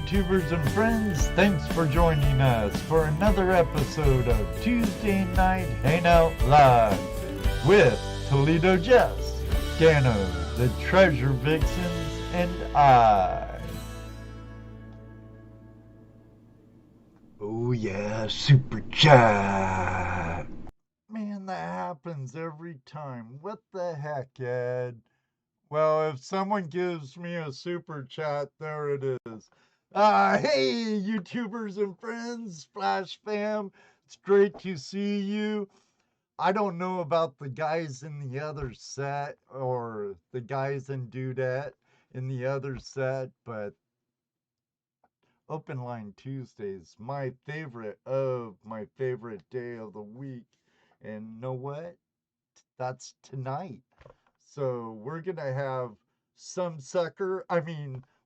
YouTubers and friends, thanks for joining us for another episode of Tuesday Night Hangout Live with ToledoJess, Dano, the Treasure Vixens, and I. Oh yeah, Super Chat! Man, that happens every time. What the heck, Ed? Well, if someone gives me a super chat, there it is. Hey, YouTubers and friends, Flash fam, it's great to see you. I don't know about the guys in the other set or the guys in Dudette in the other set, but Open Line Tuesdays, my favorite day of the week. And you know what? That's tonight. So we're going to have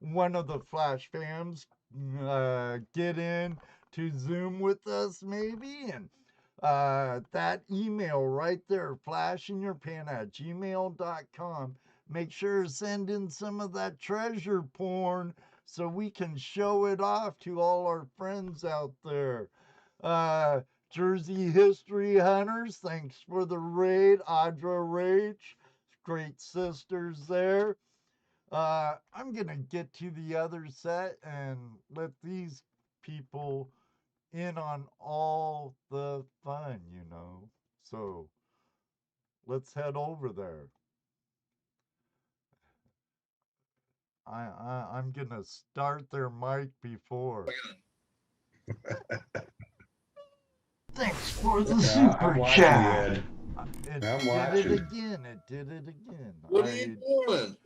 one of the Flash fams get in to Zoom with us maybe. And that email right there, flashinyourpan@gmail.com. Make sure to send in some of that treasure porn so we can show it off to all our friends out there. Jersey History Hunters, thanks for the raid. Audra Rage, great sisters there. I'm going to get to the other set and let these people in on all the fun, So let's head over there. I'm going to start their mic before. Thanks for the super chat. It did it again. What are you doing?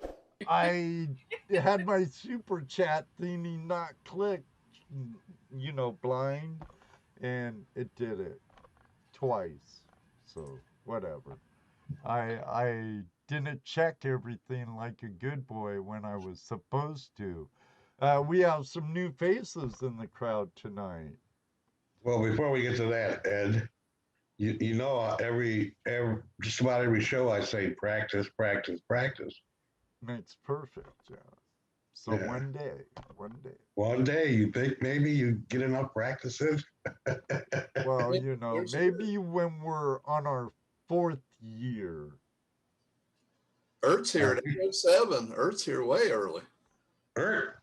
I had my super chat thingy not clicked, blind, and it did it twice. So whatever. I didn't check everything like a good boy when I was supposed to. We have some new faces in the crowd tonight. Well, before we get to that, Ed, you know every just about every show I say practice, practice, practice. It's perfect, yeah. So yeah. One day you think maybe you get enough practice in? Well, maybe when we're on our 4th year. Ert's here at 8:07. Ert's here way early. Ert.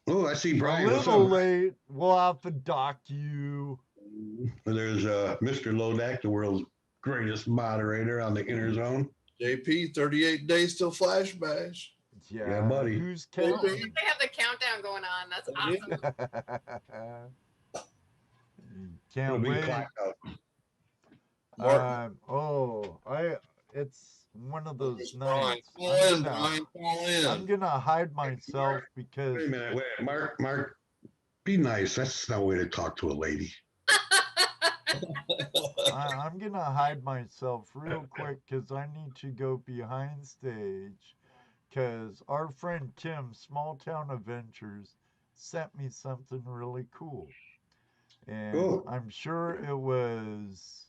Oh, I see Brian. A little late. We'll have to dock you. There's Mr. Lodak, the world's greatest moderator on the Inner Zone. JP, 38 days till Flash Bash. Yeah, buddy. Who's counting? They have the countdown going on. That's awesome. Can't wait. It's one of those nights. I'm gonna hide myself because. Wait a minute, Mark. Be nice. That's no way to talk to a lady. I'm gonna hide myself real quick because I need to go behind stage. Because our friend Tim, Small Town Adventures, sent me something really cool, and I'm sure it was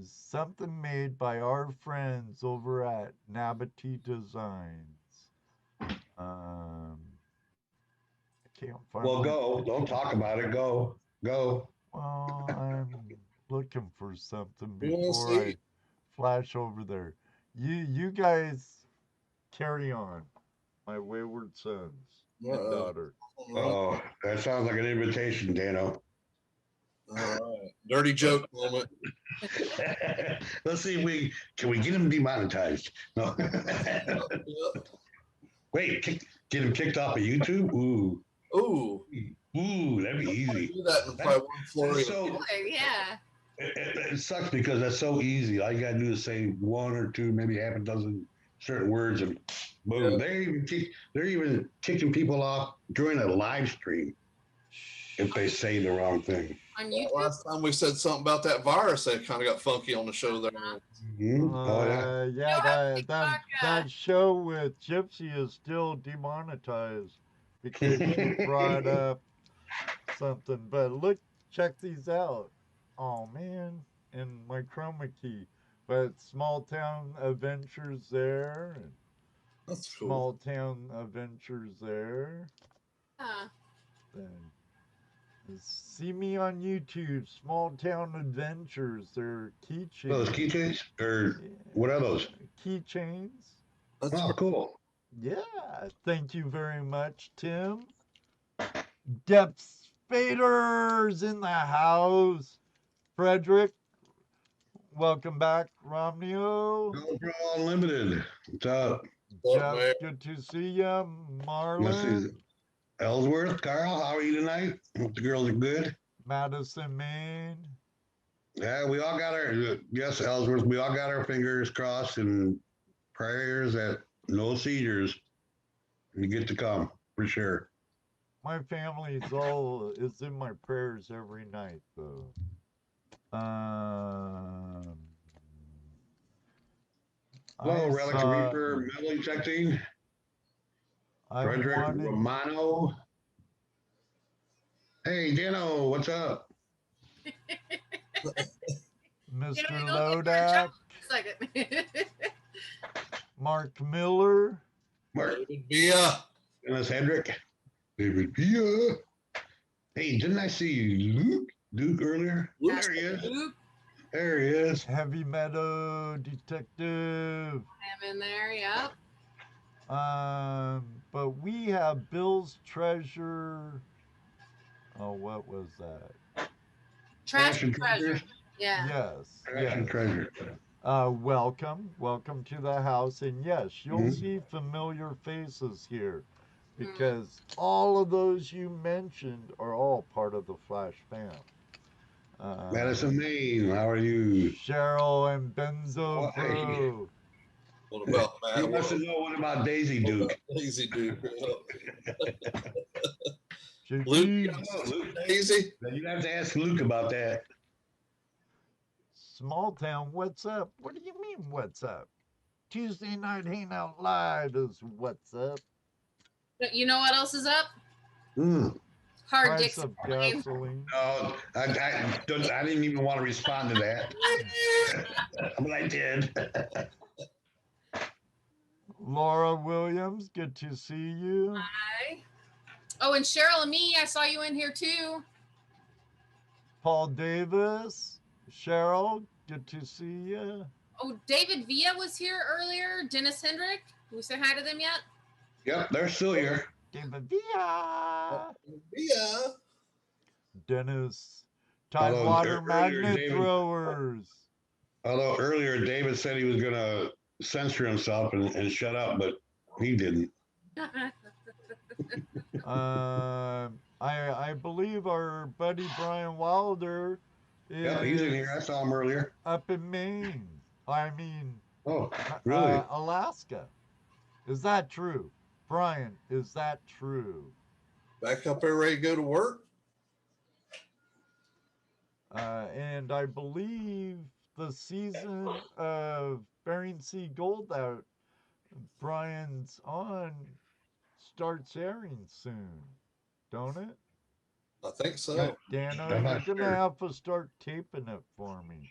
something made by our friends over at Nabity Designs. I can't find. Well, go. Don't talk about it. Go. Well, I'm looking for something before I flash over there. You guys carry on, my wayward sons and daughter. Oh, that sounds like an invitation, Dano. All right. Dirty joke moment. Let's see if we get him demonetized. No. Wait, get him kicked off of YouTube? Ooh, that'd be easy. Do that in probably one floor. Yeah. It sucks because that's so easy. All you gotta do is say one or two, maybe half a dozen certain words, and boom. Yeah. They're even kicking people off during a live stream if they say the wrong thing. On YouTube. Last time we said something about that virus, they kind of got funky on the show there. Mm-hmm. That show with Gypsy is still demonetized because she brought up something. But check these out. Oh man, and my chroma key. But Small Town Adventures there, and That's cool. Small town adventures there. Then see me on YouTube, Small Town Adventures. They're keychains. Those keychains? Or what are those? Keychains. That's Oh, cool. Yeah. Thank you very much, Tim. Depth Spaders in the house. Frederick, welcome back. Romneo. Go Pro Unlimited. What's up? What, man? Jeff, good to see you. Let's see. Marlon, Ellsworth, Carl, how are you tonight? Hope the girls are good. Madison, Maine. Yeah, we all got our, yes, Ellsworth, we all got our fingers crossed and prayers that no seizures. You get to come, for sure. My family is in my prayers every night, though. Hello, Relic Reaper, metal detecting. Frederick Romano. Hey, Dano, what's up? Mr. Lodak. Mark Miller. Mark. Yeah. Dennis Hendrick. David Villa. Hey, didn't I see Duke earlier? There he is. There he is. Heavy Meadow Detective. I'm in there, yep. But we have Bill's Treasure. Oh, what was that? Trash and Treasure. Yeah. Yes. Trash and Treasure. Welcome to the house. And yes, you'll see familiar faces here because all of those you mentioned are all part of the Flash fam. Madison, Maine, how are you? Cheryl and Benzo Bro. What about Matt? He wants to know what about Daisy Duke? Daisy Duke. Luke, Daisy? You have to ask Luke about that. Small Town, what's up? What do you mean, what's up? Tuesday Night Hangout Live is what's up. You know what else is up? Hard Price dicks of gasoline. No, I didn't even want to respond to that. But I did. Laura Williams, good to see you. Hi. Oh, and Cheryl and me, I saw you in here too. Paul Davis, Cheryl, good to see you. Oh, David Villa was here earlier. Dennis Hendrick. Did we say hi to them yet? Yep, they're still here. David Villa. Yeah. Dennis, Tidewater Magnet Throwers. Although earlier David said he was going to censor himself and shut up, but he didn't. I believe our buddy Brian Wilder is he's in here. I saw him earlier. Up in Maine. I mean, oh, really? Alaska. Is that true? Brian, is that true? Back up there ready to go to work? And I believe the season of Bering Sea Gold that Brian's on starts airing soon, don't it? I think so. Dano, you're going to have to start taping it for me.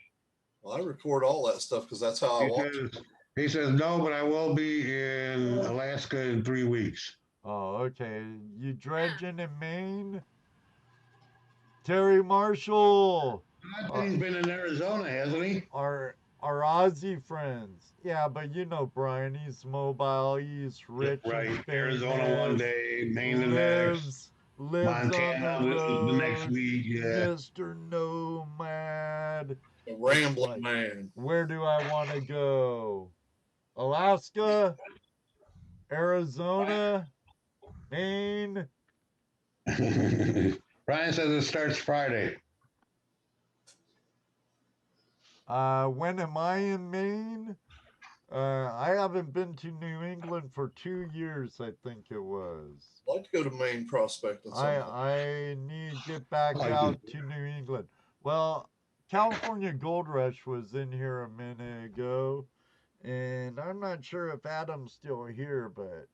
Well, I record all that stuff because that's how I watch it. He says, no, but I will be in Alaska in 3 weeks. Oh, okay. You dredging in Maine? Terry Marshall. I think he's been in Arizona, hasn't he? Our Aussie friends. Yeah, but you know Brian, he's mobile, he's rich. Right. And Arizona one day, Maine the next. Montana the next week, yeah. Mr. Nomad. A rambling man. Where do I want to go? Alaska? Arizona? Maine? Brian says it starts Friday. When am I in Maine? I haven't been to New England for 2 years, I think it was. I'd like to go to Maine prospecting. I need to get back out to New England. Well, California Gold Rush was in here a minute ago, and I'm not sure if Adam's still here, but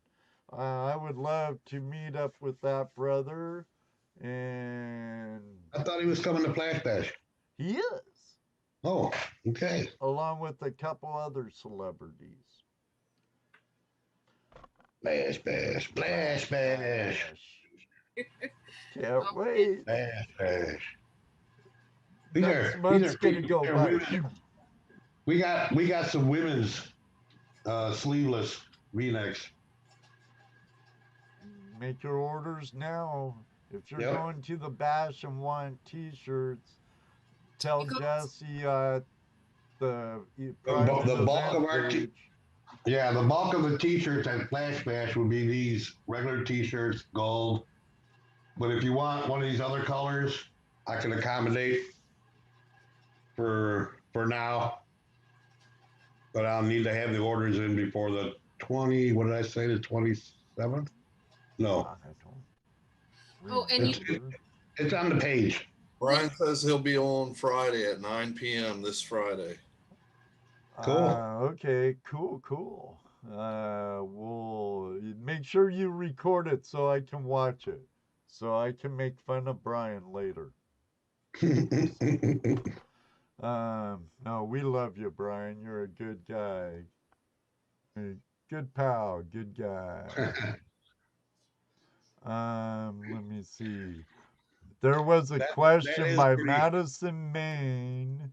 I would love to meet up with that brother. And I thought he was coming to Flash Bash. He is. Oh, okay. Along with a couple other celebrities. Bash, bash, blash, bash, Can't wait. bash, bash. These Next are month's gonna go these are by. women. We got some women's sleeveless V-necks. Make your orders now. If you're Yep. going to the bash and want t-shirts, tell Jesse the private The bulk event of our page. yeah, the bulk of the t-shirts at Flash Bash would be these regular t-shirts, gold. But if you want one of these other colors, I can accommodate for now. But I'll need to have the orders in before the 20. What did I say? The 27th? No, Oh, and it's on the page. Brian says he'll be on Friday at 9 p.m. this Friday. Cool. Okay, cool. We'll make sure you record it so I can watch it, so I can make fun of Brian later. No, we love you, Brian. You're a good guy. Good pal, good guy. Let me see. There was a question by Madison, Maine.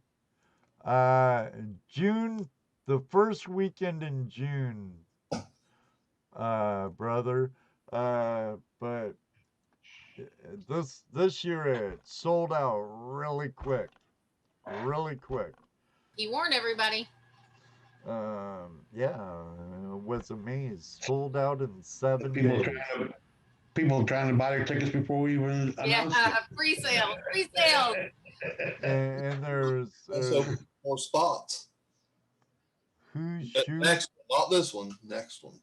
June, the first weekend in June, brother. But this year it sold out really quick. He warned everybody. Yeah, was amazed. Sold out in 7 days. People trying to buy their tickets before we even announced it. Free sale. And there's Also more spots. Next one, not this one. Next one.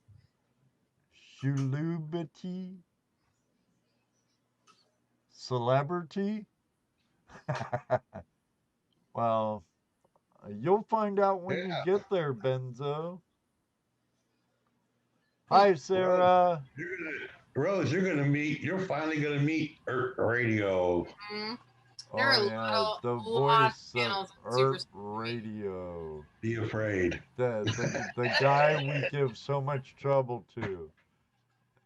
Shulubity Celebrity. Well, you'll find out when you get there, Benzo. Hi, Sarah. Rose, you're finally gonna meet Earth Radio. Mm-hmm. The voice of Earth Radio. Be afraid. The guy we give so much trouble to.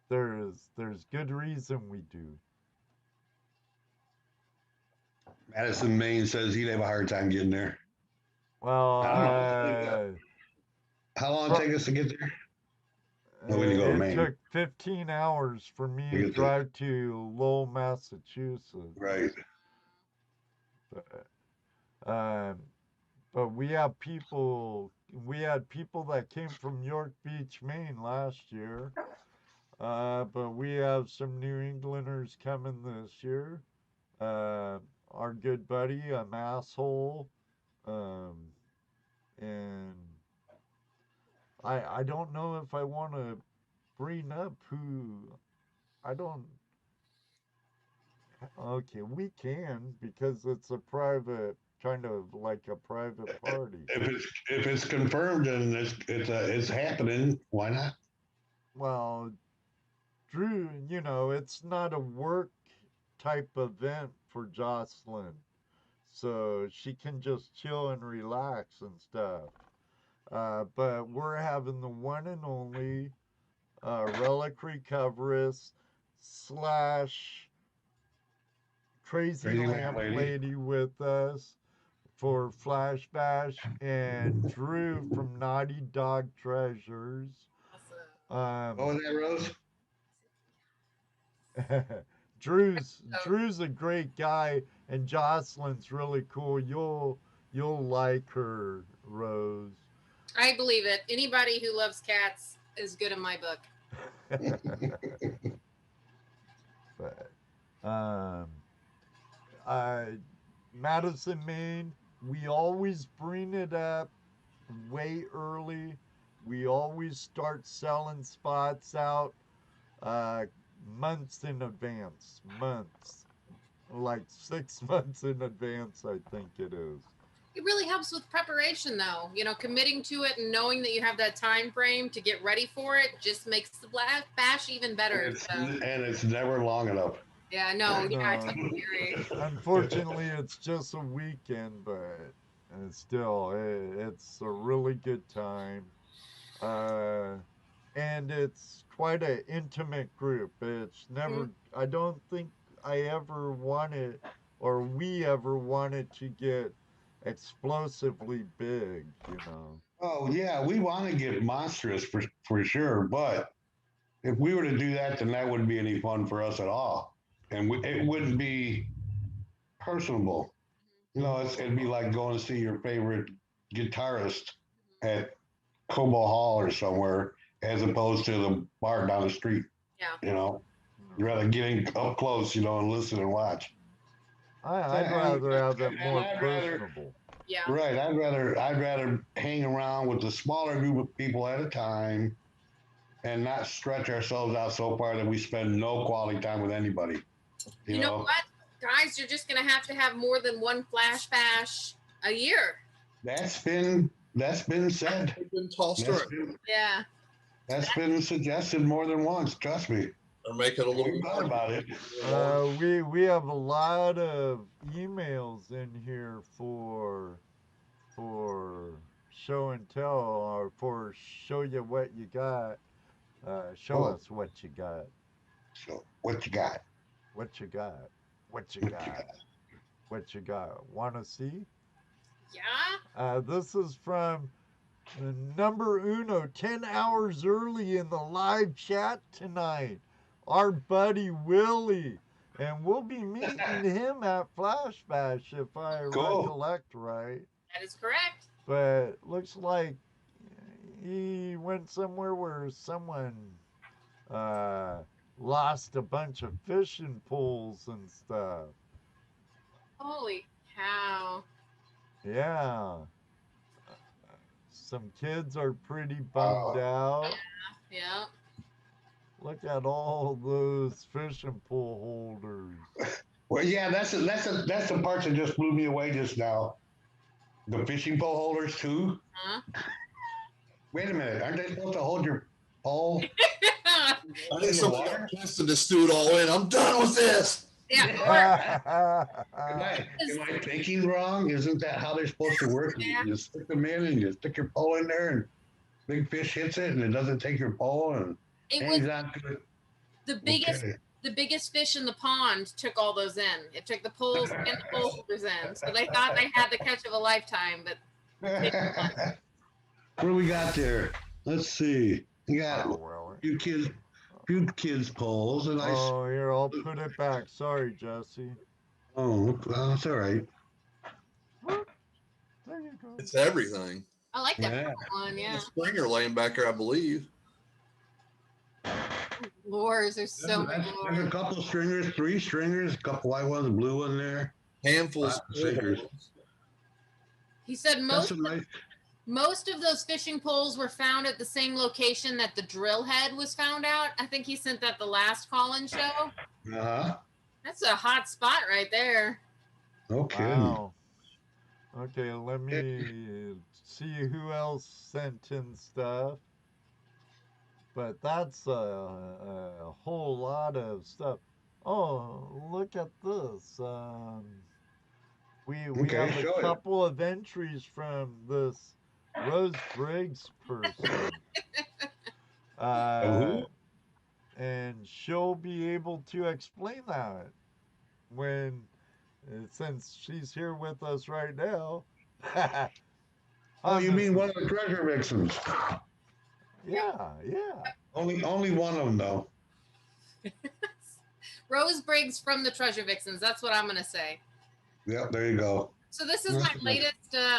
There's good reason we do. Madison, Maine says he'd have a hard time getting there. Well, how long did it take us to get there? No, we didn't go to Maine. It took 15 hours for me to drive to Lowell, Massachusetts. Right. But we have people. We had people that came from York Beach, Maine last year. But we have some New Englanders coming this year. Our good buddy, Asshole. And I don't know if I want to bring up who. I don't. Okay, we can, because it's a private, kind of like a private party. If it's confirmed and it's happening, why not? Well, Drew, it's not a work type event for Jocelyn, so she can just chill and relax and stuff. But we're having the one and only Relic Recoverist / Crazy Lamp Lady with us for Flash Bash, and Drew from Naughty Dog Treasures. What was that, Rose? Drew's a great guy, and Jocelyn's really cool. You'll like her, Rose. I believe it. Anybody who loves cats is good in my book. But Madison, Maine, we always bring it up way early. We always start selling spots out months in advance. Like 6 months in advance, I think it is. It really helps with preparation, though. Committing to it and knowing that you have that time frame to get ready for it just makes the bash even better. And it's never long enough. Yeah, no, I totally agree. Unfortunately, it's just a weekend, but still, it's a really good time. And it's quite an intimate group. It's never, I don't think I ever wanted, or we ever wanted to get explosively big, you know. Oh yeah, we want to get monstrous for sure, but if we were to do that, then that wouldn't be any fun for us at all, and it wouldn't be personable. You know, it'd be like going to see your favorite guitarist at Combe Hall or somewhere, as opposed to the bar down the street. Yeah. You know, you'd rather get up close, you know, and listen and watch. I'd rather have it more I'd rather- personable. Yeah. Right. I'd rather hang around with a smaller group of people at a time and not stretch ourselves out so far that we spend no quality time with anybody. You know what, guys? You're just gonna have to have more than one flash bash a year. That's been said. It's been tossed around. Yeah. That's been suggested more than once. Trust me. Or make it a little We thought about it. We have a lot of emails in here for show and tell, or for show you what you got. Show us what you got. So what you got? What you got? What you What you got? got? What you got? Want to see? Yeah. This is from number uno, 10 hours early in the live chat tonight. Our buddy Willie. And we'll be meeting him at Flash Bash, if I recollect right. That is correct. But looks like he went somewhere where someone lost a bunch of fishing poles and stuff. Holy cow. Yeah. Some kids are pretty bummed out. Yeah. Look at all those fishing pole holders. Well, yeah, that's the part that just blew me away just now. The fishing pole holders too. Huh? Wait a minute, aren't they supposed to hold your pole? I think somebody got pissed and just threw it all in. I'm done with this. Yeah. Am I thinking wrong? Isn't that how they're supposed to work? Yeah. You stick them in and you stick your pole in there and big fish hits it and it doesn't take your pole and It hangs was on to it. the biggest fish in the pond took all those in. It took the poles and the pole holders in. So they thought they had the catch of a lifetime, but What do we got there? Let's see. You got well, a few kids poles and oh, here, I'll put it back. Sorry, Jesse. well, that's all right. There you go. It's everything. I like that Yeah. one. Yeah. Springer laying back there, I believe. Lures, there's so many There's a lures. couple stringers, 3 stringers, a couple white ones, a blue one there. Handfuls Wow, of figures. holes. He said That's most of those fishing poles were found at the same location that the drill head was found out. I think he sent that the last call-in show. Uh-huh. That's a hot spot right there. No kidding. Wow. Okay, let me see who else sent in stuff. But that's a whole lot of stuff. Oh, look at this. We Okay, have show a it. couple of entries from this Rose Briggs person. Who? And she'll be able to explain that when, since she's here with us right now. Oh, you mean one of the treasure vixens? Yeah, yeah. Only one of them though. Rose Briggs from the Treasure Vixens. That's what I'm gonna say. Yep, there you go. So this is my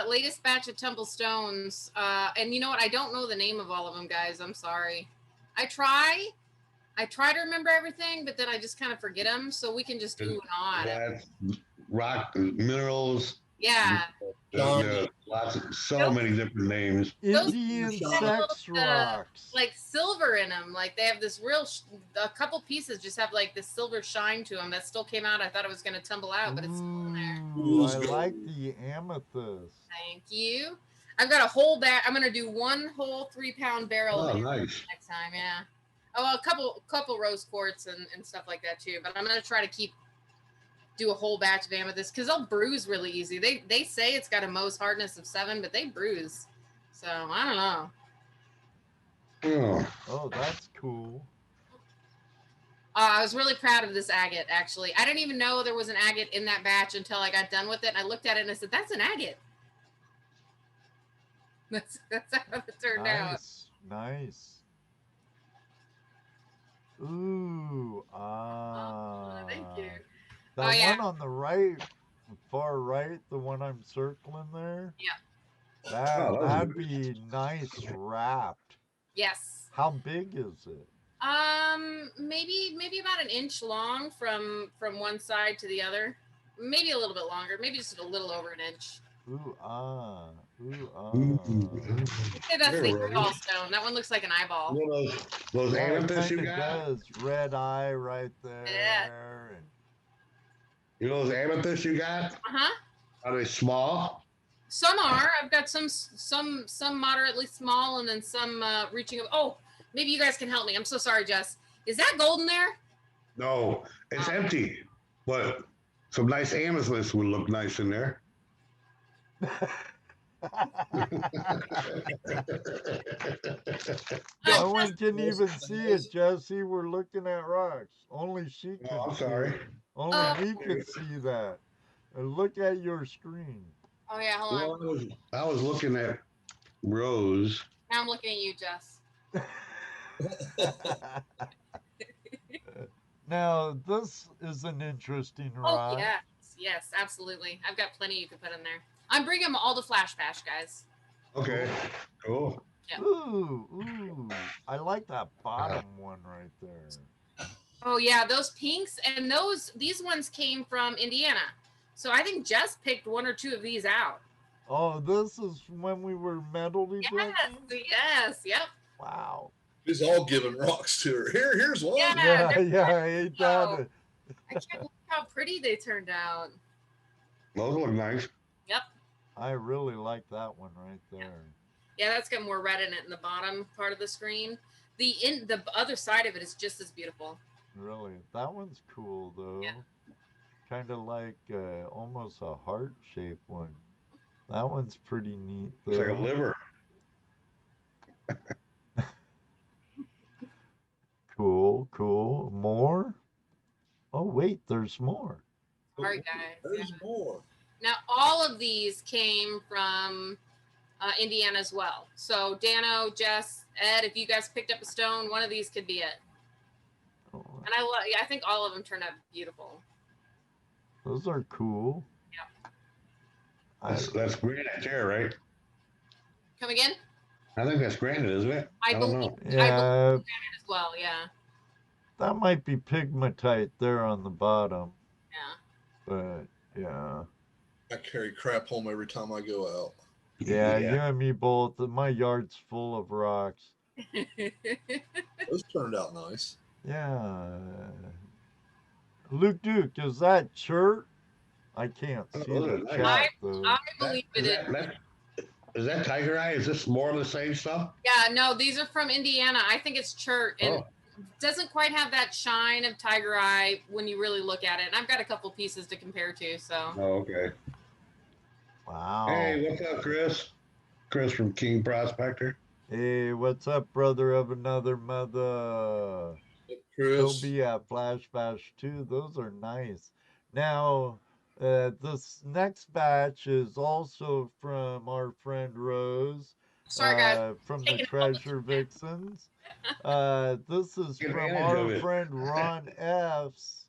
latest batch of Temple Stones. And you know what? I don't know the name of all of them, guys. I'm sorry. I try to remember everything, but then I just kind of forget them. So we can just do it on. That's rock minerals. Yeah. Lots of so many different names. Indian sex rocks. Like silver in them. Like they have this real, a couple pieces just have like this silver shine to them that still came out. I thought it was going to tumble out, but it's still in there. Ooh, I like the amethyst. Thank you. I've got a whole bag. I'm going to do one whole 3-pound barrel Oh, of it nice. next time. Yeah. Oh, a couple rose quartz and stuff like that too. But I'm going to try to do a whole batch of amethyst because they'll bruise really easy. They say it's got a Mohs hardness of 7, but they bruise. So I don't know. Oh, that's cool. I was really proud of this agate, actually. I didn't even know there was an agate in that batch until I got done with it. And I looked at it and I said, that's an agate. That's how it turned out. Nice. Ooh, Thank you. That one on the right, far right, the one I'm circling there. Yeah. That'd be nice wrapped. Yes. How big is it? Maybe about an inch long from one side to the other. Maybe a little bit longer. Maybe just a little over an inch. Ooh, Okay, that's the eyeball stone. That one looks like an eyeball. Those amethysts you got? Does. Red eye right there. Yeah. And... You know those amethysts you got? Uh-huh. Are they small? Some are. I've got some moderately small, and then some reaching. Oh, maybe you guys can help me. I'm so sorry, Jess. Is that gold in there? No, it's empty. But some nice amethysts would look nice in there. No one can even see it, Jesse. We're looking at rocks. Only she can. Oh, I'm sorry. Only we can see that. And look at your screen. Oh yeah, hold on. I was looking at Rose. Now I'm looking at you, Jess. Now this is an interesting rock. Oh yes, absolutely. I've got plenty you can put in there. I'm bringing them all to Flash Bash, guys. Okay, cool. Yeah. Ooh, I like that bottom one right there. Oh yeah, those pinks and these ones came from Indiana. So I think Jess picked one or two of these out. Oh, this is when we were metal detecting? Yes, yep. Wow. She's all giving rocks to her. Here's one. Yeah, I ate that. I can't believe how pretty they turned out. Those look nice. Yep. I really like that one right there. Yeah, that's got more red in it in the bottom part of the screen. The other side of it is just as beautiful. Really? That one's cool though. Yeah. Kind of like almost a heart-shaped one. That one's pretty neat though. It's like a liver. Cool. More? Oh, wait, there's more. Sorry, guys. There's more. Now, all of these came from Indiana as well. So, Dano, Jess, Ed, if you guys picked up a stone, one of these could be it. Oh, and I think all of them turned out beautiful. Those are cool. Yeah. That's granite there, right? Come again? I think that's granite, isn't it? I don't know. Yeah. I believe granite as well, yeah. That might be pigmatite there on the bottom. Yeah. But, yeah. I carry crap home every time I go out. Yeah, you and me both. My yard's full of rocks. Those turned out nice. Yeah. Luke Duke, is that chert? I can't see the chat, though. I believe it is. Is that Tiger Eye? Is this more of the same stuff? Yeah, no, these are from Indiana. I think it's chert. And doesn't quite have that shine of Tiger Eye when you really look at it. And I've got a couple pieces to compare to, so. Oh, okay. Wow. Hey, what's up, Chris? Chris from King Prospector. Hey, what's up, brother of another mother? Chris. He'll be at Flash Bash too. Those are nice. Now, this next batch is also from our friend Rose. Sorry, guys. From the Treasure Vixens. This is from our friend Ron F's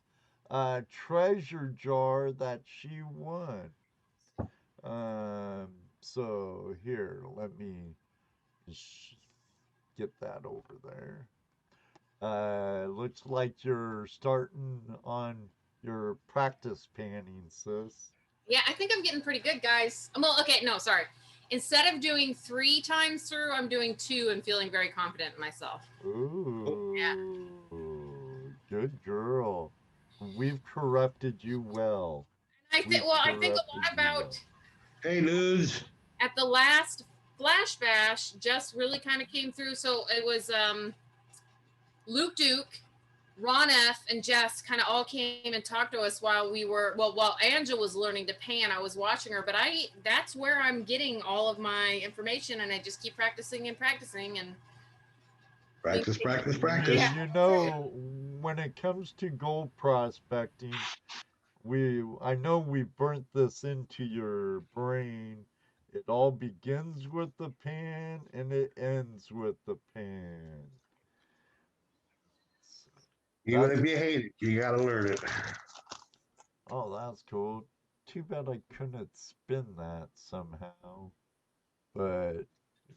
treasure jar that she won. So here, let me get that over there. Looks like you're starting on your practice panning, sis. Yeah, I think I'm getting pretty good, guys. Well, okay, no, sorry. Instead of doing 3 times through, I'm doing 2 and feeling very confident in myself. Ooh. Yeah. Good girl. We've corrupted you well. I think a lot about. Hey, dudes. At the last Flash Bash, Jess really kind of came through. So it was Luke Duke, Ron F, and Jess kind of all came and talked to us while Angela was learning to pan. I was watching her, but that's where I'm getting all of my information, and I just keep practicing and Practice, practice, You, practice. Yeah. you know, when it comes to gold prospecting, I know we burnt this into your brain. It all begins with the pan and it ends with the pan. Even That's if you hate it, you gotta learn it. Oh, that's cool. Too bad I couldn't spin that somehow. But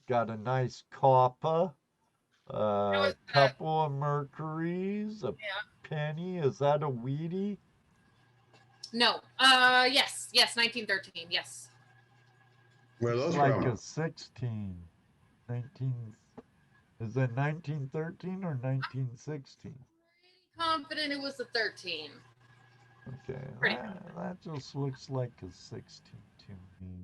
got a nice copper, That a was couple of mercuries, a yeah. penny. Is that a Wheatie? No. Yes. Yes. 1913. Yes. Where are Looks those like from? a 16. 19. Is it 1913 or 1916? Confident it was a 13. Okay, Pretty. that just looks like a 16 to me.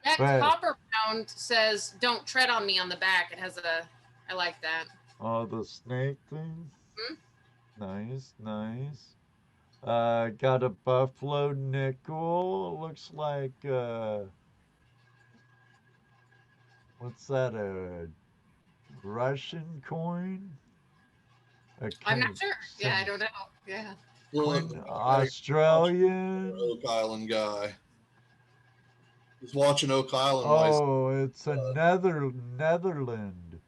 That But copper pound says "Don't tread on me" on the back. It has a. I like that. oh, the snake thing. Hmm? Nice, nice. Got a buffalo nickel. Looks like what's that? A Russian coin? A I'm not sure. Yeah, I don't know. Yeah. Quinn Australian. Oak Island guy. Just watching Oak Island. Oh, it's a Netherland.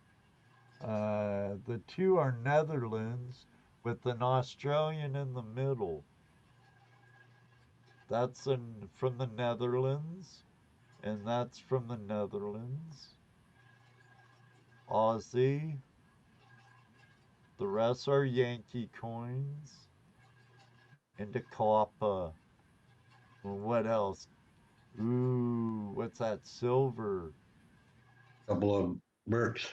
The two are Netherlands with an Australian in the middle. That's from the Netherlands, and that's from the Netherlands. Aussie. The rest are Yankee coins. And a copper. Well, what else? Ooh, what's that? Silver. Couple of Burks.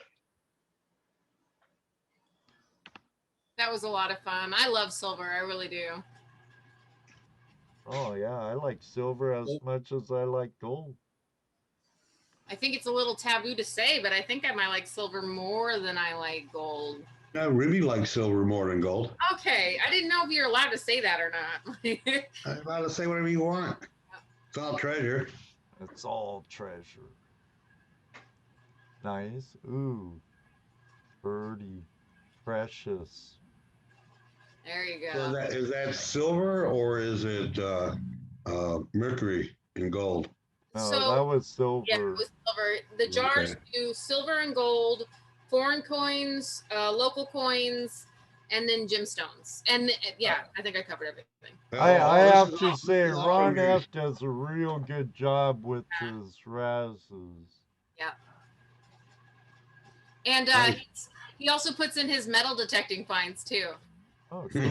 That was a lot of fun. I love silver. I really do. Oh yeah, I like silver as much as I like gold. I think it's a little taboo to say, but I think I might like silver more than I like gold. No, Ruby likes silver more than gold. Okay, I didn't know if you're allowed to say that or not. I'm allowed to say whatever you want. It's all treasure. It's all treasure. Nice. Ooh, birdie. Precious. There you So go. is that silver or is it mercury and gold? No, So that was yeah, it silver. was silver. The jars Okay. do silver and gold, foreign coins, local coins, and then gemstones. And yeah, I think I covered everything. I this have is to all- say, this is all Ron yours. F does a real good job with his razzes. Yeah. And Nice. he also puts in his metal detecting finds too. Oh, cool.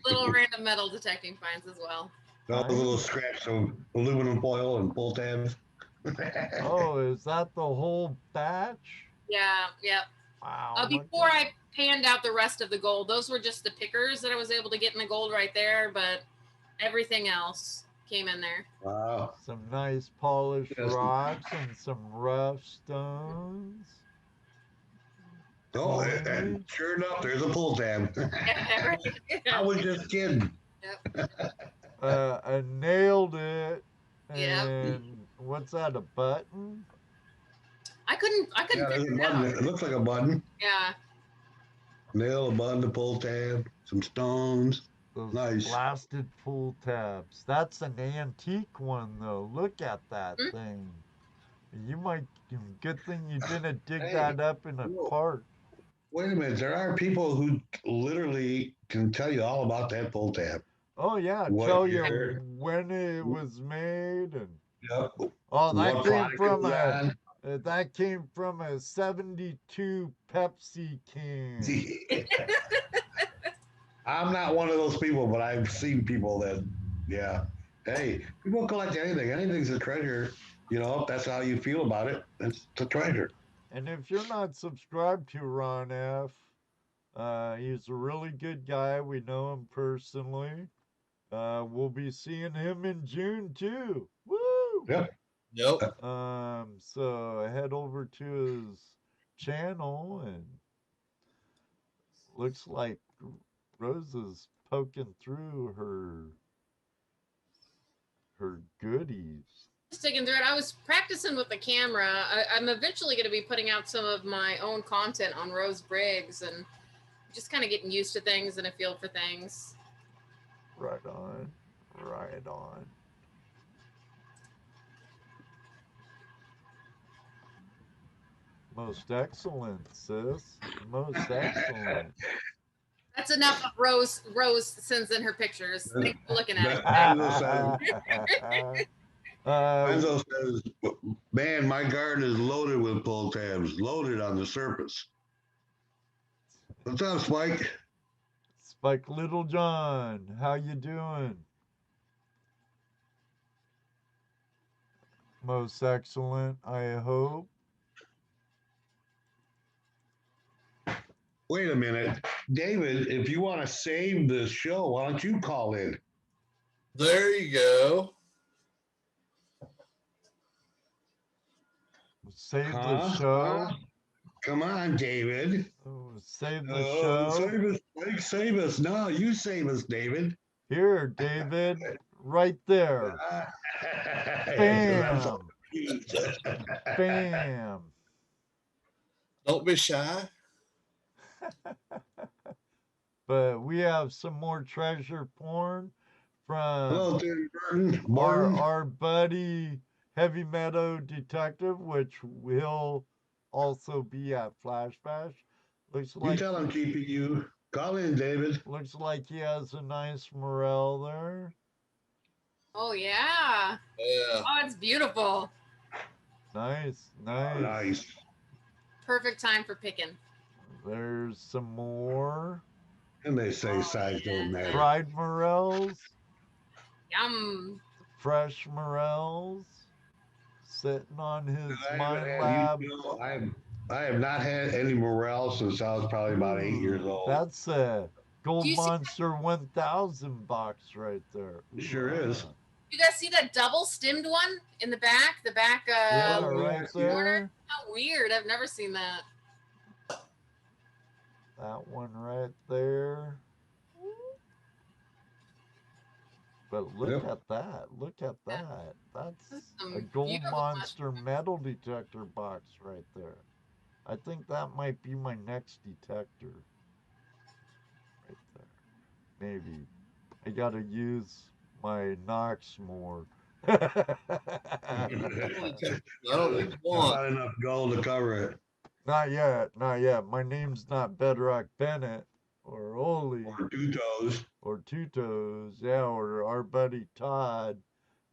Little random metal detecting finds as well. Those little scraps of aluminum foil and pull tabs. Oh, is that the whole batch? Yeah, yeah. Wow. Before I panned out the rest of the gold, those were just the pickers that I was able to get in the gold right there, but everything else came in there. Wow. Some nice polished Yes. rocks and some rough stones. Oh, and sure enough, there's a pull tab. Yeah, right. I was just kidding. Yep. I nailed it. Yep. And what's that? A button? I couldn't Yeah, there's a figure it button. out. It looks like a button. Yeah. Nail, a button, a pull tab, some stones. Those Nice. blasted pull tabs. That's an antique one, though. Look at that thing. You might. Good thing you didn't dig Hey, that up in a whoa. park. Wait a minute. There are people who literally can tell you all about that pull tab. Oh yeah, What tell year? you when it was made and. Yep. Oh, that What came product from it was a. on. That came from a '72 Pepsi can. I'm not one of those people, but I've seen people that, yeah. Hey, people collect anything. Anything's a treasure. You know, if that's how you feel about it, it's a treasure. And if you're not subscribed to Ron F, he's a really good guy. We know him personally. We'll be seeing him in June too. Woo! Yep. Yep. So head over to his channel and looks like Rosa's poking through her goodies. Just digging through it. I was practicing with the camera. I'm eventually going to be putting out some of my own content on Rose Briggs and just kind of getting used to things and a feel for things. Right on. Right on. Most excellent, sis. Most excellent. That's enough of Rose. Rose sends in her pictures. Thanks for looking at it. Enzo says, man, my garden is loaded with pull tabs, loaded on the surface. What's up, Spike? Spike Littlejohn, how you doing? Most excellent, I hope. Wait a minute. David, if you want to save the show, why don't you call in? There you go. Save the show. Come on, David. Oh, save the show. Save us, Spike, save us. No, you save us, David. Here, David, right there. Bam. Bam. Don't be shy. But we have some more treasure porn Hello, from David Martin. our buddy Heavy Meadow Detective, which will also be at Flash Bash. Looks You like tell him, GPU. Call in, David. looks like he has a nice morel there. Oh yeah. Yeah. Oh, it's beautiful. Nice, nice. Nice. Perfect time for picking. There's some more And they say size don't matter. fried morels, Yum. fresh morels, sitting on his I Mind haven't had- Lab. you know, I have not had any morale since I was probably about 8 years old. That's a Gold Do you see Monster 1000 box right there. It sure is. You guys see that double stemmed one in the back? The back Yeah, Oh, right yeah. there. How weird. I've never seen that. That one right there. But look Yep. at that. Look at that. That's some a Gold beautiful Monster metal detector box right there. I think that might be my next detector. Right there. Maybe. I gotta use my Knox more. I don't need one. Not enough gold to cover it. Not yet, not yet. My name's not Bedrock Bennett or Oli Or 2 toes. or Two Toes, yeah, or our buddy Todd.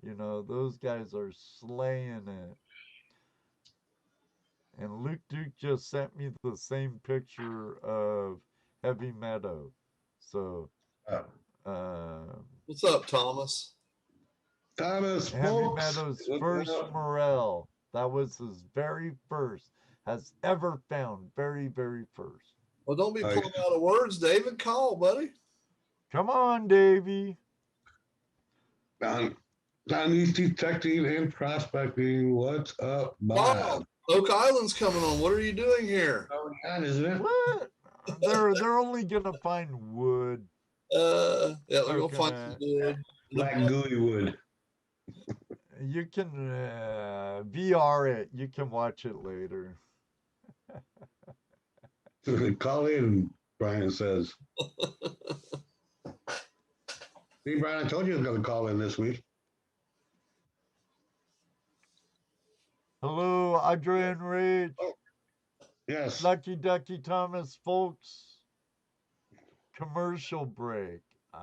You know, those guys are slaying it. And Luke Duke just sent me the same picture of Heavy Meadow. So, What's up, Thomas? Thomas, Heavy folks. Meadow's What's first up? morel. That was his very first, has ever found. Very, very first. Well, don't be Nice. pulling out of words, David. Call, buddy. Come on, Davey. Don East Detective and Prospecting. What's up, Bob? Oak Island's coming on. What are you doing here? Oh, God, isn't it? What? They're only gonna find wood. Yeah, they're gonna find Okay. some wood. Black gooey wood. You can VR it. You can watch it later. Call in, Brian says. See, Brian, I told you I was going to call in this week. Hello, Adrian Rage. Yes. Lucky Ducky Thomas, folks. Commercial break. Let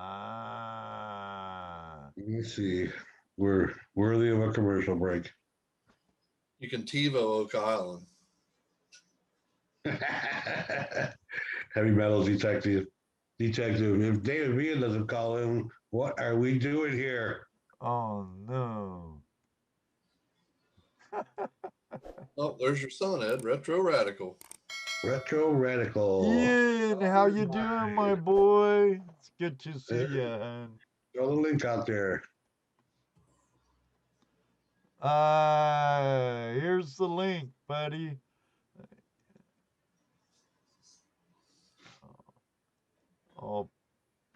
me see. We're worthy of a commercial break. You can TiVo Oak Island. Heavy Metal Detective. If David Villa doesn't call in, what are we doing here? Oh no. Oh, there's your son, Ed. Retro Radical. Retro Radical. Ian, how you doing, my boy? It's good to see you, hon. Throw the link out there. Here's the link, buddy.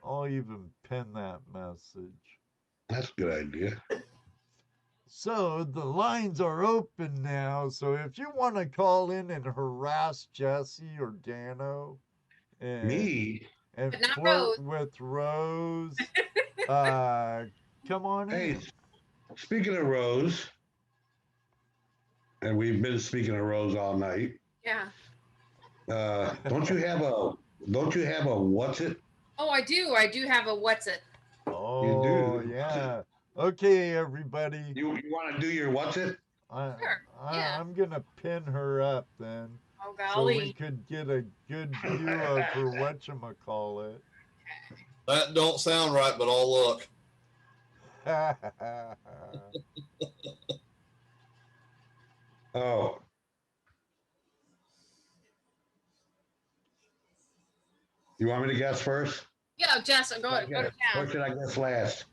I'll even pin that message. That's a good idea. So the lines are open now. So if you want to call in and harass Jesse or Dano Me? and But not flirt Rose. with Rose, come on Hey, in. speaking of Rose, and we've been speaking of Rose all night. Yeah. Don't you have a what's it? Oh, I do. I do have a what's it? Oh, do. yeah. Okay, everybody. You want to do your what's it? Sure. Yeah. I'm going to pin her up then. Oh So we golly. could get a good view of her whatchamacallit. That don't sound right, but I'll look. Oh. You want me to guess first? Yeah, Jess, go to Or town. should I guess last?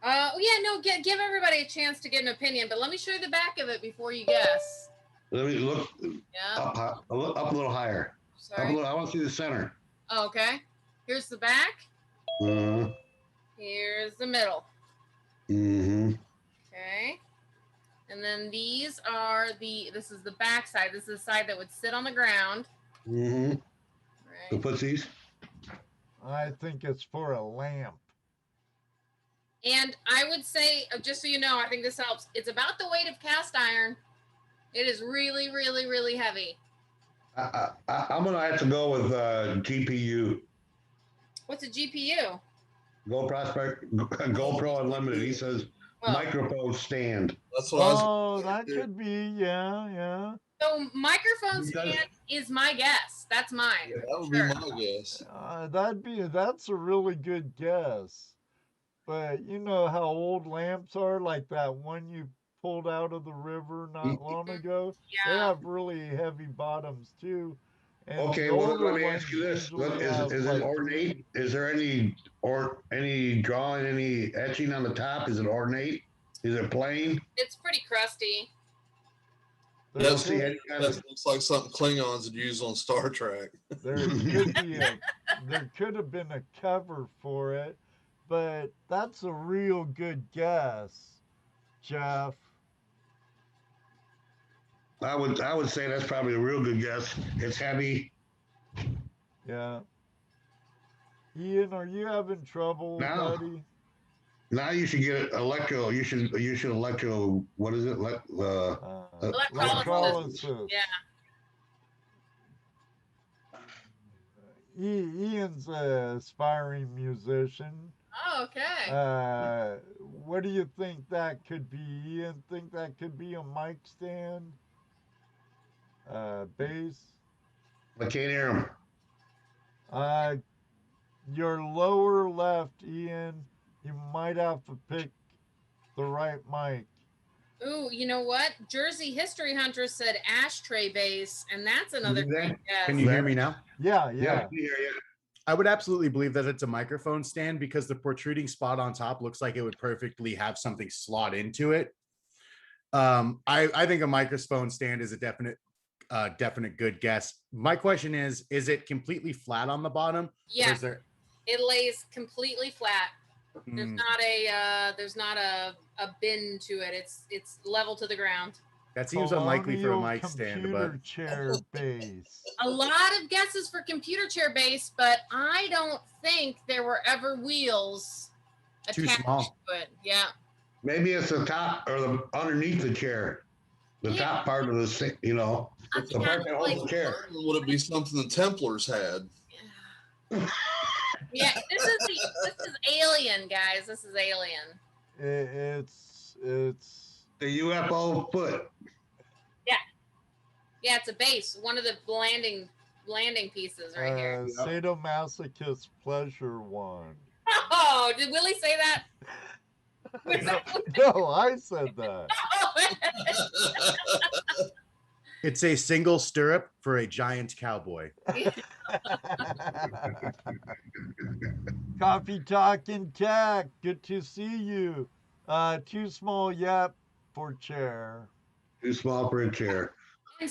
Yeah, no, give everybody a chance to get an opinion, but let me show you the back of it before you guess. Let me look Yeah. up a little higher. Sorry. I want to see the center. Oh, okay. Here's the back. Mm-hmm. Here's the middle. Mm-hmm. Okay. And then these are this is the back side. This is the side that would sit on the ground. Mm-hmm. Right. The pussies. I think it's for a lamp. And I would say, just so you know, I think this helps. It's about the weight of cast iron. It is really, really, really heavy. I'm gonna have to go with GPU. What's a GPU? GoPro Unlimited. He says microphone stand. That's what I was. Oh, that could be, yeah. So microphone stand is my guess. That's mine. Yeah, that would be my guess. That's a really good guess. But you know how old lamps are, like that one you pulled out of the river not long ago? They Yeah. have really heavy bottoms too. And Okay, the well, older let me ones ask you this: usually is have, it like, ornate? Is there any drawing, any etching on the top? Is it ornate? Is it plain? It's pretty crusty. there Yes, see could, any kind that of looks like something Klingons would use on Star Trek. there could have been a cover for it, but that's a real good guess, Jeff. I would say that's probably a real good guess. It's heavy. Yeah. Ian, are you having trouble, No. buddy? Now you should get electro. You should electro. What is it? Electrolysis. Yeah. Ian's an aspiring musician. Oh, okay. What do you think that could be? Ian, think that could be a mic stand? Bass? I can't hear him. Your lower left, Ian, you might have to pick the right mic. Ooh, you know what? Jersey History Hunter said ashtray base, and that's another great guess. Can you hear me now? Yeah. I can hear you. I would absolutely believe that it's a microphone stand because the protruding spot on top looks like it would perfectly have something slot into it. I think a microphone stand is a definite good guess. My question is it completely flat on the bottom? Yeah, it lays completely flat. There's not a bin to it. It's level to the ground. That seems unlikely for a Colonial mic stand, computer but chair base. A lot of guesses for computer chair base, but I don't think there were ever wheels Too attached small. to it. Yeah. Maybe it's the top or the underneath the chair. The top part of the, the part that holds the chair. Would it be something the Templars had? Yeah, this is alien, guys. This is alien. It's the UFO foot. Yeah, it's a base. One of the landing pieces right here. sadomasochist pleasure wand. Oh, did Willie say that? No, I said that. it's a single stirrup for a giant cowboy. Coffee talking cat. Good to see you. Too small yet for chair. Too small for a chair. I'm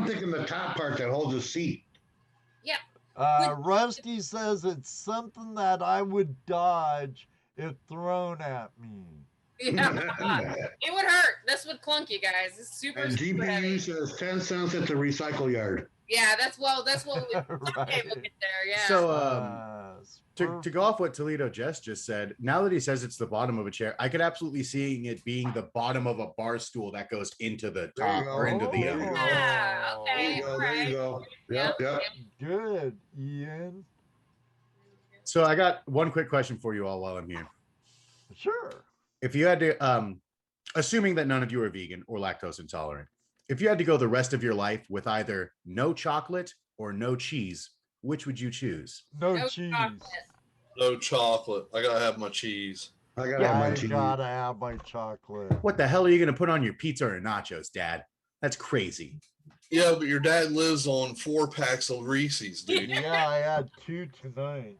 thinking the top part that holds the seat. Yeah. Rusty says it's something that I would dodge if thrown at me. Yeah, it would hurt. This would clunk you guys. It's super, And super heavy. GPU says 10 cents at the recycle yard. Yeah, that's what we Right. okay, look at there. Yeah. So to go off what ToledoJess just said, now that he says it's the bottom of a chair, I could absolutely see it being the bottom of a bar stool that goes into the There you top go. or into the. There you go. Yeah, There okay. you go. all There you right. go. Yep. Yep. Good, Ian. So I got one quick question for you all while I'm here. Sure. If you had to, assuming that none of you are vegan or lactose intolerant, if you had to go the rest of your life with either no chocolate or no cheese, which would you choose? No, No cheese. chocolate. No chocolate. I gotta have my cheese. I gotta have my I cheese. gotta have my chocolate. What the hell are you going to put on your pizza or nachos, Dad? That's crazy. Yeah, but your dad lives on 4 packs of Reese's, dude. Yeah, I had 2 tonight.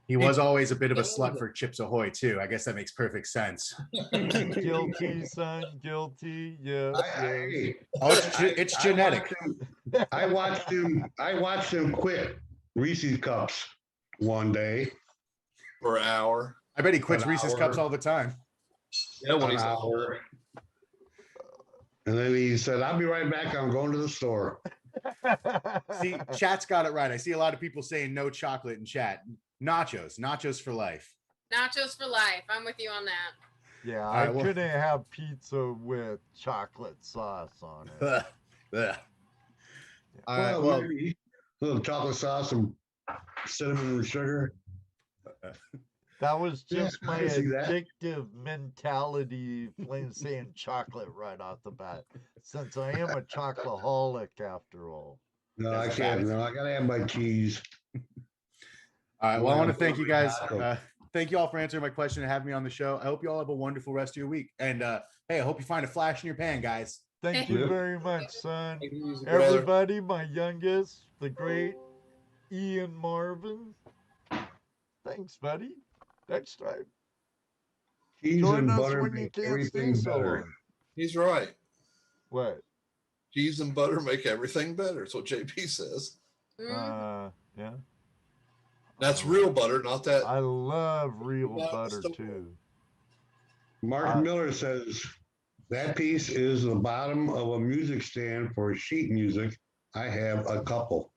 He was always a bit of a slut for Chips Ahoy, too. I guess that makes perfect sense. Guilty, son. Guilty. Yes. yes. Oh, it's genetic. I watched him quit Reese's cups one day. For an hour. I bet he quits An Reese's hour. cups all the time. Yeah, when An he's hour. And then he said, "I'll be right back. I'm going to the store." See, chat's got it right. I see a lot of people saying no chocolate in chat. Nachos for life. Nachos for life. I'm with you on that. Yeah, All I right, well- couldn't have pizza with chocolate sauce on it. Ugh. All right, Well, well, maybe a little chocolate sauce and cinnamon and sugar. That was Yeah, just I my can see that. addictive mentality, plain saying chocolate right off the bat. Since I am a chocoholic after all. No, I That's can't. bad. No, I gotta have my cheese. all right. Well, I want to thank you guys. Taco. Thank you all for answering my question and having me on the show. I hope you all have a wonderful rest of your week. And hey, I hope you find a flash in your pan, guys. Thank you Yeah. very much, son. Take it easy, brother. Everybody, my youngest, the great Ian Marvin. Thanks, buddy. Next time. Cheese Join and us butter when you make can't everything stay so better. long. He's right. What? Cheese and butter make everything better. That's what JP says. Yeah. That's real butter, not that. I love real Yeah, butter so- too. Mark Miller says that piece is the bottom of a music stand for sheet music. I have a couple.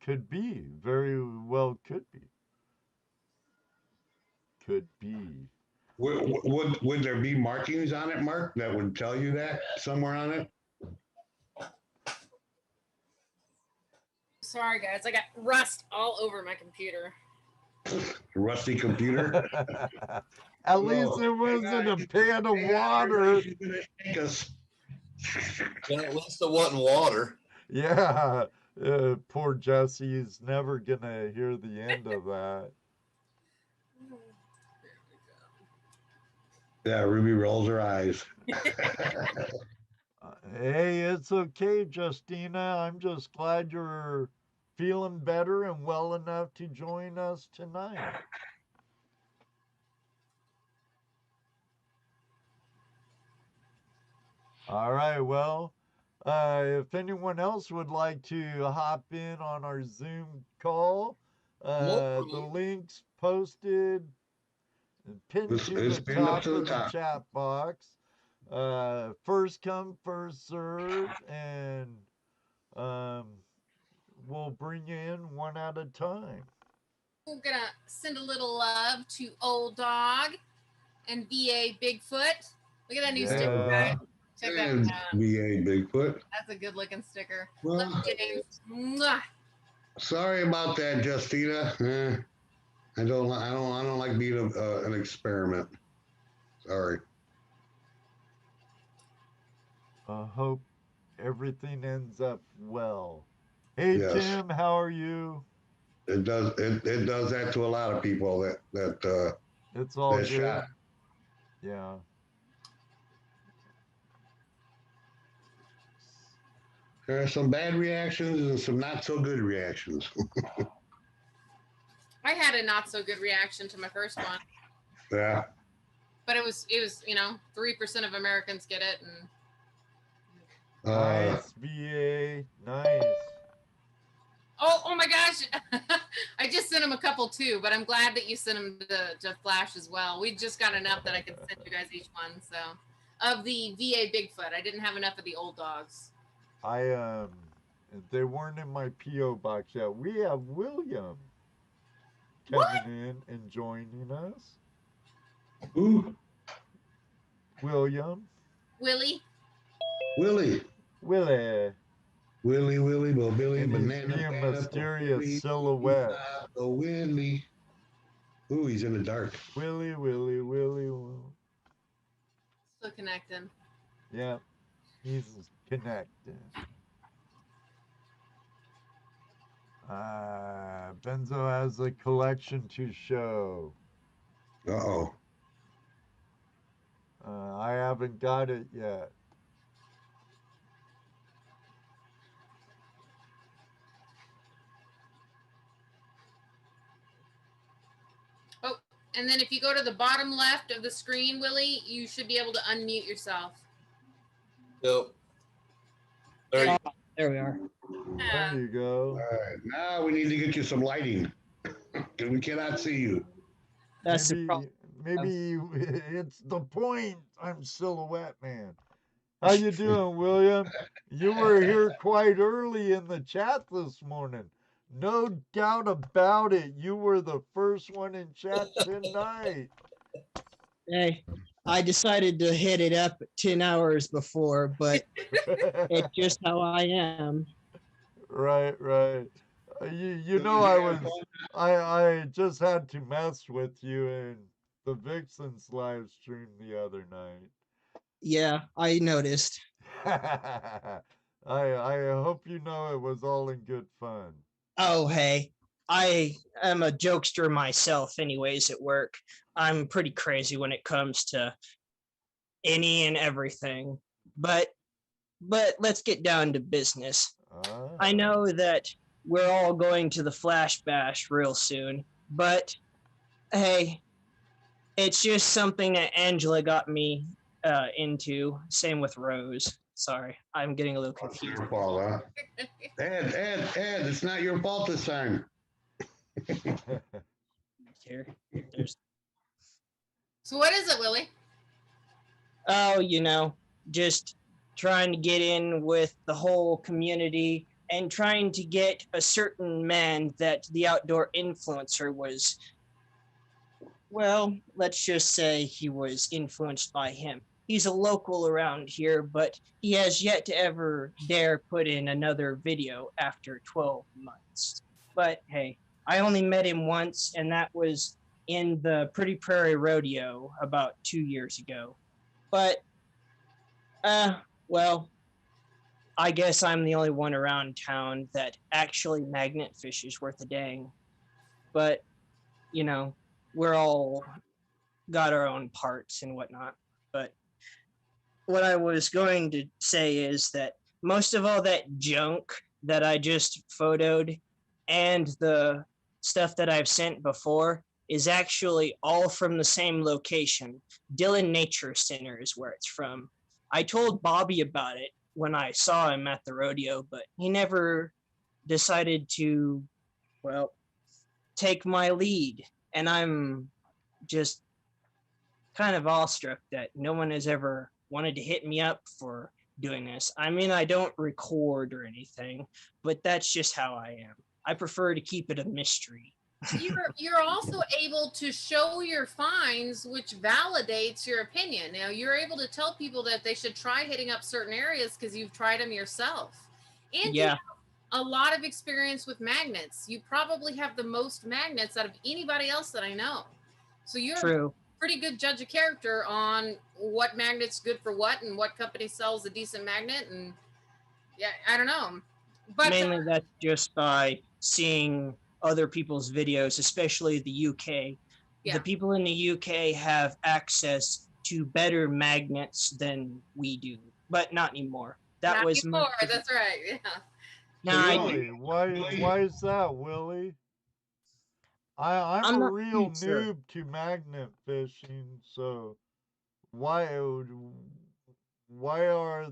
Could be. Very well could be. Could be. Would there be markings on it, Mark, that would tell you that somewhere on it? Sorry, guys. I got rust all over my computer. Rusty computer. At least it wasn't a pan of water. She's gonna take us. And at least it wasn't water. Yeah. Poor Jesse's never gonna hear the end of that. Yeah, Ruby rolls her eyes. Hey, it's okay, Justina. I'm just glad you're feeling better and well enough to join us tonight. All right, well, if anyone else would like to hop in on our Zoom call, the link's posted and pinned It's to the pinned up top to the of the top. chat box. First come, first serve, and we'll bring you in one at a time. We're gonna send a little love to Old Dog and VA Bigfoot. Look at that new sticker, Yeah. guys. Check that And out. VA Bigfoot. That's a good looking sticker. Well, Love you, James. Mwah. sorry about that, Justina. I don't like being an experiment. Sorry. I hope everything ends up well. Hey, Yes. Tim, how are you? It does that to a lot of people that It's all that good. shot. Yeah. There are some bad reactions and some not so good reactions. I had a not so good reaction to my first one, Yeah. but it was 3% of Americans get it, and Nice, VA. Nice. Oh my gosh. I just sent him a couple too, but I'm glad that you sent him to Flash as well. We just got enough that I could send you guys each one. So, of the VA Bigfoot, I didn't have enough of the old dogs. They weren't in my PO box yet. We have William What? coming in and joining us. Ooh, William, Willie. Willie. Willie, Willie, Bo Billy, and he's banana, being banana, mysterious Billy, silhouette. Oh, Willie. Ooh, he's in the dark. Willie. Still connecting. Yeah, he's connected. Benzo has a collection to show. Uh-oh. I haven't got it yet. Oh, and then if you go to the bottom left of the screen, Willie, you should be able to unmute yourself. Yep. There you go. There we are. Yeah. There you go. All right, now we need to get you some lighting because we cannot see you. That's the maybe, problem. maybe it's the point. I'm silhouette man. How you doing, William? You were here quite early in the chat this morning. No doubt about it. You were the first one in chat tonight. Hey, I decided to hit it up 10 hours before, but it's just how I am. Right. You know I just had to mess with you in the Vixens live stream the other night. Yeah, I noticed. I hope you know it was all in good fun. Oh, hey, I am a jokester myself anyways at work. I'm pretty crazy when it comes to any and everything. But let's get down to business. I know that we're all going to the Flash Bash real soon, but hey, it's just something that Angela got me into. Same with Rose. Sorry, I'm getting a little It's confused. your fault, huh? Ed, it's not your fault this time. Here, there's. So what is it, Willie? Oh, just trying to get in with the whole community and trying to get a certain man that the outdoor influencer was, well, let's just say he was influenced by him. He's a local around here, but he has yet to ever dare put in another video after 12 months. But hey, I only met him once, and that was in the Pretty Prairie Rodeo about 2 years ago. But, well, I guess I'm the only one around town that actually magnet fishes worth a dang. But, we're all got our own parts and whatnot. But what I was going to say is that most of all that junk that I just photoed and the stuff that I've sent before is actually all from the same location. Dillon Nature Center is where it's from. I told Bobby about it when I saw him at the rodeo, but he never decided to, well, take my lead. And I'm just kind of awestruck that no one has ever wanted to hit me up for doing this. I mean, I don't record or anything, but that's just how I am. I prefer to keep it a mystery. You're also able to show your finds, which validates your opinion. Now, you're able to tell people that they should try hitting up certain areas because you've tried them yourself. And Yeah. you have a lot of experience with magnets. You probably have the most magnets out of anybody else that I know. So you're True. a pretty good judge of character on what magnet's good for what and what company sells a decent magnet. And yeah, I don't know. But mainly that's just by seeing other people's videos, especially the UK. Yeah. The people in the UK have access to better magnets than we do, but not anymore. That not was anymore. That's right. Yeah. Now, Really? Why is that, Willie? I'm I'm a not real too sure. noob to magnet fishing, so why are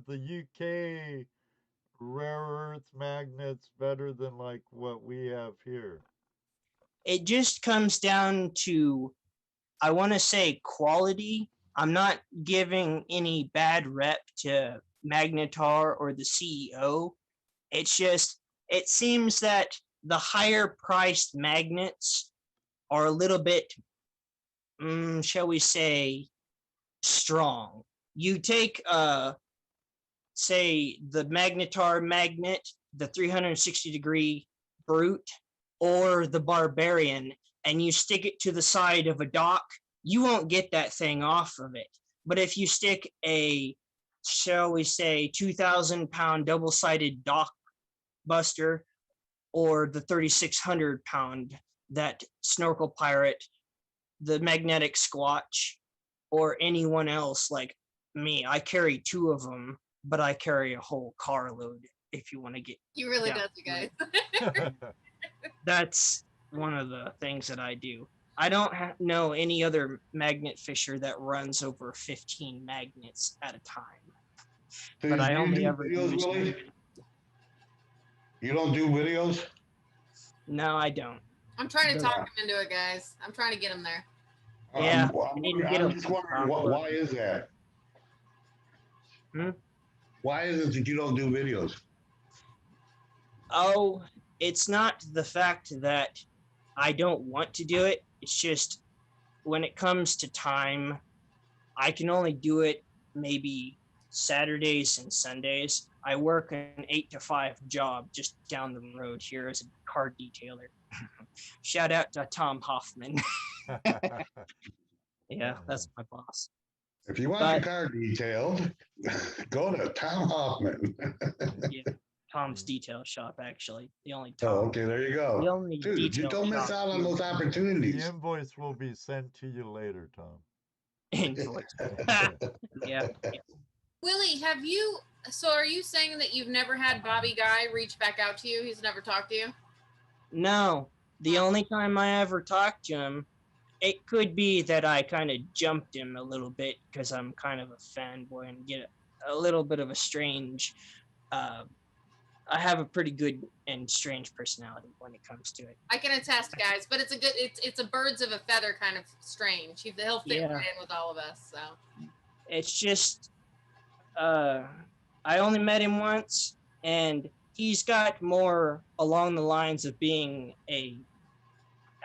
the UK rare earth magnets better than like what we have here? It just comes down to, I want to say, quality. I'm not giving any bad rep to Magnetar or the CEO. It's just, it seems that the higher priced magnets are a little bit, shall we say, strong. You take, say, the Magnetar magnet, the 360-degree brute, or the Barbarian, and you stick it to the side of a dock, you won't get that thing off of it. But if you stick a, shall we say, 2,000-pound double-sided dock buster, or the 3,600-pound, that snorkel pirate, the magnetic squatch, or anyone else like me, I carry two of them, but I carry a whole carload if you want to get. You really down does, you to guys. it. That's one of the things that I do. I don't know any other magnet fisher that runs over 15 magnets at a time. So But do I you only do ever videos, use Willie? You don't do videos? No, I don't. I'm trying to The- talk him into it, guys. I'm trying to get him there. Yeah, Well, I need to get I'm a- just wondering, why is that? Hmm? Why is it that you don't do videos? Oh, it's not the fact that I don't want to do it. It's just when it comes to time, I can only do it maybe Saturdays and Sundays. I work an 8 to 5 job just down the road here as a car detailer. Shout out to Tom Hoffman. Yeah, that's my boss. If you want your car detailed, go to Tom Hoffman. Yeah, Tom's detail shop, actually. The only Oh, Tom. okay, there you The go. only Dude, you detail don't miss shop out on here. those The opportunities. invoice will be sent to you later, Tom. Invoice. Yeah. Willie, have you? So, are you saying that you've never had Bobby Guy reach back out to you? He's never talked to you. No, the only time I ever talked to him, it could be that I kind of jumped him a little bit because I'm kind of a fanboy and get a little bit of a strange. I have a pretty good and strange personality when it comes to it. I can attest, guys. But it's a good. It's a birds of a feather kind of strange. He'll fit Yeah. right in with all of us. So. It's just, I only met him once, and he's got more along the lines of being a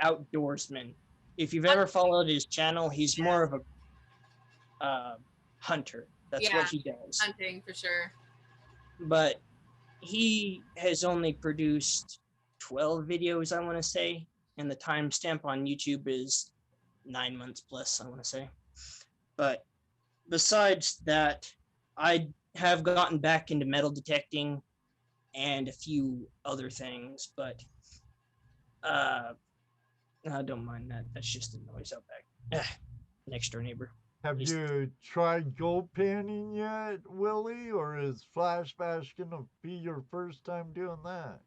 outdoorsman. If you've ever followed his channel, he's more of a hunter. That's Yeah, what he does. Hunting for sure. But he has only produced 12 videos, I want to say, and the timestamp on YouTube is 9 months plus, I want to say. But besides that, I have gotten back into metal detecting and a few other things, but I don't mind that. That's just the noise out back. Next door neighbor. Have He's- you tried gold panning yet, Willie? Or is Flash Bash gonna be your first time doing that?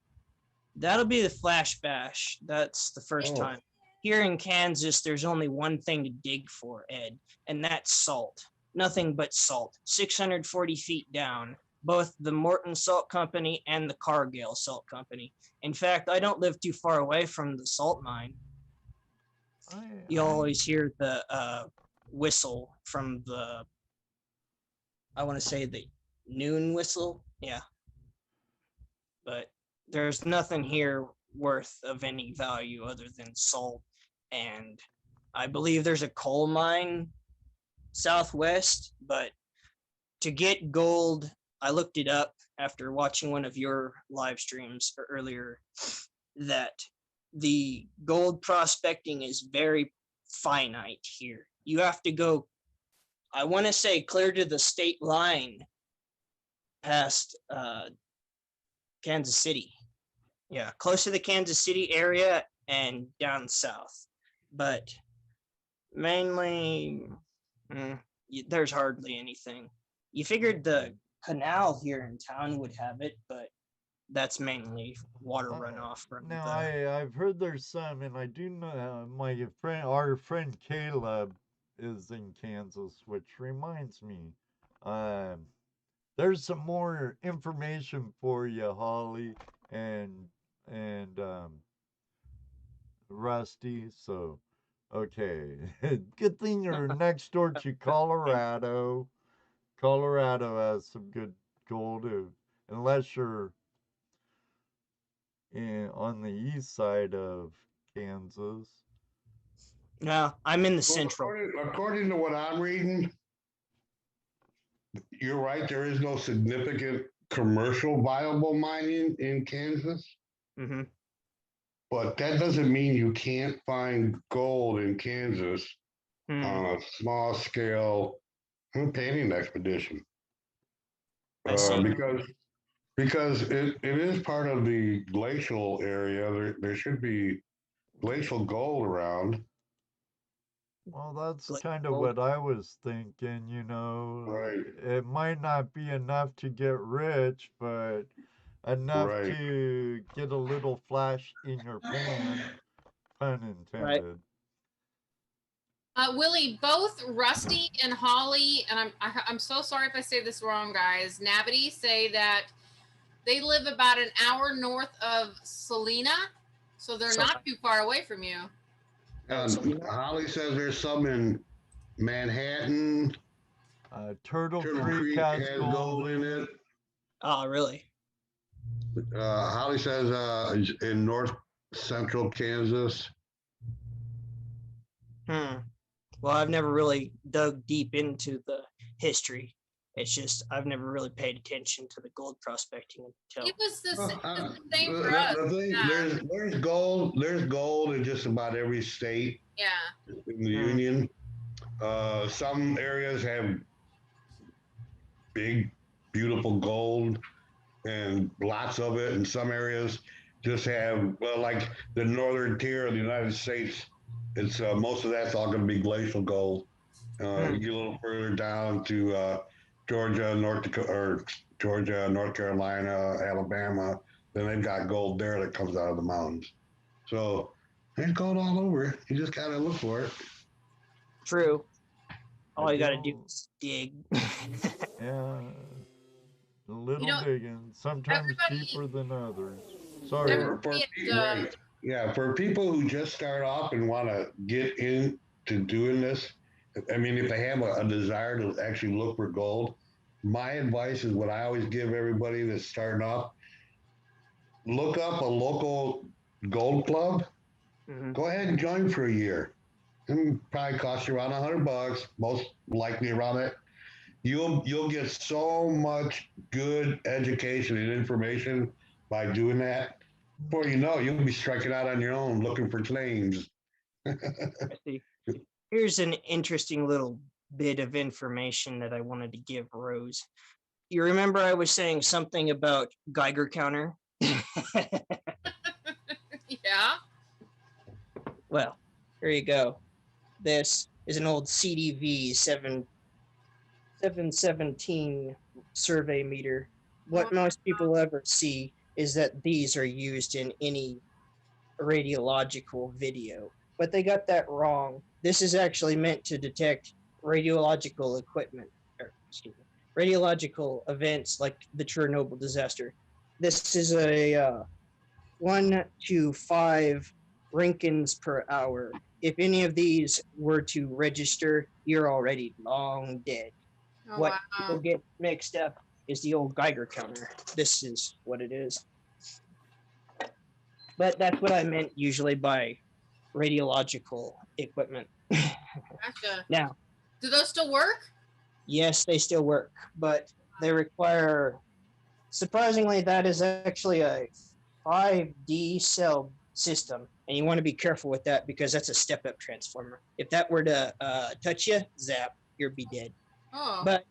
That'll be the Flash Bash. That's the first Oh. time. Here in Kansas, there's only one thing to dig for, Ed, and that's salt. Nothing but salt. 640 feet down. Both the Morton Salt Company and the Cargill Salt Company. In fact, I don't live too far away from the salt mine. You always hear the whistle from the, I want to say the noon whistle. Yeah. But there's nothing here worth of any value other than salt. And I believe there's a coal mine southwest, but to get gold, I looked it up after watching one of your live streams earlier, that the gold prospecting is very finite here. You have to go, I want to say, clear to the state line past Kansas City. Yeah, close to the Kansas City area and down south. But mainly, there's hardly anything. You figured the canal here in town would have it, but that's mainly water runoff from Now, the... I've heard there's some, and I do know our friend Caleb is in Kansas, which reminds me, there's some more information for you, Holly and Rusty. So, okay, good thing you're next door to Colorado. Colorado has some good gold, unless you're on the east side of Kansas. No, I'm in the Well, central. according to what I'm reading, you're right. There is no significant commercial viable mining in Kansas, Mm-hmm. but that doesn't mean you can't find gold in Kansas Hmm. on a small scale painting expedition. I see. Because it is part of the glacial area. There should be glacial gold around. Well, that's Like kind of gold. what I was thinking, you know. Right. It might not be enough to get rich, but enough Right. to get a little flash in your pan, pun Right. intended. Willie, both Rusty and Holly, and I'm so sorry if I say this wrong, guys. Nabity say that they live about an hour north of Salina, so they're not too far away from you. Holly says there's some in Manhattan. Turtle Turtle Creek Creek has has gold in it. Oh, really? Holly says in north central Kansas. Well, I've never really dug deep into the history. It's just I've never really paid attention to the gold prospecting until. It was the same for The us. thing, Yeah. there's gold. There's gold in just about every state Yeah. in the union. Some areas have big, beautiful gold and lots of it, and some areas just have, well, like the northern tier of the United States. It's most of that's all going to be glacial gold. You get a little further down to Georgia, North Dakota, or Georgia, North Carolina, Alabama, then they've got gold there that comes out of the mountains. So there's gold all over. You just gotta look for it. True. All you gotta do is dig. Yeah, a little digging. Sometimes cheaper than others. Sorry. Right. Yeah, for people who just start off and want to get into doing this, I mean, if they have a desire to actually look for gold, my advice is what I always give everybody that's starting off: look up a local gold club. Go ahead and join for a year. It probably cost you around $100, most likely around it. You'll get so much good education and information by doing that. Before you know, you'll be striking out on your own looking for claims. I see. Here's an interesting little bit of information that I wanted to give Rose. You remember I was saying something about Geiger counter? Yeah. Well, here you go. This is an old CDV 717 survey meter. What most people ever see is that these are used in any radiological video, but they got that wrong. This is actually meant to detect radiological equipment, radiological events like the Chernobyl disaster. This is a 1 to 5 Rinkins per hour. If any of these were to register, you're already long dead. Oh, What people get mixed up is the old Geiger counter. This is what it is. But that's what I meant usually by radiological equipment. Gotcha. Now, do those still work? Yes, they still work, but they require, surprisingly, that is actually a 5D cell system. And you want to be careful with that because that's a step-up transformer. If that were to touch you, zap, you'd be dead. Oh. But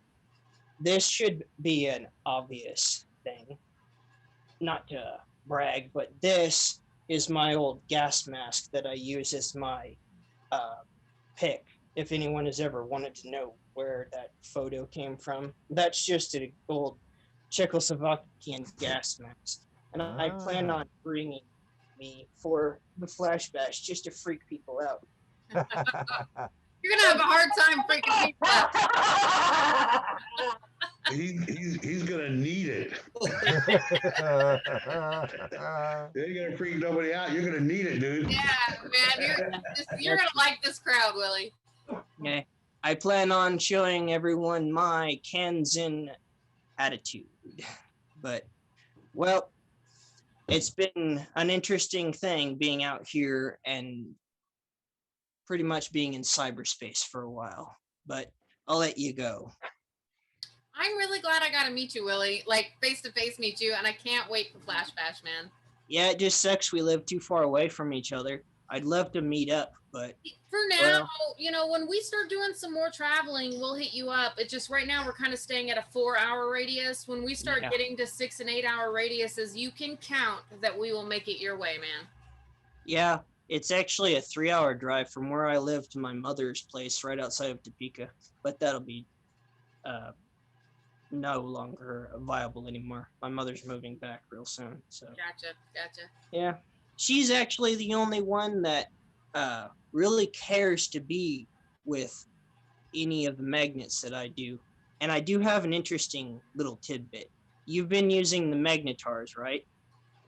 this should be an obvious thing. Not to brag, but this is my old gas mask that I use as my pick. If anyone has ever wanted to know where that photo came from, that's just an old Czechoslovakian gas mask. And I plan on bringing me for the Flash Bash just to freak people out. You're gonna have a hard time freaking people out. he's gonna need it. You ain't gonna freak nobody out. You're gonna need it, dude. Yeah, man, you're gonna like this crowd, Willie. Okay. I plan on showing everyone my Kansan attitude. But, well, it's been an interesting thing being out here and pretty much being in cyberspace for a while. But I'll let you go. I'm really glad I got to meet you, Willie. Like, face-to-face meet you, and I can't wait for Flash Bash, man. Yeah, it just sucks we live too far away from each other. I'd love to meet up, but for now, well, you know, when we start doing some more traveling, we'll hit you up. It just right now we're kind of staying at a 4-hour radius. When we start getting to 6 and 8 hour radiuses, you can count that we will make it your way, man. Yeah, it's actually a 3-hour drive from where I live to my mother's place right outside of Topeka, but that'll be no longer viable anymore. My mother's moving back real soon, so Gotcha. yeah, she's actually the only one that really cares to be with any of the magnets that I do. And I do have an interesting little tidbit. You've been using the magnetars, right?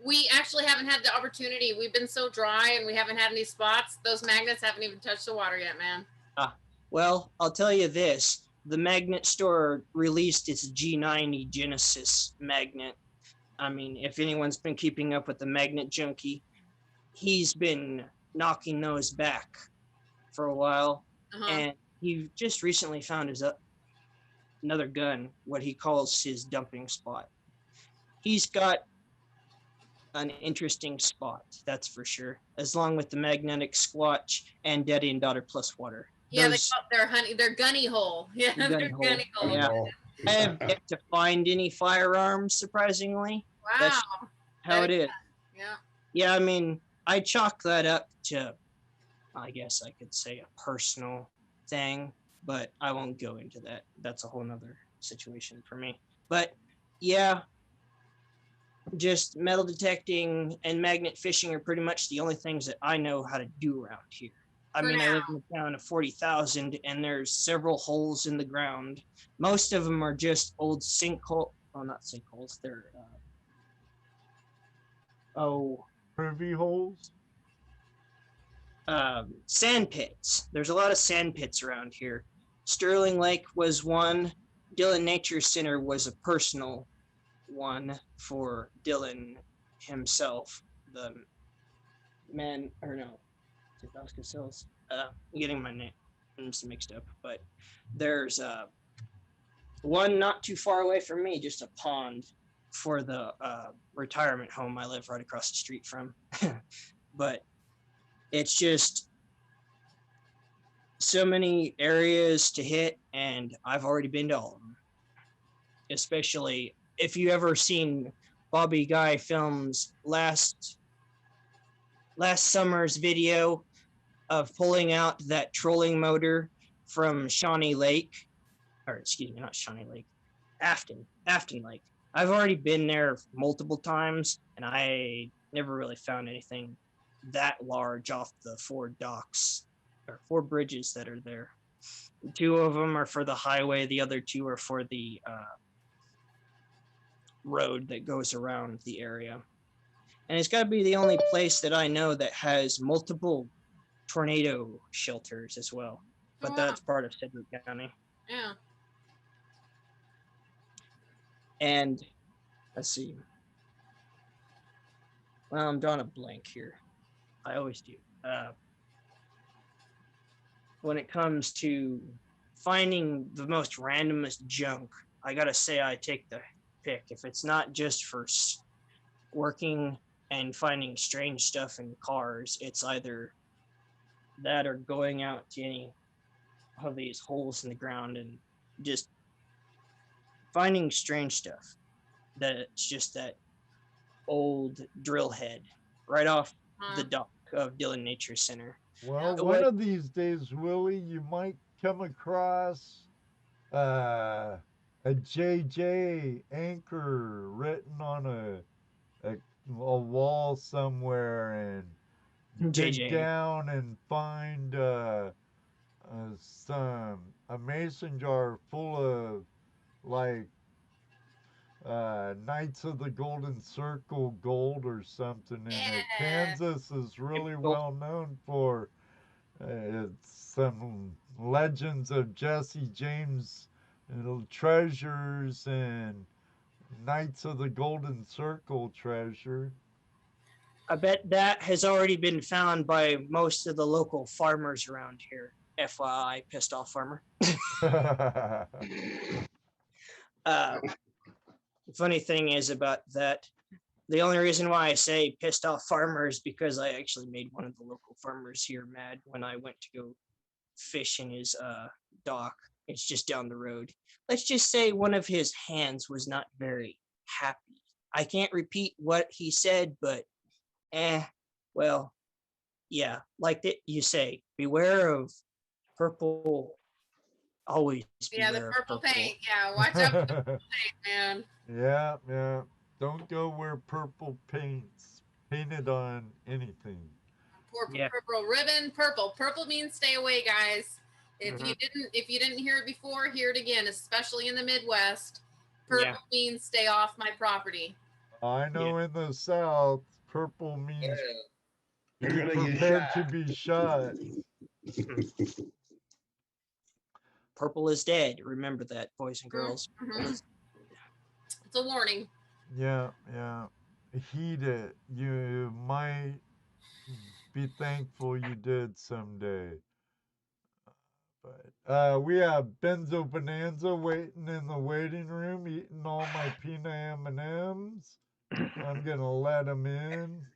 We actually haven't had the opportunity. We've been so dry and we haven't had any spots. Those magnets haven't even touched the water yet, man. Well, I'll tell you this. The magnet store released its G90 Genesis magnet. I mean, if anyone's been keeping up with the magnet junkie, he's been knocking those back for a while. And he just recently found his another gun, what he calls his dumping spot. He's got an interesting spot, that's for sure, as long with the magnetic squatch and Daddy and Daughter plus water. Yeah, they call it their gunny hole. Yeah, their gunny hole. Yeah. I have yet to find any firearms, surprisingly. Wow. That's how it is. Yeah. Yeah, I mean, I chalk that up to, I guess I could say, a personal thing, but I won't go into that. That's a whole nother situation for me. But yeah, just metal detecting and magnet fishing are pretty much the only things that I know how to do around here. I mean, I live in a town of 40,000 and there's several holes in the ground. Most of them are just old sinkhole. Oh, not sinkholes. They're, privy holes? Sand pits. There's a lot of sand pits around here. Sterling Lake was one. Dillon Nature Center was a personal one for Dillon himself. The man, or no, I'm getting my names mixed up, but there's one not too far away from me, just a pond for the retirement home I live right across the street from. But it's just so many areas to hit, and I've already been to all of them. Especially if you ever seen Bobby Guy Films last summer's video of pulling out that trolling motor from Shawnee Lake, or excuse me, not Shawnee Lake, Afton Lake. I've already been there multiple times, and I never really found anything that large off the 4 docks or 4 bridges that are there. 2 of them are for the highway. The other 2 are for the road that goes around the area. And it's got to be the only place that I know that has multiple tornado shelters as well. But that's part of Sedgwick County. Yeah. And let's see. Well, I'm drawing a blank here. I always do. When it comes to finding the most randomest junk, I gotta say I take the pick. If it's not just for working and finding strange stuff in cars, it's either that or going out to any of these holes in the ground and just finding strange stuff. That's just that old drill head right off the dock of Dillon Nature Center. Well, one of these days, Willie, you might come across a JJ anchor written on a wall somewhere, and dig down and find a mason jar full of like Knights of the Golden Circle gold or something in it. Yeah. Kansas is really Cool. well known for some legends of Jesse James treasures and Knights of the Golden Circle treasure. I bet that has already been found by most of the local farmers around here. FYI, pissed off farmer. The funny thing is about that, the only reason why I say pissed off farmer is because I actually made one of the local farmers here mad when I went to go fish in his dock. It's just down the road. Let's just say one of his hands was not very happy. I can't repeat what he said, but well, yeah, like you say, beware of purple. Always Yeah, the beware of purple paint. Yeah, watch out for the purple paint, man. Yeah, yeah. Don't go where purple paint's painted on anything. Yeah. Purple ribbon, purple. Purple means stay away, guys. If you didn't hear it before, hear it again, especially in the Midwest. Purple Yeah. means stay off my property. I know in the South, purple means You're be gonna get prepared shot. to be shot. Purple is dead. Remember that, boys and girls. Mhm. It's a warning. Yeah, yeah. Heed it. You might be thankful you did someday. But we have Benzo Bonanza waiting in the waiting room, eating all my peanut M&Ms. I'm gonna let him in.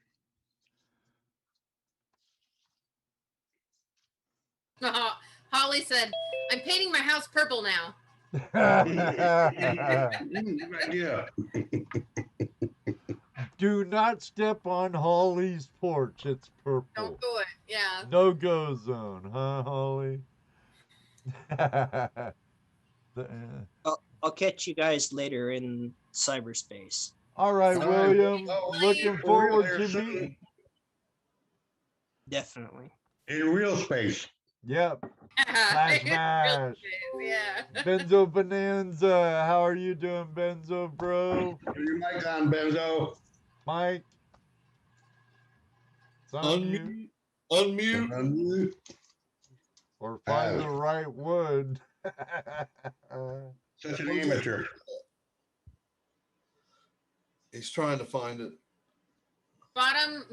Holly said, "I'm painting my house purple now." Good idea. Do not step on Holly's porch. It's purple. Don't do it. Yeah. No go zone, huh, Holly? I'll catch you guys later in cyberspace. All right, All right. William. Oh, Looking for forward real to here soon. meeting. Definitely. In real space. Yep. Smash, smash. Yeah. Benzo Bonanza. How are you doing, Benzo, bro? Put your mic on, Benzo. Mike. It's on mute. Unmute. Unmute. Or find the right wood. Such an amateur. He's trying to find it. Bottom.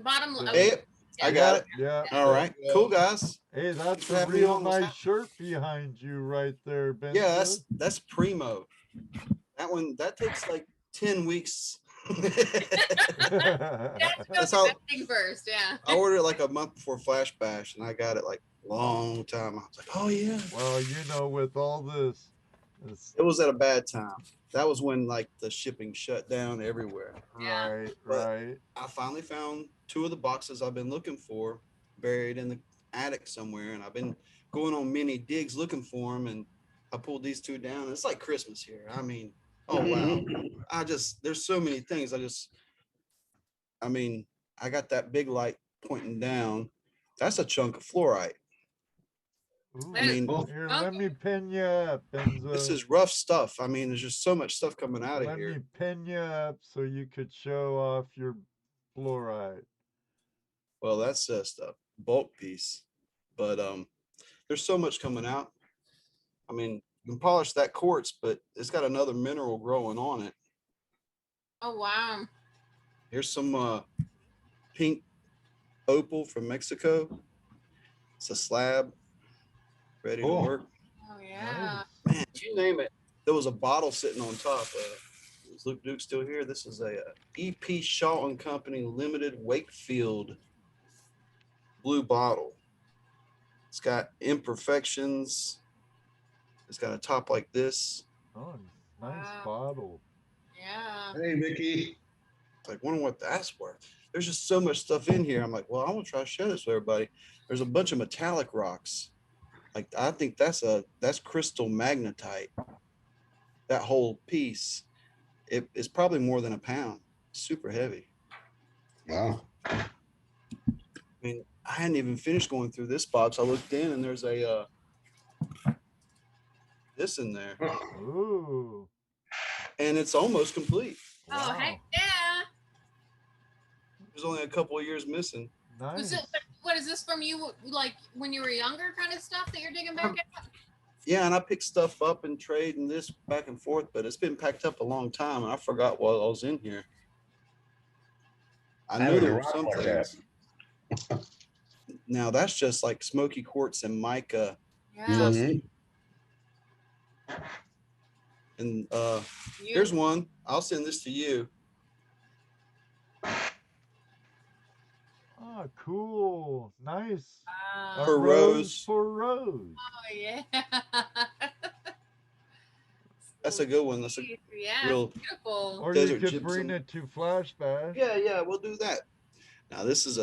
Hey, I got it. Yeah. All right, cool guys. Hey, that's For a having me real on this nice house. shirt behind you right there, Benzo. Yeah, that's primo. That one that takes like 10 weeks. That's how- thing first. Yeah. I ordered it like a month before Flash Bash, and I got it like long time. I was like, oh yeah. Well, you know, with all this It was at a bad time. That was when like the shipping shut down everywhere. Yeah. right, But- right. I finally found 2 of the boxes I've been looking for buried in the attic somewhere, and I've been going on many digs looking for them, and I pulled these 2 down. It's like Christmas here. I mean, oh wow. There's so many things. I mean, I got that big light pointing down. That's a chunk of fluorite. Ooh, I mean, here, let me pin you up, Benzo. this is rough stuff. I mean, there's just so much stuff coming out of Let here. me pin you up so you could show off your fluoride. Well, that's just a bulk piece, but there's so much coming out. I mean, you can polish that quartz, but it's got another mineral growing on it. Oh wow. Here's some pink opal from Mexico. It's a slab ready Cool. to work. Oh yeah. Nice. Man, you name it. There was a bottle sitting on top. Is Luke Duke still here? This is a EP Shaw and Company Limited Wakefield blue bottle. It's got imperfections. It's got a top like this. Oh, nice Wow. bottle. Yeah. Hey, Mickey. It's like, wonder what that's worth. There's just so much stuff in here. I'm like, well, I want to try to show this to everybody. There's a bunch of metallic rocks. Like, I think that's crystal magnetite. That whole piece, it's probably more than a pound. Super heavy. Wow. I mean, I hadn't even finished going through this box. I looked in and there's a this in there. Ooh. and it's almost complete. Oh, heck yeah. There's only a couple of years missing. Was Nice. it, what is this from you, like when you were younger kind of stuff that you're digging back at? Yeah, and I pick stuff up and trade and this back and forth, but it's been packed up a long time, and I forgot what I was in here. I knew haven't there were rocked some like that. things. Now that's just like smoky quartz and mica Yeah. cluster. And You- here's one. I'll send this to you. Oh, cool. Nice. A For rose Rose. for Rose. Oh, yeah. That's a good one. That's a yeah, real. beautiful. Or you Desert could bring gypsum. it to Flashback. Yeah, we'll do that. Now this is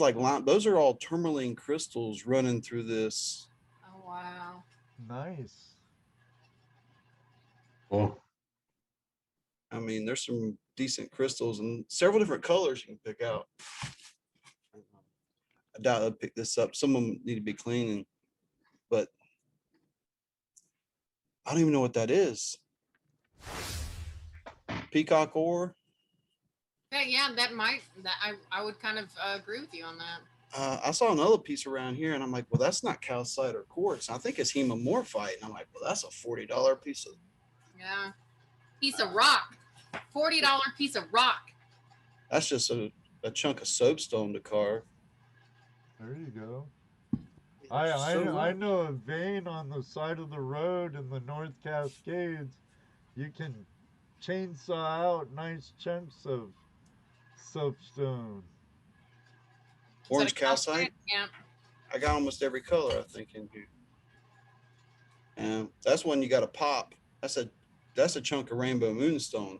like lime. Those are all tourmaline crystals running through this. Oh, wow. Nice. Cool. I mean, there's some decent crystals and several different colors you can pick out. I doubt I'd pick this up. Some of them need to be cleaning, but I don't even know what that is. Peacock ore. Yeah, that I would kind of agree with you on that. I saw another piece around here, and I'm like, well, that's not calcite or quartz. I think it's hemomorphite, and I'm like, well, that's a $40 piece of. Yeah. Piece of rock. $40 piece of rock. That's just a chunk of soapstone to carve. There you go. I know a vein on the side of the road in the North Cascades. You can chainsaw out nice chunks of soapstone. Orange Is that a calcite. Yeah. I got almost every color, I think, in here. And that's one you got to pop. That's a chunk of rainbow moonstone.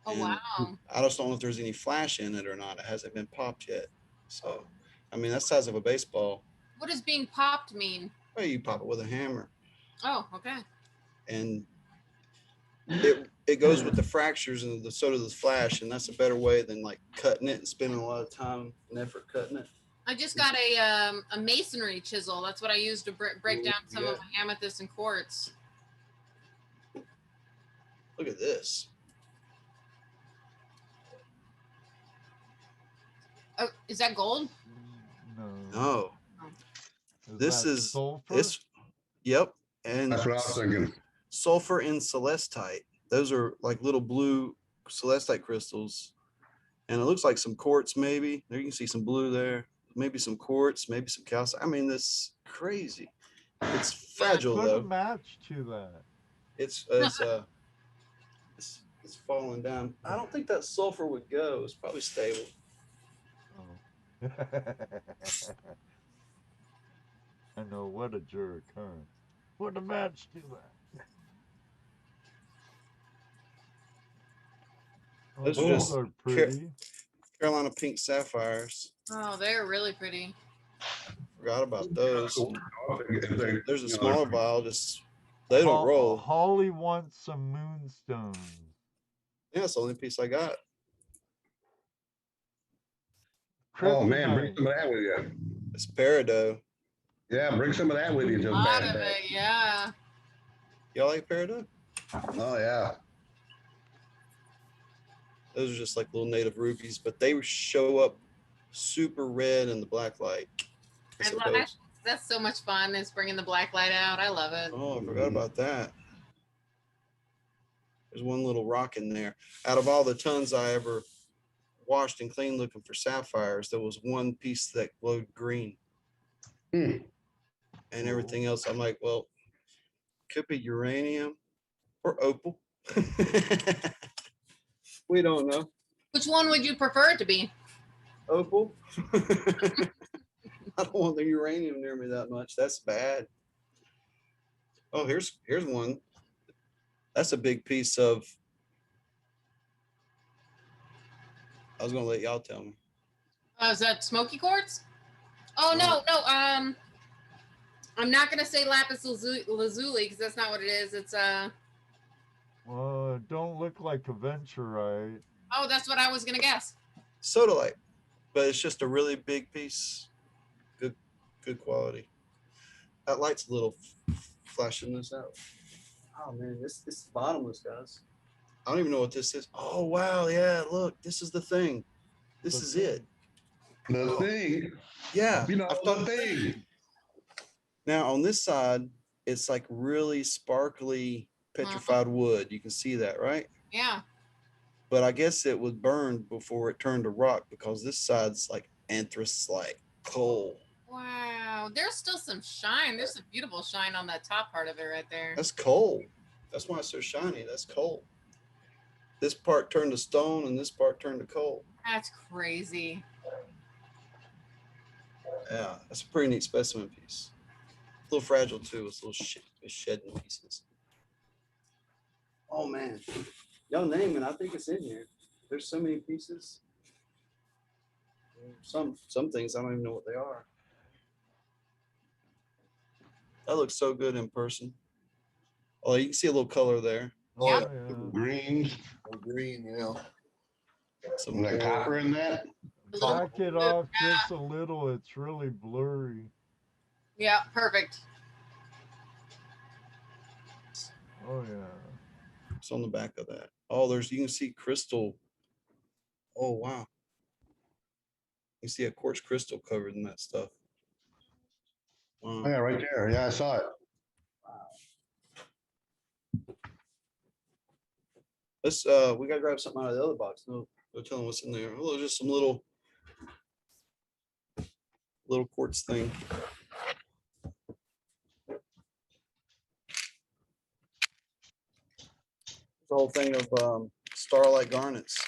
Oh, And wow. I just don't know if there's any flash in it or not. It hasn't been popped yet. So, I mean, that's the size of a baseball. What does being popped mean? Well, you pop it with a hammer, Oh, okay. and it goes with the fractures and so does the flash, and that's a better way than like cutting it and spending a lot of time and effort cutting it. I just got a masonry chisel. That's what I use to break down some of my amethyst and quartz. Look at this. Oh, is that gold? No. No, this that is sulfur? it's. Yep, and That's what I was thinking. sulfur and celestite. Those are like little blue celestite crystals. And it looks like some quartz, maybe. There you can see some blue there. Maybe some quartz, maybe some calcite. I mean, this is crazy. It's fragile Put a though. match to that. It's falling down. I don't think that sulfur would go. It's probably stable. Oh. I know, what a jerk, huh? Put a match to that. Oh, Those are those just are pretty. Carolina pink sapphires. Oh, they're really pretty. Forgot about those. There's a You know, smaller vial. Just they don't roll. Holly wants some moonstones. Yeah, it's the only piece I got. Oh man, bring Kryptonite. some of that with you. It's peridot. Yeah, bring some of that with you. A Just lot bad of bag. it, yeah. Y'all like peridot? Oh yeah. Those are just like little native rubies, but they show up super red in the black light. I love, that's so much fun. Is bringing the black light out. I love it. Oh, I forgot about that. There's one little rock in there. Out of all the tons I ever washed and cleaned looking for sapphires, there was one piece that glowed green. Hmm. And everything else, I'm like, well, could be uranium or opal. We don't know. Which one would you prefer it to be? Opal. I don't want the uranium near me that much. That's bad. Oh, here's one. That's a big piece of. I was gonna let y'all tell me. Oh, is that smoky quartz? Oh no. I'm not gonna say lapis lazuli because that's not what it is. It's It don't look like a venturite. Oh, that's what I was gonna guess. Sodalite, but it's just a really big piece. Good quality. That light's a little flashing this out. Oh man, this is bottomless, guys. I don't even know what this is. Oh wow, yeah, look, this is the thing. This is it. The thing. Yeah. You know, I've thought the thing. now on this side, it's like really sparkly petrified wood. You can see that, right? Yeah. But I guess it was burned before it turned to rock because this side's like anthracite coal. Wow. There's still some shine. There's some beautiful shine on that top part of it right there. That's coal. That's why it's so shiny. That's coal. This part turned to stone and this part turned to coal. That's crazy. Yeah, that's a pretty neat specimen piece. A little fragile too. It's a little shedding pieces. Oh man, y'all name it. I think it's in here. There's so many pieces. Some things I don't even know what they are. That looks so good in person. Oh, you can see a little color there. Yeah. Greens. Green, yeah. Some That copper in that. Back it off just a little. It's really blurry. Yeah, perfect. Oh yeah. It's on the back of that. Oh, you can see crystal. Oh wow. You see a quartz crystal covered in that stuff. Wow. Yeah, right there. Yeah, I saw it. Let's we gotta grab something out of the other box. No tell them what's in there. Oh, just some little quartz thing. The whole thing of starlight garnets.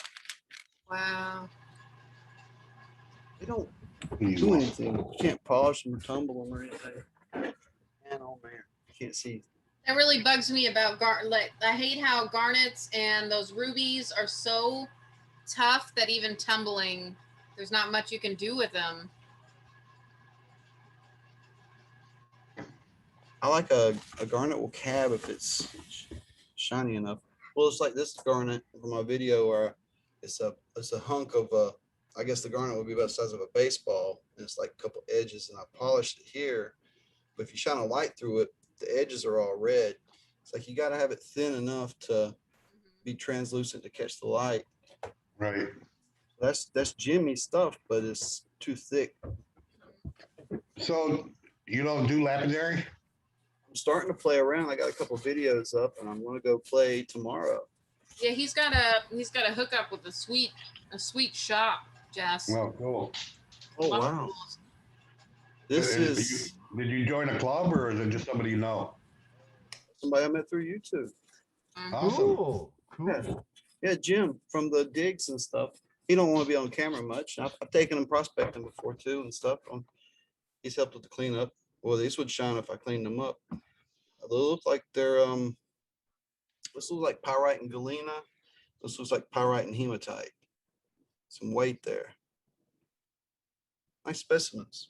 Wow. They don't do anything. You can't polish them or tumble them or anything. Man, oh man, you can't see. That really bugs me about garnet. I hate how garnets and those rubies are so tough that even tumbling, there's not much you can do with them. I like a garnet will cab if it's shiny enough. Well, it's like this garnet from my video where it's a hunk of I guess the garnet would be about the size of a baseball, and it's like a couple edges, and I polished it here. But if you shine a light through it, the edges are all red. It's like you got to have it thin enough to be translucent to catch the light. Right. That's Jimmy stuff, but it's too thick. So you don't do lapidary? I'm starting to play around. I got a couple videos up, and I'm going to go play tomorrow. Yeah, he's got a hookup with a sweet shop, Jess. Well, cool. Oh wow. This is Did you join a club or is it just somebody you know? somebody I met through YouTube. Awesome. Cool. Yeah, Jim from the digs and stuff. He don't want to be on camera much. I've taken him prospecting before too and stuff. He's helped with the cleanup. Well, these would shine if I cleaned them up. They look like they're this looks like pyrite and galena. This looks like pyrite and hematite. Some weight there. Nice specimens.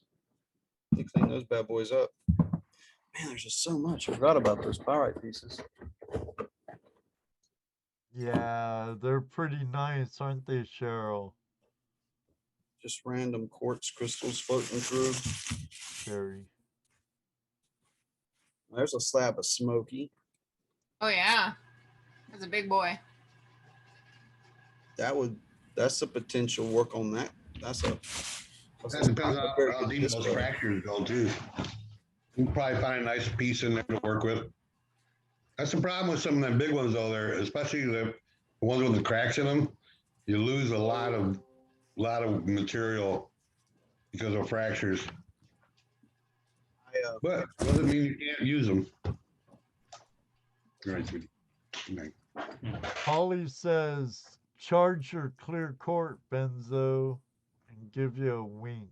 You clean those bad boys up. Man, there's just so much. I forgot about those pyrite pieces. Yeah, they're pretty nice, aren't they, Cheryl? Just random quartz crystals floating through. Sherry. There's a slab of smoky. Oh yeah, that's a big boy. That's a potential work on that. That depends on how deep those fractures go too. You can probably find a nice piece in there to work with. That's the problem with some of them big ones though. There, especially the ones with the cracks in them, you lose a lot of material because of fractures. But doesn't mean you can't use them. Right, sweetie. Good night. Holly says, charge your clear court, Benzo, and give you a wink.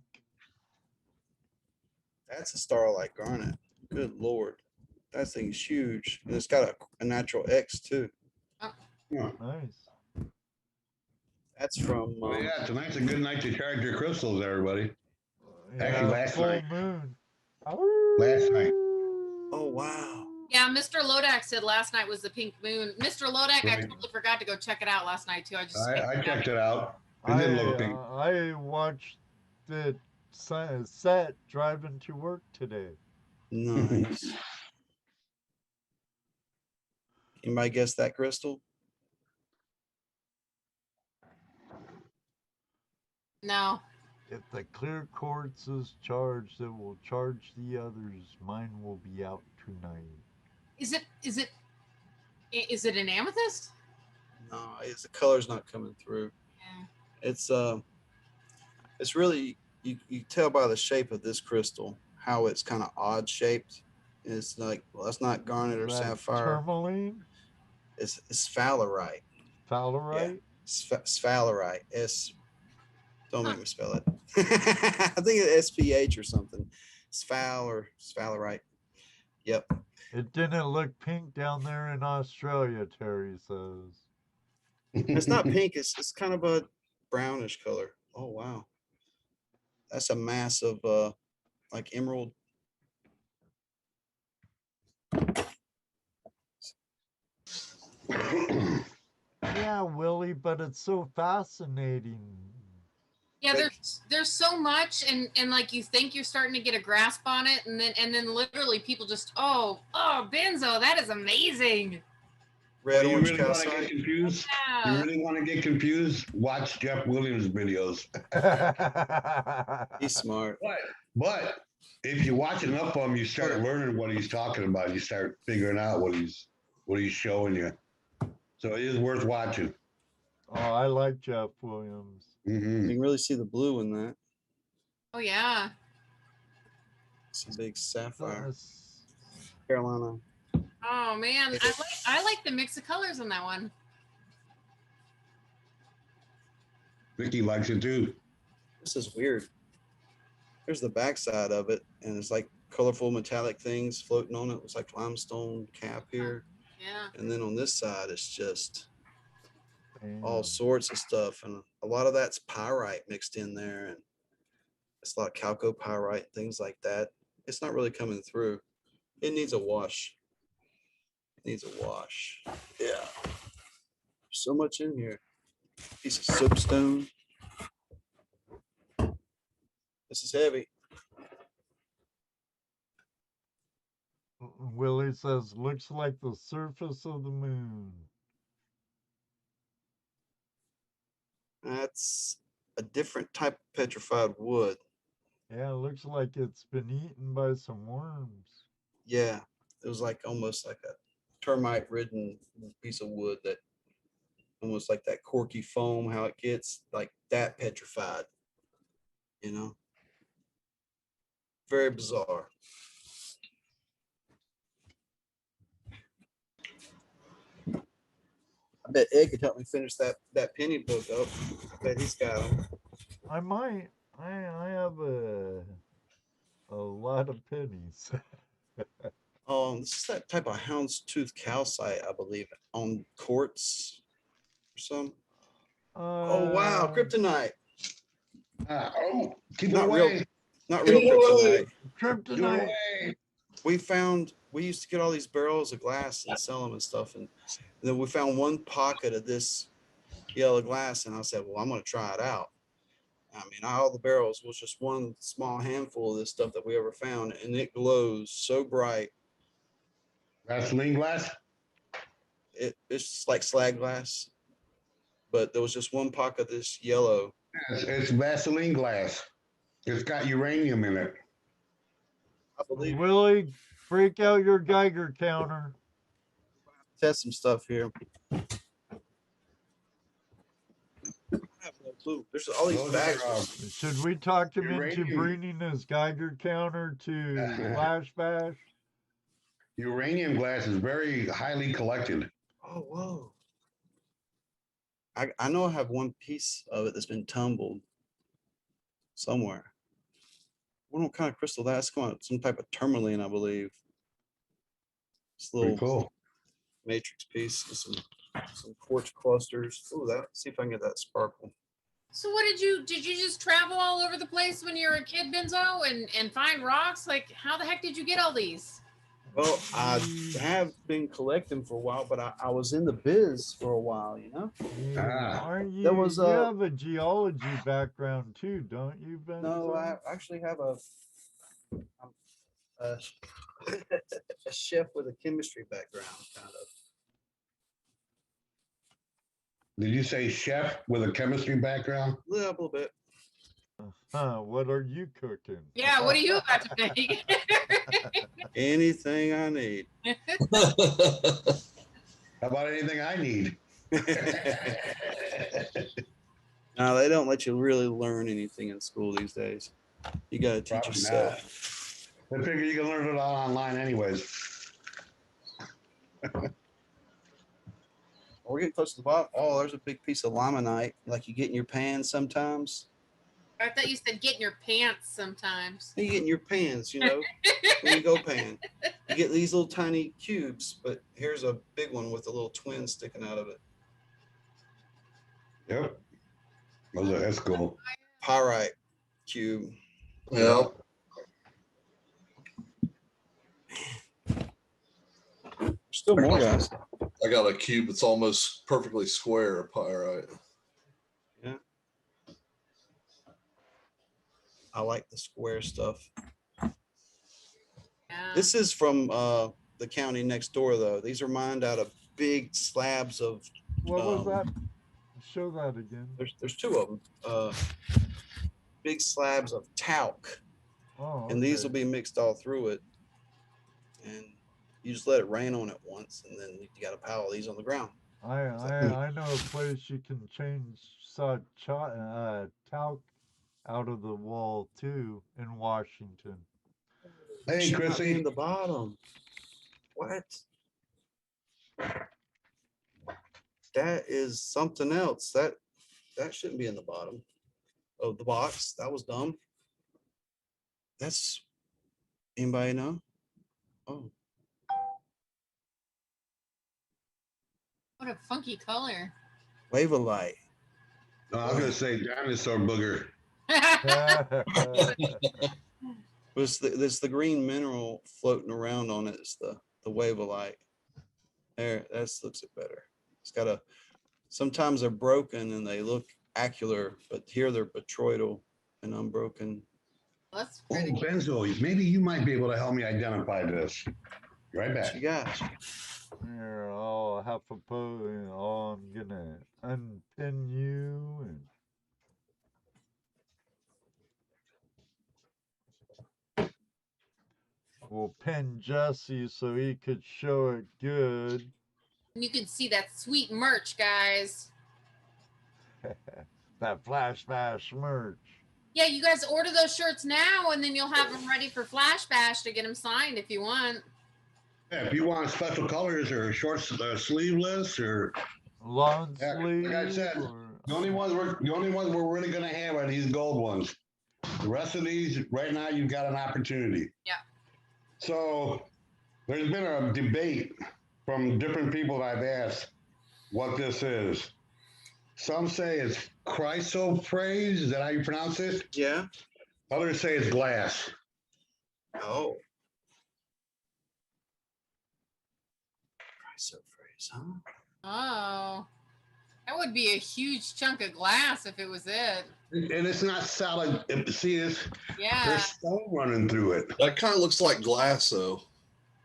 That's a starlight garnet. Good Lord. That thing's huge. And it's got a natural X too. Yeah. Nice. That's from. Oh yeah, tonight's a good night to charge your crystals, everybody. Yeah, Actually, last full night. moon. Last night. Oh wow. Yeah, Mr. Lodak said last night was the pink moon. Mr. Lodak, I Right. totally forgot to go check it out last night too. I checked it out. It didn't look pink. I watched it set driving to work today. Nice. Anybody guess that crystal? No. If the clear quartz is charged, it will charge the others. Mine will be out tonight. Is it an amethyst? No, the color's not coming through. Yeah. It's really you tell by the shape of this crystal how it's kind of odd shaped. It's like, well, that's not garnet or Is that sapphire. tourmaline? It's sphalerite. Fowlerite? Sphalerite. Don't make me spell it. I think it's SPH or something. Sphalerite. Yep. It didn't look pink down there in Australia, Terry says. It's not pink. It's kind of a brownish color. Oh wow, that's a mass of like emerald. Yeah, Willie, but it's so fascinating. Yeah, there's so much, and like you think you're starting to get a grasp on it, and then literally people just oh benzo, that is amazing. Red you orange really want to get calcite. confused? Yeah. You really want to get confused? Watch Jeff Williams videos. He's smart. But if you watch enough of him, you start learning what he's talking about. You start figuring out what he's showing you. So it is worth watching. Oh, I like Jeff Williams. Mm-hmm. You can really see the blue in that. Oh yeah. It's a big sapphire. That's- Carolina. Oh man, I like the mix of colors on that one. Vicky likes it too. This is weird. Here's the backside of it, and it's like colorful metallic things floating on it. It's like limestone cap here. Yeah. And then on this side, it's just all Damn. sorts of stuff. And a lot of that's pyrite mixed in there. And it's a lot of chalcopyrite, things like that. It's not really coming through. It needs a wash. It needs a wash. Yeah. So much in here. Piece of soapstone. This is heavy. Willie says, looks like the surface of the moon. That's a different type of petrified wood. Yeah, it looks like it's been eaten by some worms. Yeah. It was like almost like a termite ridden piece of wood that almost like that corky foam, how it gets like that petrified, you know? Very bizarre. I bet Ed could help me finish that penny book up. I bet he's got them. I might. I have a lot of pennies. This is that type of houndstooth calcite, I believe, on quartz or some. Oh wow, kryptonite. Keep Not it real. away. Not real kryptonite. Kryptonite. We used to get all these barrels of glass and sell them and stuff, and then we found one pocket of this yellow glass, and I said, well, I'm going to try it out. I mean, all the barrels was just one small handful of this stuff that we ever found, and it glows so bright. Vaseline glass? It's just like slag glass, but there was just one pocket of this yellow. It's Vaseline glass. It's got uranium in it. I believe Willie, break out your Geiger counter. test some stuff here. I have no clue. There's all these Those bags. are, Should we talk him into Uranium. bringing his Geiger counter to Flash Bash? uranium glass is very highly collected. Oh, whoa. I know I have one piece of it that's been tumbled somewhere. I wonder what kind of crystal that's going. Some type of tourmaline, I believe. This Pretty little cool. matrix piece with some quartz clusters. Oh, that. See if I can get that sparkle. So what did you just travel all over the place when you were a kid, Benzo, and find rocks? Like how the heck did you get all these? Well, I have been collecting for a while, but I was in the biz for a while, you know? Aren't you? There was you a- have a geology background too, don't you, Ben? No, I actually have a chef with a chemistry background, kind of. Did you say chef with a chemistry background? Yeah, a little bit. What are you cooking? Yeah, what are you about to make? Anything I need. How about anything I need? No, they don't let you really learn anything in school these days. You got to teach Probably yourself. I figure you can learn it all online anyways. We're getting close to the bottom. Oh, there's a big piece of limonite, like you get in your pan sometimes. I thought you said get in your pants sometimes. You get in your pans, you know, when you go pan. You get these little tiny cubes, but here's a big one with a little twin sticking out of it. Yep. That's cool. Pyrite cube. Yeah. Still more, guys. I got a cube that's almost perfectly square of pyrite. Yeah. I like the square stuff. Yeah. This is from the county next door, though. These are mined out of big slabs of. What was that? Show that again. There's two of them. Big slabs of talc, Oh, and these okay. will be mixed all through it. And you just let it rain on it once, and then you got a pile of these on the ground. I know a place you can change talc out of the wall too in Washington. Hey, Should not be Chrissy. in the bottom. What? That is something else. That shouldn't be in the bottom of the box. That was dumb. That's anybody know? Oh, What a funky color. wave of light. No, I was gonna say dinosaur booger. There's the green mineral floating around on it. It's the wave of light. There, that looks it better. It's got a. Sometimes they're broken and they look acular, but here they're botryoidal and unbroken. That's Oh, pretty. Benzo, maybe you might be able to help me identify this. Right What back. you got? Here, I'll have to put. Oh, I'm gonna unpin you and. We'll pin Jesse so he could show it good. And you can see that sweet merch, guys. That Flash Bash merch. Yeah, you guys order those shirts now, and then you'll have them ready for Flash Bash to get them signed if you want. Yeah, if you want special colors or short sleeveless or Long Yeah, sleeve. like I said, or- the only ones we're really gonna have are these gold ones. The rest of these, right now, you've got an opportunity. Yeah. So there's been a debate from different people that I've asked what this is. Some say it's chrysoprase. Is that how you pronounce it? Yeah. Others say it's glass. Oh. Chrysoprase, huh? Oh, that would be a huge chunk of glass if it was it. And it's not solid. See, there's Yeah. stone running through it. That kind of looks like glass, though.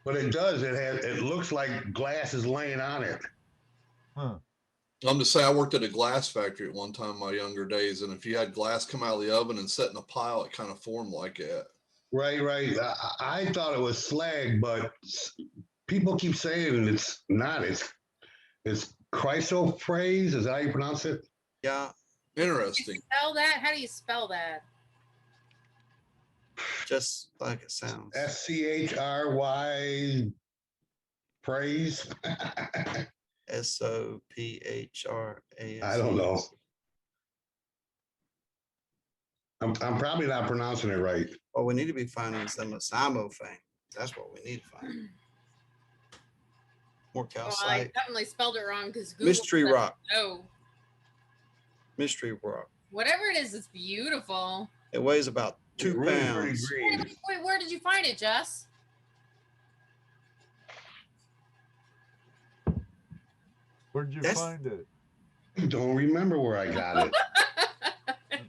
But it does. It looks like glass is laying on it. Huh. I'm just saying, I worked at a glass factory at one time in my younger days, and if you had glass come out of the oven and set in a pile, it kind of formed like that. Right. I thought it was slag, but people keep saying it's not. It's chrysoprase. Is that how you pronounce it? Yeah. Interesting. Spell that? How do you spell that? Just like it sounds. SCHRY praise. SOPHRASE. I don't know. I'm probably not pronouncing it right. What we need to be finding some Simophane. That's what we need to find. More Well, I calcite. definitely spelled it wrong because Mystery rock. Oh, Mystery rock. whatever it is, it's beautiful. It weighs about 2 Really pounds. pretty green. Wait, where did you find it, Jess? Where'd you That's- find it? I don't remember where I got it.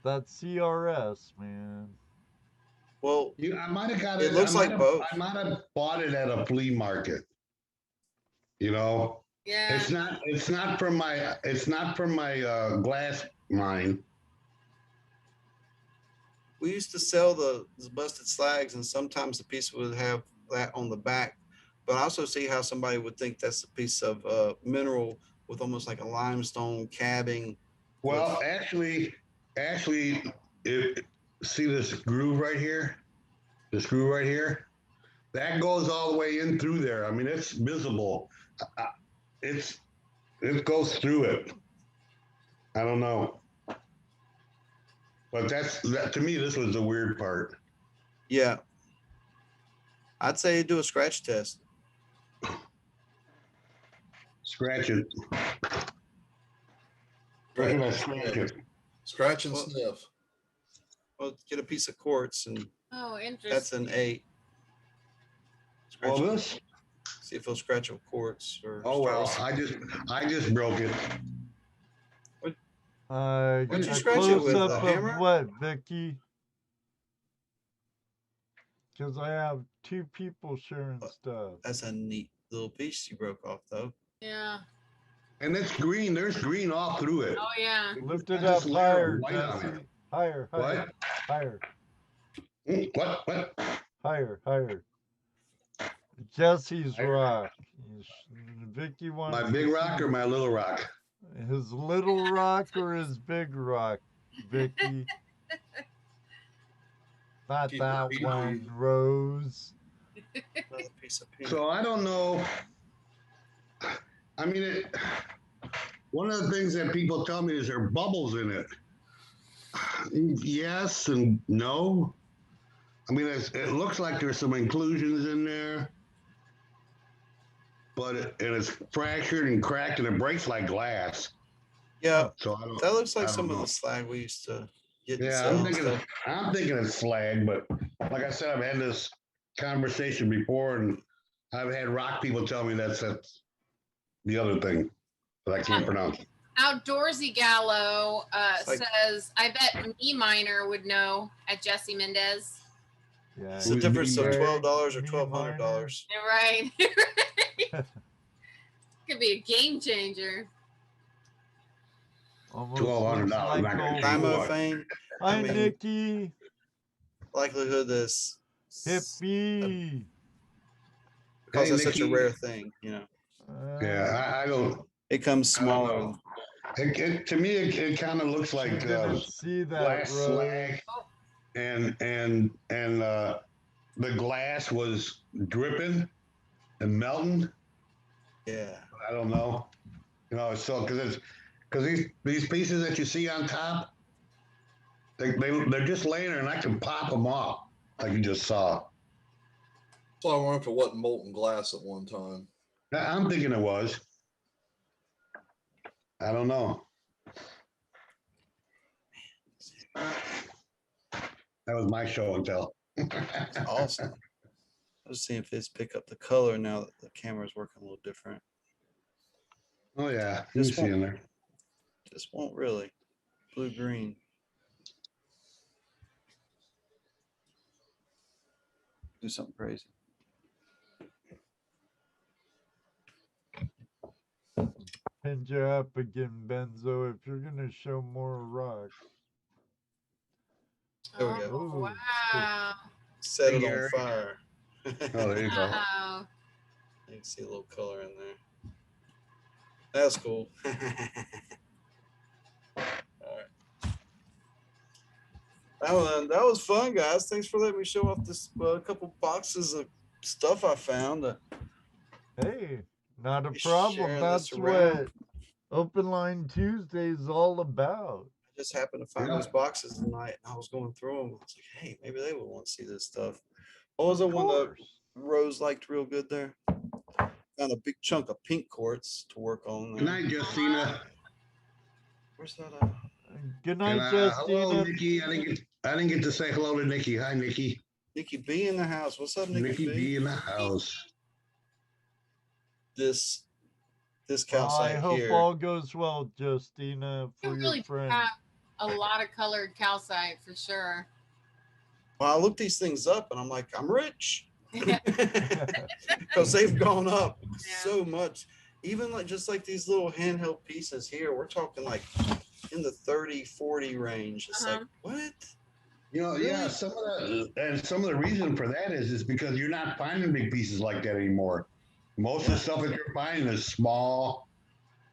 That's CRS, man. Well, I might have got It it. looks like both. I might have bought it at a flea market. You know, Yeah. It's not from my glass mine. We used to sell the busted slags, and sometimes the piece would have that on the back. But I also see how somebody would think that's a piece of mineral with almost like a limestone cabbing. Well, actually, see this groove right here? This groove right here? That goes all the way in through there. I mean, it's visible. It goes through it. I don't know. But that to me, this was the weird part. Yeah. I'd say do a scratch test. Scratch it. Where can I scratch it? Scratch and Well, sniff. Well, get a piece of quartz, and Oh, interesting. that's an 8. Scratch All it. this? See if he'll scratch a quartz or. Oh well, start I just broke it. A you scratch it with, close-up a of hammer? what, Vicky? Because I have 2 people sharing stuff. That's a neat little piece you broke off, though. Yeah. And it's green. There's green all through it. Oh yeah. Lift it Just up layer of higher, white on Jesse. it. Higher, higher, What? higher, What? higher, higher. Jesse's Higher. rock. Vicky wants My to big rock see or my little rock? his little rock or his big rock, Vicky? Not Keep that repeating. one, Rose. Another piece of peanut. So I don't know. I mean, one of the things that people tell me is there are bubbles in it. Yes and no. I mean, it looks like there's some inclusions in there, but it's fractured and cracked and it breaks like glass. Yeah, So I don't. that looks I like don't some of know. the slag we used to get and Yeah, sell and stuff. I'm thinking it's slag, but like I said, I've had this conversation before, and I've had rock people tell me that's the other thing that I can't pronounce. Outdoorsy Gallo It's like- says, I bet me miner would know at Jesse Mendez. Yeah. It's the Who's difference of me? $12 or Me $1,200. You're right. Could be a game changer. Almost $1,200, looks not like gonna old pay Time for boy. of fame, Hi, I mean- Nikki. likelihood this Hippie. because Hey, it's such a Nikki. rare thing, you know. Yeah, I don't. It comes I don't smaller. know. To me, it kind of looks You like didn't see that, glass Rose. slag, and the glass was dripping and melting. Yeah. I don't know, so because these pieces that you see on top, they're just laying there, and I can pop them off like you just saw. So I wonder if it wasn't molten glass at one time. I'm thinking it was. I don't know. That was my show and tell. It's awesome. I was seeing if this pick up the color now that the camera's working a little different. Oh yeah, you This see one- in there. This won't really. Blue green. Do something crazy. Pinned you up again, Benzo, if you're going to show more rocks. There we go. Oh, Ooh. wow. Set it on Gary. fire. Oh, there you go. Wow. You can see a little color in there. That's cool. All right. That was fun, guys. Thanks for letting me show off this couple boxes of stuff I found. Hey, not a You problem. sharing That's this around? what Open Line Tuesday is all about. I just happened to find those boxes tonight, and I was going through them. I was like, hey, maybe they would want to see this stuff. What was the Of one that course. Rose liked real good there? Found a big chunk of pink quartz to work on. Good night, Justina. Where's that? Good And, night, hello, Justina. Nikki. I didn't get to say hello to Nikki. Hi, Nikki. Nikki B in the house. What's up, Nikki, Nikki B? B in the house. This I calcite hope here. all goes well, Justina, You for really your friend. have a lot of colored calcite for sure. Well, I look these things up, and I'm like, I'm rich because they've gone up Yeah. so much. even like just like these little handheld pieces here, we're talking like in the 30-40 range. It's like, what? You know, yeah, Really? some of the and some of the reason for that is because you're not finding big pieces like that anymore. Most of the stuff that you're finding is small.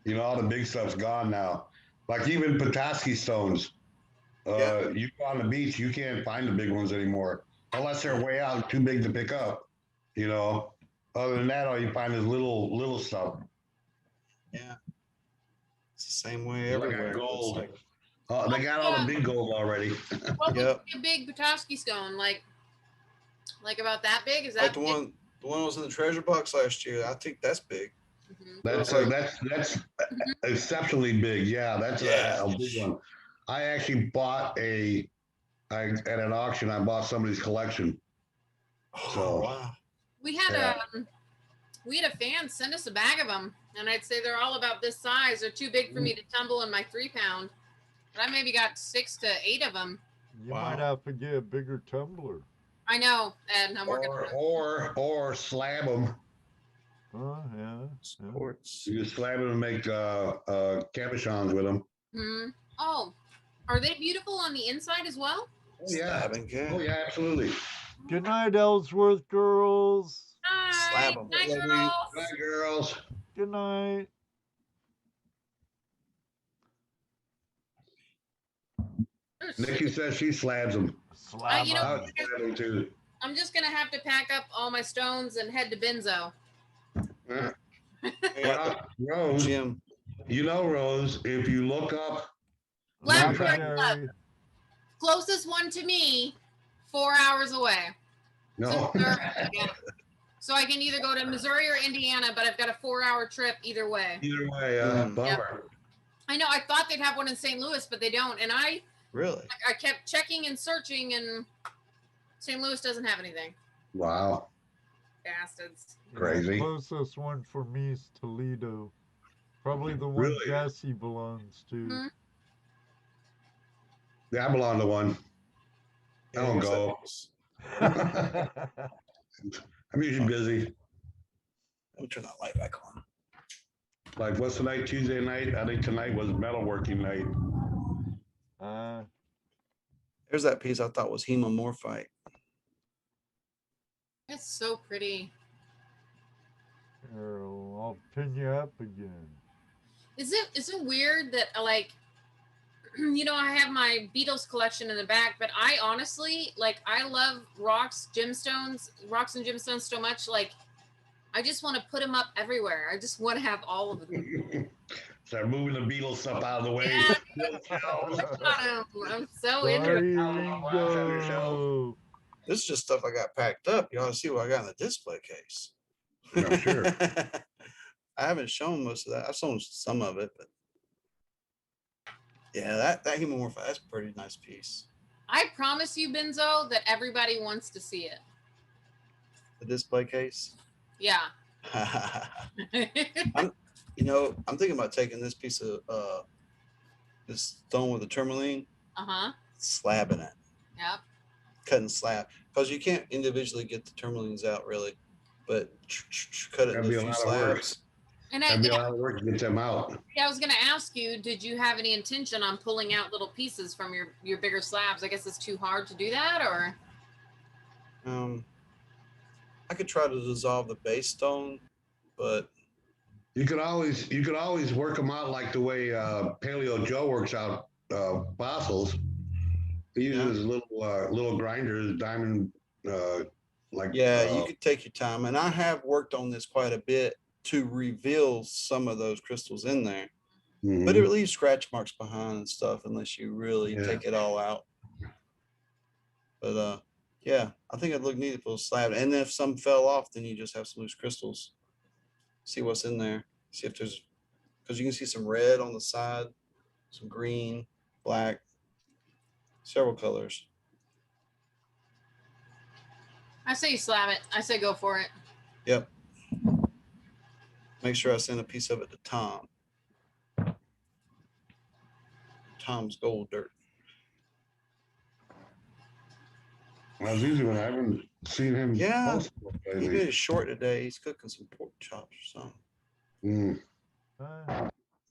You know, all the big stuff's gone now. Like even Petoskey stones. Yeah. You go on the beach, you can't find the big ones anymore unless they're way out too big to pick up. You know, other than that, all you find is little stuff. Yeah. It's the same way Like everywhere. gold. It's They got all the big gold already. What Yep. would be a big Petoskey stone? Like about that big? Is that like the big? one that was in the treasure box last year. I think that's big. Mhm. That's exceptionally big. Yeah, that's Yeah. a big one. I actually bought at an auction. I bought somebody's collection. Oh, So- wow. We had Yeah. we had a fan send us a bag of them, and I'd say they're all about this size. They're too big for me to tumble in my 3-pound, but I maybe got 6 to 8 of them. You Wow. might have to get a bigger tumbler. I know, and I'm working on it. Or slab them. Oh, yeah. yeah. Sports. You just slab them and make cabochons with them. Hmm. Oh, are they beautiful on the inside as well? Oh yeah. Stabbing, yeah. Oh yeah, absolutely. Good night, Ellsworth girls. Hi, Slab 'em. night, Good girls. night, girls. Good night. Nikki says she slabs them. Slap you know- I 'em. would slab them too. I'm just gonna have to pack up all my stones and head to Benzo. Well, Rose, Jim. you know, Rose, if you look up Left, right, Legendary. Closest one to me, 4 hours away. no. Yeah. So I can either go to Missouri or Indiana, but I've got a 4-hour trip either way. Either way, bummer. I know I thought they'd have one in St. Louis, but they don't. And I Really? kept checking and searching, and St. Louis doesn't have anything. Wow. Bastards. Crazy. Closest one for me is Toledo. Probably the one Really? Jesse belongs to. Mhm. Yeah, I belong to one. I don't where's go. I'm usually busy. Let me turn that light back on. Like, what's the night? Tuesday night? I think tonight was metalworking night. There's that piece I thought was hemomorphite. It's so pretty. Here, I'll pin you up again. Is it weird that I have my Beatles collection in the back, but I honestly I love rocks and gemstones so much. I just want to put them up everywhere. I just want to have all of them. Start moving the Beatles stuff out of the way. Yeah. I'm so Sorry, into it. Ringo. This is just stuff I got packed up. You ought to see what I got in the display case. Yeah, sure. I haven't shown most of that. I've shown some of it, but yeah, that hemomorphite, that's a pretty nice piece. I promise you, Benzo, that everybody wants to see it. The display case. Yeah. I'm thinking about taking this piece of this stone with the tourmaline, slabbing it, Yep. cutting slab, because you can't individually get the tourmalines out really, but cut it That'd into be a a few lot of work. slabs. And That'd be a lot of work to get them out. I was going to ask you, did you have any intention on pulling out little pieces from your bigger slabs? I guess it's too hard to do that, or? I could try to dissolve the base stone, but You could always work them out like the way Paleo Joe works out fossils. He uses little grinders, diamond you could take your time. And I have worked on this quite a bit to reveal some of those crystals in there, but it leaves scratch marks behind and stuff unless you really take it all out. But I think it'd look neat if it was slabbed. And if some fell off, then you just have some loose crystals. See what's in there. See if there's, because you can see some red on the side, some green, black, several colors. I say you slab it. I say go for it. Yep. Make sure I send a piece of it to Tom. Tom's Gold Dirt. Well, usually when I haven't seen him. Yeah, post he lately. made it short today. He's cooking some pork chops or something. Mm.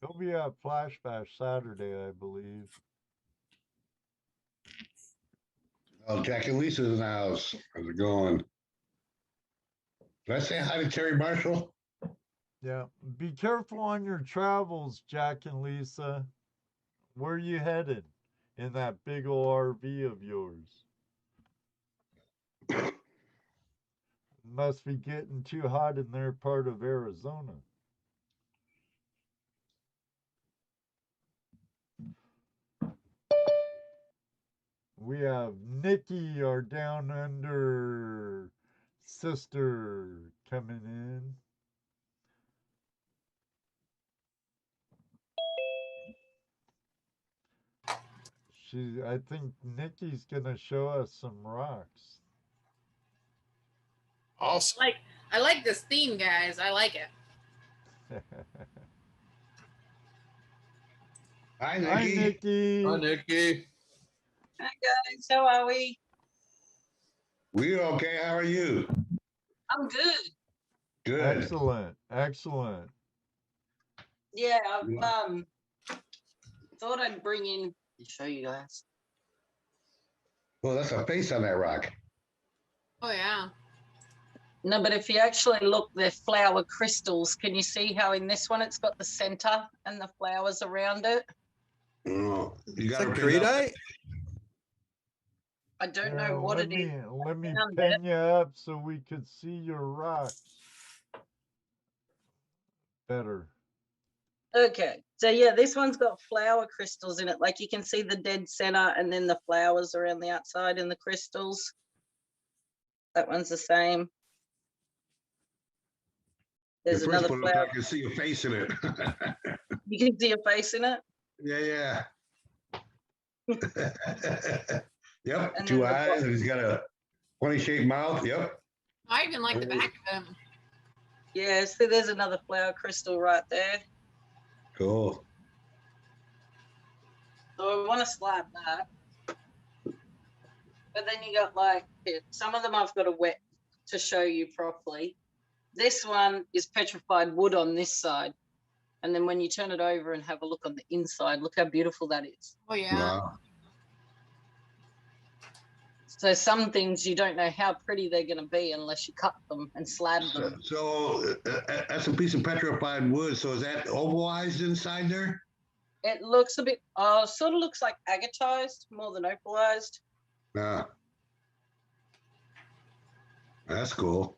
He'll be at Flash Bash Saturday, I believe. Oh, Jack and Lisa's in the house. How's it going? Did I say hi to Terry Marshall? Yeah. Be careful on your travels, Jack and Lisa. Where you headed in that big old RV of yours? Must be getting too hot in their part of Arizona. We have Nikki, our down under sister, coming in. I think Nikki's gonna show us some rocks. Awesome. I like this theme, guys. I like it. Hi, Nikki. Hi, Nikki. Hi, Nikki. Hi guys, how are we? We're okay. How are you? I'm good. Good. Excellent. Excellent. Yeah, I've thought I'd bring in to show you guys. Well, that's a face on that rock. Oh yeah. No, but if you actually look, they're flower crystals. Can you see how in this one it's got the center and the flowers around it? Oh, you got It's like to pick up. Creedite? I don't Yeah, know what let it me, is. Let me Found pin you up so we could see your rocks better. Okay, so yeah, this one's got flower crystals in it. Like you can see the dead center and then the flowers around the outside in the crystals. That one's the same. The There's first another one, flower. I can see your face in it. You can see your face in it. Yeah. Yep, And two then the eyes, and he's got a funny shaped mouth. Yep. I even like the back of him. Yeah, so there's another flower crystal right there. Cool. So I want to slab that. But then you got like, some of them I've got to wet to show you properly. This one is petrified wood on this side. And then when you turn it over and have a look on the inside, look how beautiful that is. Oh yeah. Wow. So some things you don't know how pretty they're going to be unless you cut them and slab them. So that's a piece of petrified wood. So is that ovalized inside there? It looks a bit, sort of looks like agatized more than opalized. Yeah. That's cool.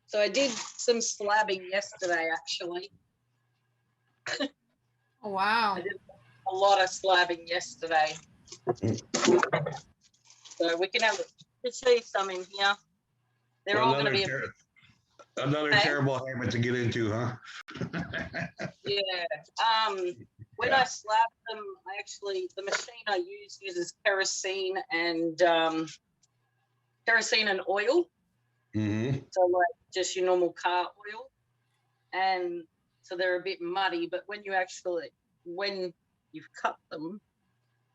So I did some slabbing yesterday, actually. Oh wow. I did a lot of slabbing yesterday. So we can have, let's show you some in here. They're all going to be another Okay. terrible habit to get into, huh? Yeah. When I slab them, I actually, the machine I use uses kerosene and oil. Mm-hmm. So like just your normal car oil. And so they're a bit muddy, but when you've cut them,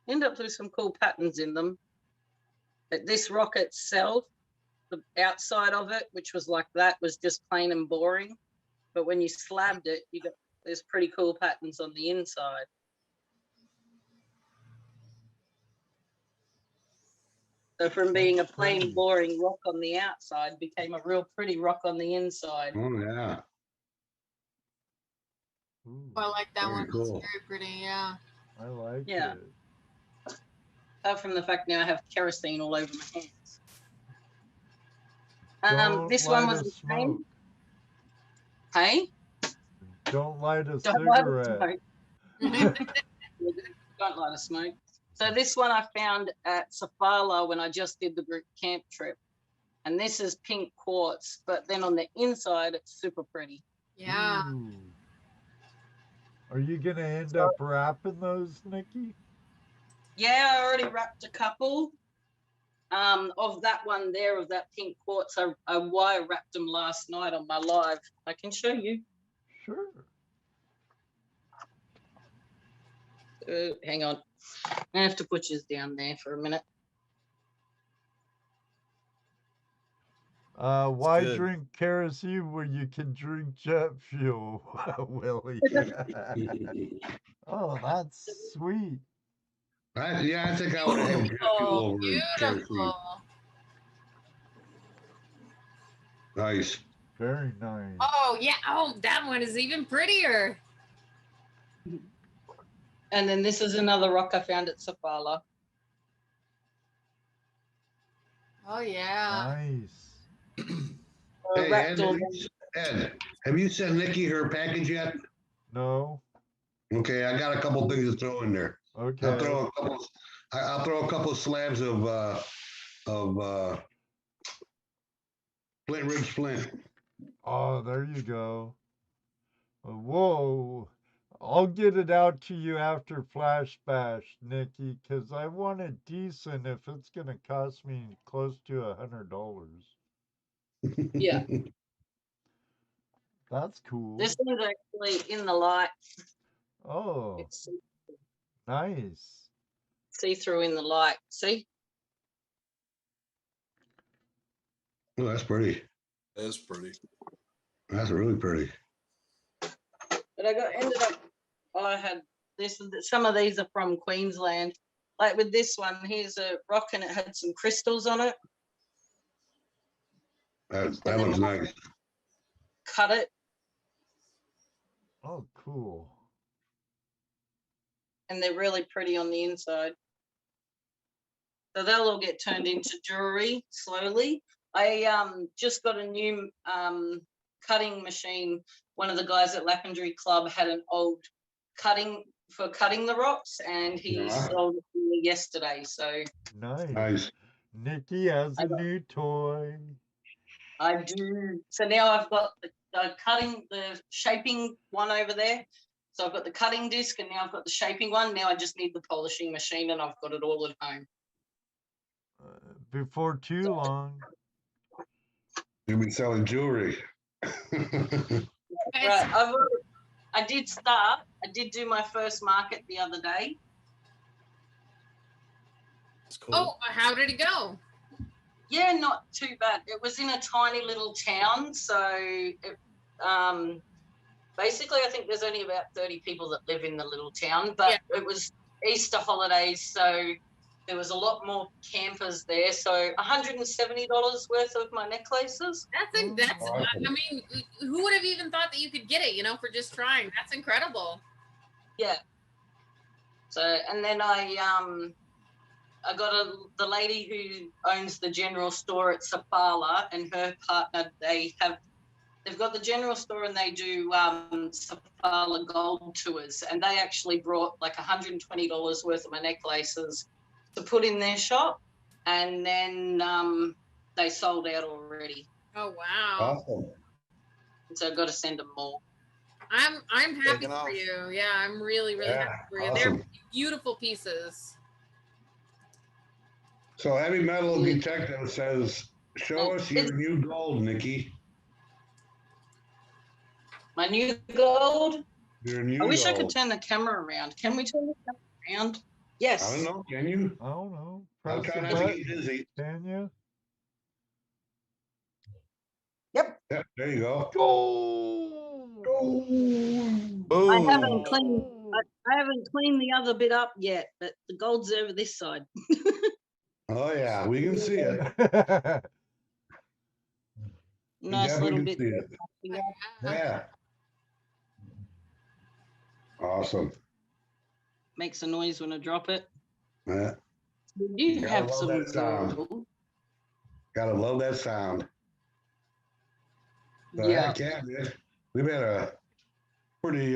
you end up with some cool patterns in them. But this rock itself, the outside of it, which was like that, was just plain and boring. But when you slabbed it, there's pretty cool patterns on the inside. So from being a plain, boring rock on the outside, became a real pretty rock on the inside. Oh, yeah. Ooh, I like that Very one. cool. It's very pretty. Yeah. I like Yeah. it. Apart from the fact now I have kerosene all over my hands. Don't This one light was a the smoke. same. Hey? Don't light a Don't light a cigarette. smoke. Don't light a smoke. So this one I found at Safala when I just did the group camp trip. And this is pink quartz, but then on the inside, it's super pretty. Yeah. Ooh. Are you going to end up wrapping those, Nikki? Yeah, I already wrapped a couple. Of that one there, of that pink quartz, I wire wrapped them last night on my live. I can show you. Sure. Hang on. I have to put yours down there for a minute. Why good. drink kerosene when you can drink jet fuel, Willie? Oh, that's sweet. I think I would have jet fuel over kerosene. Beautiful. Nice. Very nice. Oh yeah. Oh, that one is even prettier. And then this is another rock I found at Safala. Oh yeah. Nice. Hey, Wrapped all Ed, have you sent Nikki her package yet? No. Okay, I got a couple things to throw in there. Okay. I'll throw a couple slabs of Flint Ridge Flint. Oh, there you go. Whoa. I'll get it out to you after Flash Bash, Nikki, because I want it decent if it's going to cost me close to $100. Yeah. That's cool. This one's actually in the light. Oh, It's nice. see through in the light. See? Oh, that's pretty. That's pretty. That's really pretty. But ended up, I had this, some of these are from Queensland. Like with this one, here's a rock and it had some crystals on it. That looks nice. Cut it, Oh, cool. and they're really pretty on the inside. So they'll all get turned into jewelry slowly. I just got a new cutting machine. One of the guys at Lapandry Club had an old cutting for cutting the rocks, and he sold it to me yesterday. So Nice. Nice. Nikki has a new toy. I do. So now I've got the shaping one over there. So I've got the cutting disc, and now I've got the shaping one. Now I just need the polishing machine, and I've got it all at home. Before too long. You'll be selling jewelry. Right. I did start. I did do my first market the other day. It's cool. Oh, how did it go? Yeah, not too bad. It was in a tiny little town, so basically I think there's only about 30 people that live in the little town, but It was Easter holidays, so there was a lot more campers there. So $170 worth of my necklaces. That's Awesome. I mean, who would have even thought that you could get it, for just trying? That's incredible. Yeah. So, and then I got the lady who owns the general store at Safala, and her partner, they've got the general store, and they do Safala gold tours, and they actually brought like $120 worth of my necklaces to put in their shop, and then they sold out already. Oh wow. Awesome. So I've got to send them more. I'm happy Taking for off. you. Yeah, I'm really happy for you. Awesome. They're beautiful pieces. So Heavy Metal Detective says, show us your new gold, Nikki. My new gold. Your new I wish I could gold. turn the camera around. Can we turn the camera around? Yes. I don't know. Can you? I don't know. I'll Press try the not to button, get dizzy. can you? Yep. Yeah, there you go. Gold! Boom. I haven't cleaned. I haven't cleaned the other bit up yet, but the gold's over this side. Oh yeah, we can see it. We Nice definitely little can bit. see it. Yeah. Awesome. Makes a noise when I drop it. Yeah. You Gotta have love some that sound. gold. Gotta love that sound. So, Yeah. heck yeah, man. We've had a pretty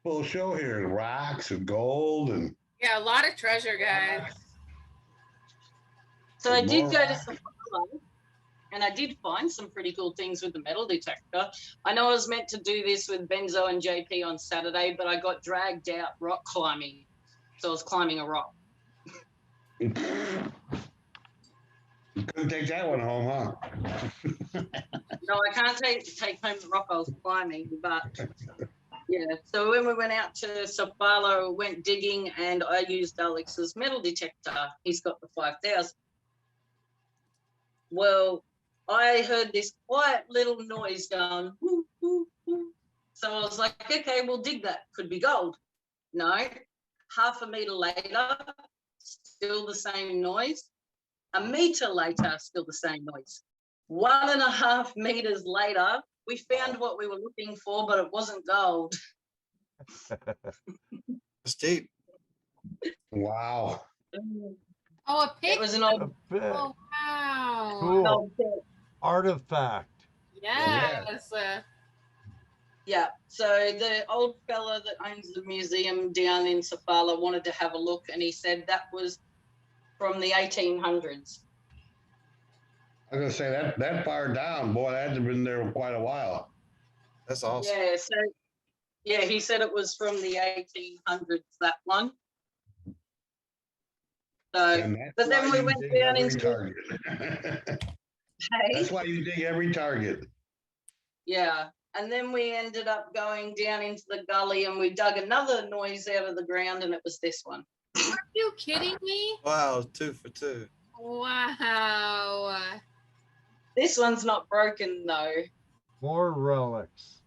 full show here. Rocks and gold and Yeah, a lot of treasure, guys. So I did more go to rock. Safala, and I did find some pretty cool things with the metal detector. I know I was meant to do this with Benzo and JP on Saturday, but I got dragged out rock climbing. So I was climbing a rock. You couldn't take that one home, huh? No, I can't take home the rock I was climbing, but yeah. So when we went out to Safala, went digging, and I used Alex's metal detector. He's got the 5000. Well, I heard this quiet little noise going, whoo, whoo, whoo. So I was like, okay, we'll dig that. Could be gold. No. Half a meter later, still the same noise. A meter later, still the same noise. 1.5 meters later, we found what we were looking for, but it wasn't gold. It's deep. Wow. Oh, a pig. It was an A old, bit. Oh, wow. Cool. old pit. Artifact. Yes. Yeah, so the old fella that owns the museum down in Sofala wanted to have a look, and he said that was from the 1800s. I was gonna say that far down, boy, that had been there quite a while. That's awesome. Yeah, so yeah, he said it was from the 1800s, that one. So, And that's but then why we you went dig down every into target. hey, That's why you dig every target. yeah, and then we ended up going down into the gully, and we dug another noise out of the ground, and it was this one. Are you kidding me? Wow, 2 for 2. Wow. This one's not broken though. More relics.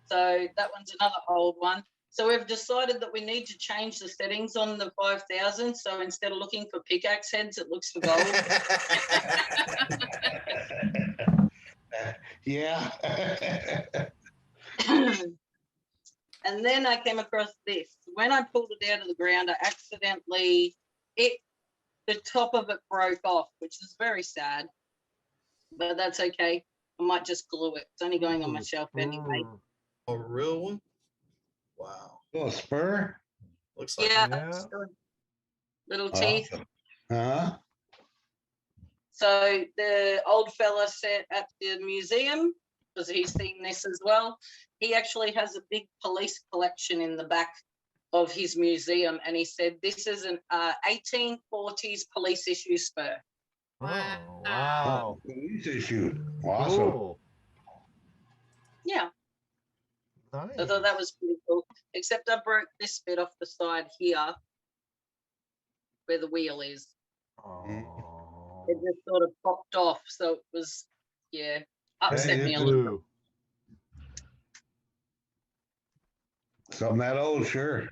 So that one's another old one. So we've decided that we need to change the settings on the 5000. So instead of looking for pickaxe heads, it looks for gold. Yeah. And then I came across this. When I pulled it out of the ground, I accidentally, the top of it broke off, which is very sad, but that's okay. I might just glue it. It's only going on my shelf anyway. A real one? Wow. Oh, spur? Looks like Yeah, Yeah. little teeth. Awesome. Huh? So the old fella said at the museum, because he's seen this as well, he actually has a big police collection in the back of his museum, and he said this is an 1840s police issue spur. Oh, Oh, wow. police issue. Awesome. Cool. Yeah, Nice. I thought that was pretty cool. Except I broke this bit off the side here, where the wheel is. Oh. It just sort of popped off, so it was, yeah, upset Hey, me a little bit. Blue. Something that old, sure.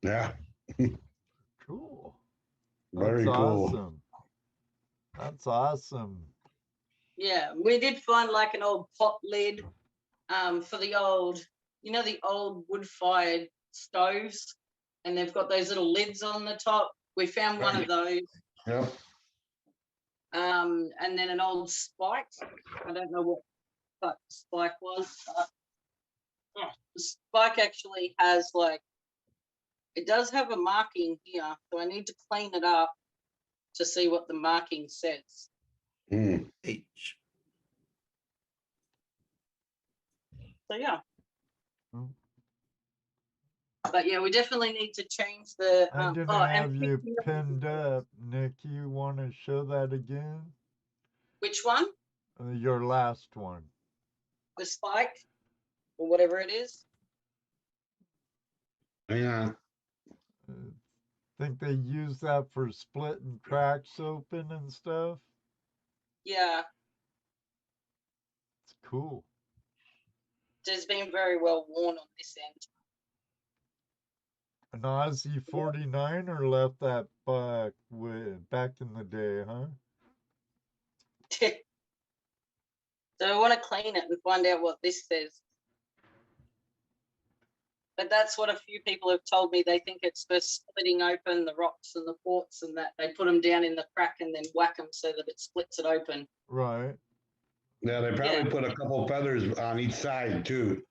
Yeah, Cool. very That's cool. awesome. That's awesome. Yeah, we did find like an old pot lid for the old, you know, the old wood-fired stoves, and they've got those little lids on the top. We found one of those. Yep. And then an old spike. I don't know what that spike was. But the spike actually has like, it does have a marking here, so I need to clean it up to see what the marking says. Mm. H. So yeah. Hmm. But yeah, we definitely need to change the. I didn't have you pinned up, Nick. You want to show that again? Which one? Your last one. The spike, or whatever it is. Yeah. Think they use that for splitting cracks open and stuff? Yeah, It's cool. it's been very well worn on this An Aussie 49er left that back in the day, huh? end. So I want to clean it and find out what this says. But that's what a few people have told me. They think it's for splitting open the rocks and the quartz, and that they put them down in the crack and then whack them so that it splits it open. Right. Yeah, they probably put a couple feathers on each side too.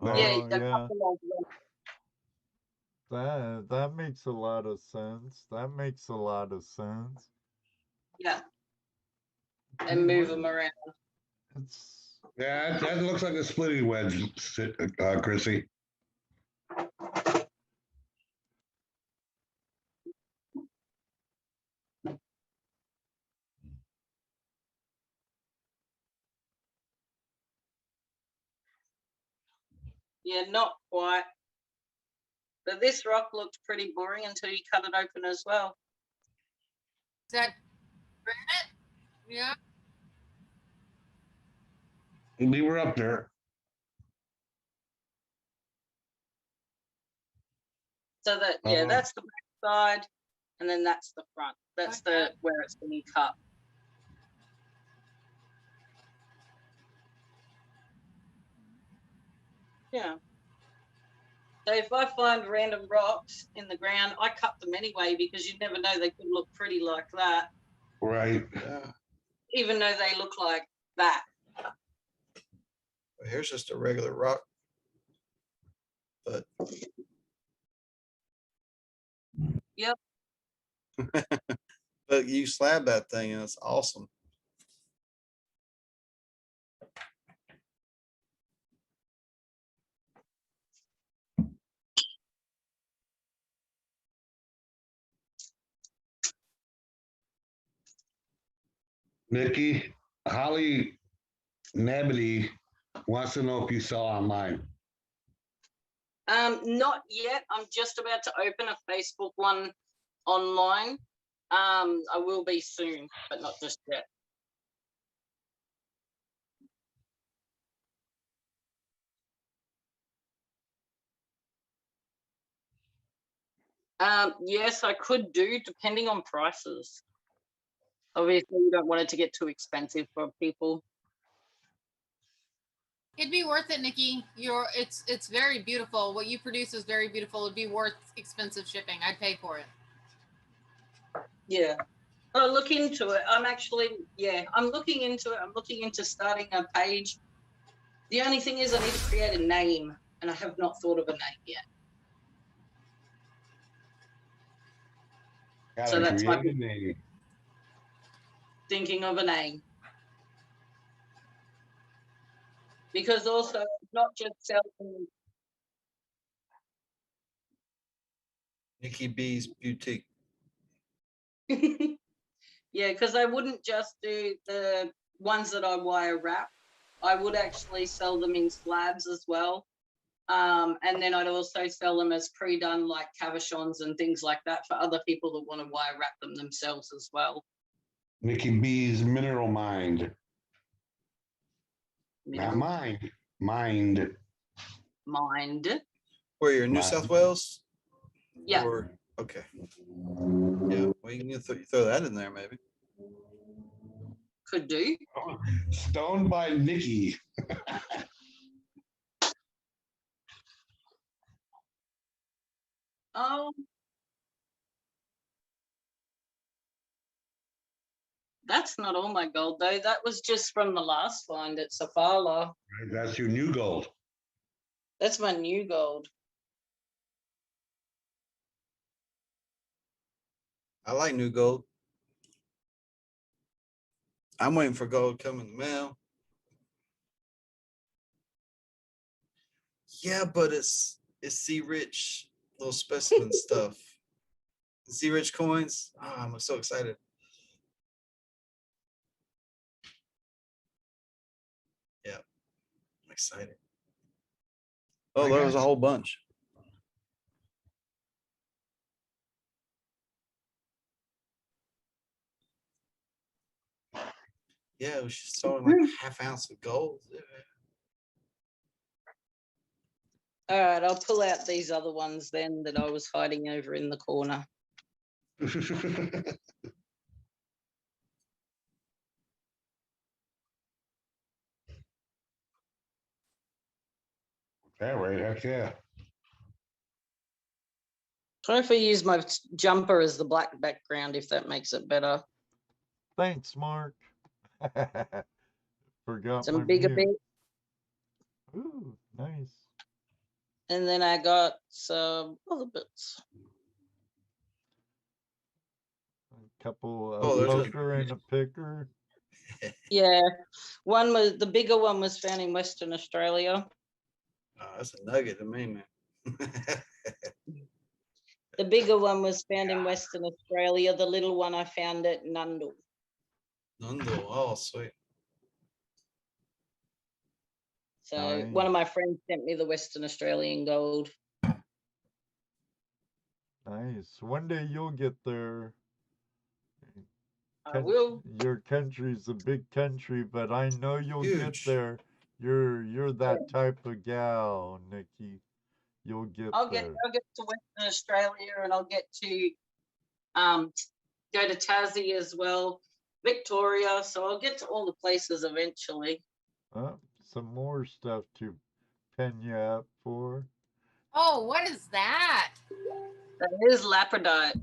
Oh, Yeah, a yeah. couple of them. That makes a lot of sense. That makes a lot of sense. Yeah, and move them around. It's Yeah, that looks like a splitting wedge, Chrissy. Yeah, not quite. But this rock looked pretty boring until you cut it open as well. Is that granite? Yeah. We were up there. So that, yeah, Uh-huh. that's the back side, and then that's the front. That's Okay. the where it's being cut. Yeah. So if I find random rocks in the ground, I cut them anyway because you never know, they could look pretty like that, Right. Yeah. even though they look like that. Well, here's just a regular rock. But Yep. but you slab that thing and it's awesome. Nikki, Holly Nabity wants to know if you saw online. Not yet. I'm just about to open a Facebook one online. I will be soon, but not just yet. Yes, I could do, depending on prices. Obviously, you don't want it to get too expensive for people. It'd be worth it, Nikki. It's very beautiful. What you produce is very beautiful. It'd be worth expensive shipping. I'd pay for it. Yeah. I'll look into it. I'm looking into it. I'm looking into starting a page. The only thing is I need to create a name, and I have not thought of a name yet. So that's my name. thinking of a name. Because also not just selling. Nikki B's Boutique. Yeah, because I wouldn't just do the ones that I wire wrap. I would actually sell them in slabs as well. And then I'd also sell them as pre-done, like cabochons and things like that, for other people that want to wire wrap them themselves as well. Nikki B's Mineral Mind. Not mind. Mind. Mind. Where you're in New Mind. South Wales? Yeah. Or, okay. Yeah. Well, you can throw that in there maybe. Could do. Stoned by Nikki. Oh. That's not all my gold, though. That was just from the last find at Safala. That's your new gold. That's my new gold. I like new gold. I'm waiting for gold to come in the mail. Yeah, but it's C-rich little specimen stuff. C-rich coins. Oh, I'm so excited. Yeah, I'm excited. Oh, there was a whole bunch. Yeah, we should start like half ounce of gold. All right, I'll pull out these other ones then that I was hiding over in the corner. That right, heck yeah. Try if I use my jumper as the black background, if that makes it better. Thanks, Mark. Forgot Some my bigger mute. bits. Ooh, nice. And then I got some other bits. A couple Oh, of there's a- poker and a picker. Yeah, the bigger one was found in Western Australia. Oh, that's a nugget to me, man. The bigger one was found in Western Australia. The little one I found at Nundle. Nundle. Oh, sweet. So Nice. one of my friends sent me the Western Australian gold. Nice. One day you'll get there. I will. Your country's a big country, but I know you'll get Huge. there. You're that type of gal, Nikki. You'll get I'll there. get to Western Australia, and I'll get to go to Tassie as well, Victoria. So I'll get to all the places eventually. Some more stuff to pen you up for. Oh, what is that? That is Lapradite.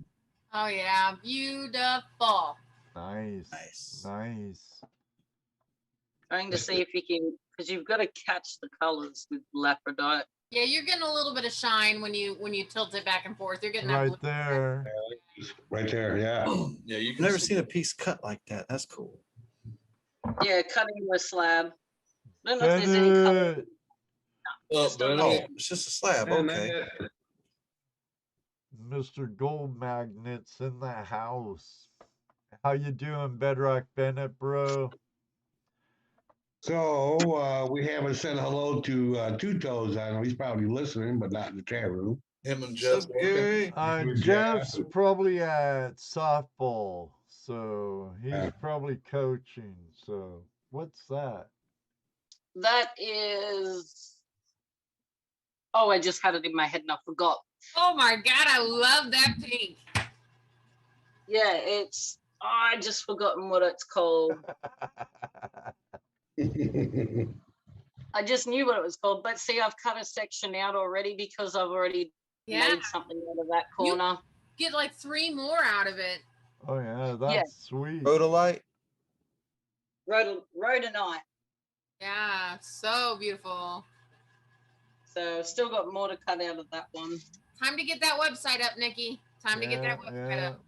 Oh yeah, beautiful. Nice. Nice. Trying to see if you can, because you've got to catch the colors with Lapradite. Yeah, you're getting a little bit of shine when you tilt it back and forth. You're getting that Right blue. there. Right there, yeah. Yeah, you I've can never see- seen a piece cut like that. That's cool. Yeah, cutting the slab. I don't know if there's any color. Bennett. Oh, Just a Bennett. Oh, line. it's just a slab. And Okay. Mr. Gold Magnets in the house. How you doing, Bedrock Bennett, bro? So we haven't said hello to Two Toes. I know he's probably listening, but not in the chat room. him and What's Jeff up, working. Gary? Good Jeff's job. probably at softball, so he's Yeah. probably coaching. So what's that? That is. Oh, I just had it in my head and I forgot. Oh my god, I love that pink. Yeah, it's. Oh, I just forgotten what it's called. I just knew what it was called, but see, I've cut a section out already because I've already Yeah, made something out of that corner. get like 3 more out of it. Oh yeah, that's sweet. Rhodolite. Rhodonite. Yeah, so beautiful. So still got more to cut out of that one. Time to get that website up, Nikki. Time to get that website up.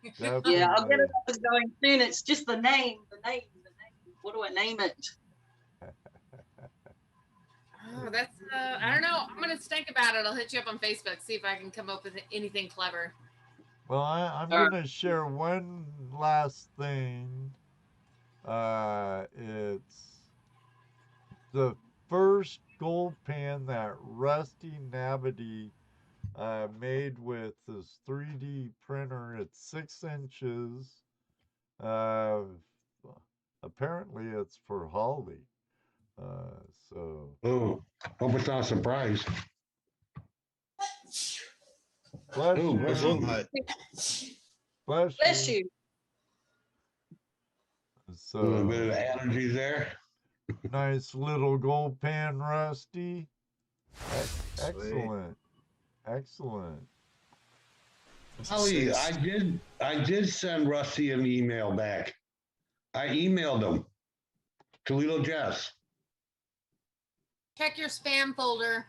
Yeah, I'll get Definitely. it up and going soon. It's just the name. What do I name it? Oh, that's I don't know. I'm gonna think about it. I'll hit you up on Facebook, see if I can come up with anything clever. Well, I'm gonna share one last thing. It's the first gold pan that Rusty Nabity made with his 3D printer. It's 6 inches. Apparently it's for Holly. So Oh, hope it's not a surprise. bless Ooh, you. bless you. Bless Bless you. you. A little bit So of allergy there. nice little gold pan, Rusty. Excellent. Excellent. Oh, yeah, I did send Rusty an email back. I emailed him. ToledoJess. Check your spam folder.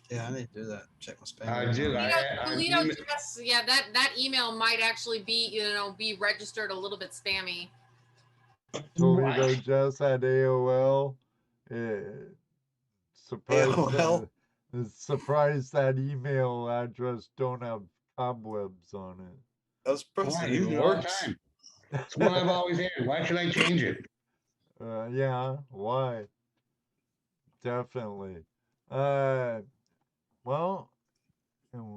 Yeah, I need to do that. Check my spam. I did. ToledoJess, yeah, that email might actually be registered a little bit spammy. ToledoJess at AOL. Surprised that email address don't have cobwebs on it. That's I probably use it all the time. It's one I've always had. Why should I change it? Yeah, why? Definitely. Well,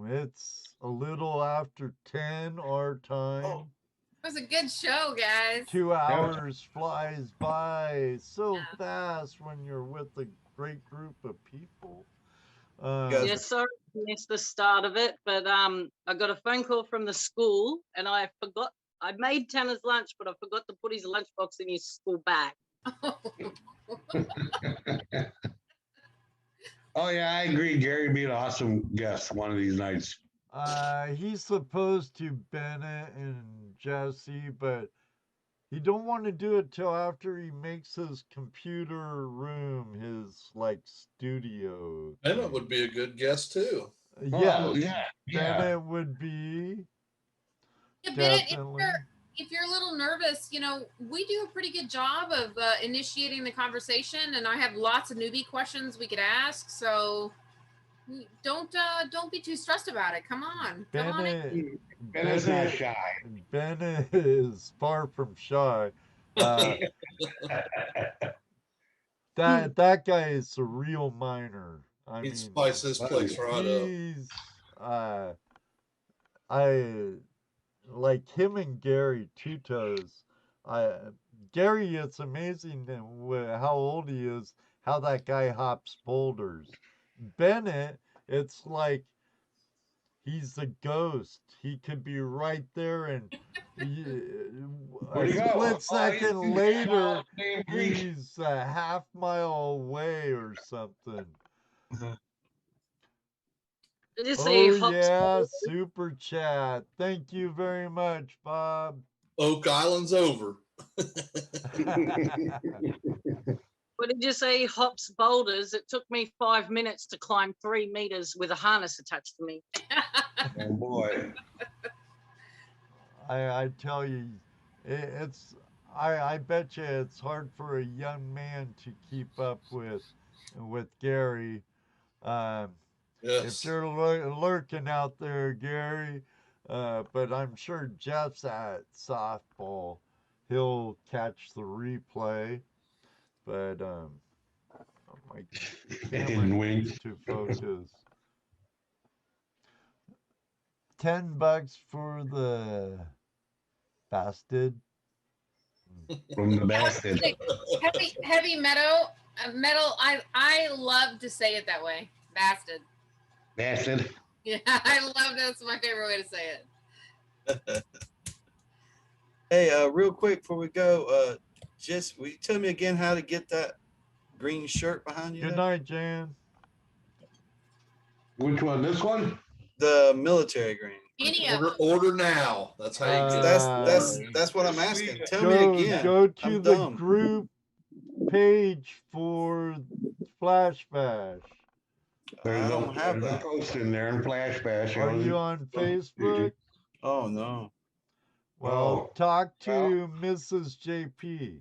it's a little after 10 our time. It was a good show, guys. 2 hours flies by so fast when you're with a great group of people. Yes, sorry I missed the start of it, but I got a phone call from the school and I forgot. I made Tanner's lunch, but I forgot to put his lunchbox in his school bag. Oh yeah, I agree. Gary would be an awesome guest one of these nights. He's supposed to Bennett and Jesse, but he don't want to do it till after he makes his computer room his like studio. Bennett would be a good guest too. Yeah, yeah. Bennett would be. Yeah, Bennett, Definitely. if you're a little nervous, we do a pretty good job of initiating the conversation, and I have lots of newbie questions we could ask. So don't be too stressed about it. Come on, come on in. Bennett's not shy. Bennett is far from shy. That guy is a real miner. I He'd mean, spice this place right up. he's like him and Gary Two Toes. I Gary, it's amazing how old he is, how that guy hops boulders. Bennett, it's like he's a ghost. He could be right there, and Where'd a he go? split Oh, he's second later, damn Greek. he's a half mile away or something. Did you see Oh hops? yeah, super chat. Thank you very much, Bob. Oak Island's over. What did you say? Hops boulders. It took me 5 minutes to climb 3 meters with a harness attached to me. Oh boy. I tell you, it's I bet you it's hard for a young man to keep up with Gary. If Yes. you're lurking out there, Gary, but I'm sure Jeff's at softball. He'll catch the replay, but my camera Hidden wing. needs to focus. $10 for the bastard. From the bastard. Heavy metal. Metal. I love to say it that way. Bastard. Bastard. Yeah, I love that. It's my favorite way to say it. Hey, real quick before we go, just will you tell me again how to get that green shirt behind you? Good there? night, Jan. Which one? This one? The military green. Any of them. Order now. That's how you get That's what I'm asking. Tell me Go, again. go to I'm the dumb. group page for Flash Bash. I don't have there's a that. post in there in Flash Bash. Are you on Facebook? Oh no. Well, Oh, talk to Mrs. JP.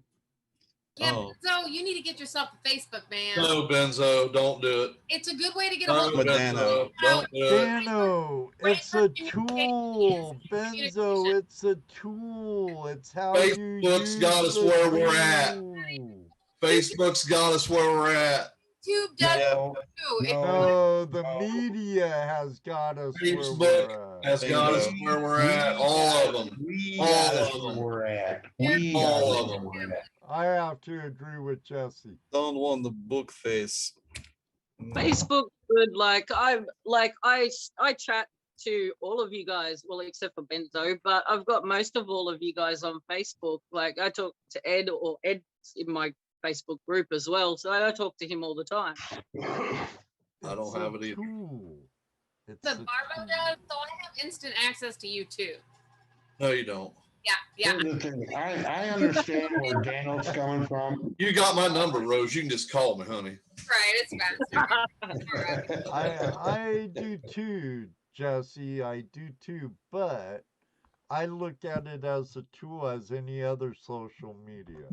Yeah, Oh. so you need to get yourself a Facebook, man. No, Benzo, don't do it. It's a good way to get a No, hold of Benzo, don't do it. Dano, it's a tool. Benzo, it's a tool. It's how you Facebook's use got us the where we're at. tool. Facebook's got us where we're at. YouTube does no, too. It's No, the No. media has got us where Facebook we're at. has got us where we're at. All of them. We All got of us where them. we're at. We All got of us them. where we're at. I have to agree with Jesse. Don't want the book face. Facebook good. I chat to all of you guys, well, except for Benzo, but I've got most of all of you guys on Facebook. Like I talk to Ed, or Ed's in my Facebook group as well, so I talk to him all the time. I don't have it either. Tool. It's the a Barbo tool. does, so I have instant access to you too. No, you don't. Yeah. Here's the thing. I understand where Daniel's coming from. You got my number, Rose. You can just call me, honey. Right, it's faster. I do too, Jesse. I do too, but I look at it as a tool as any other social media.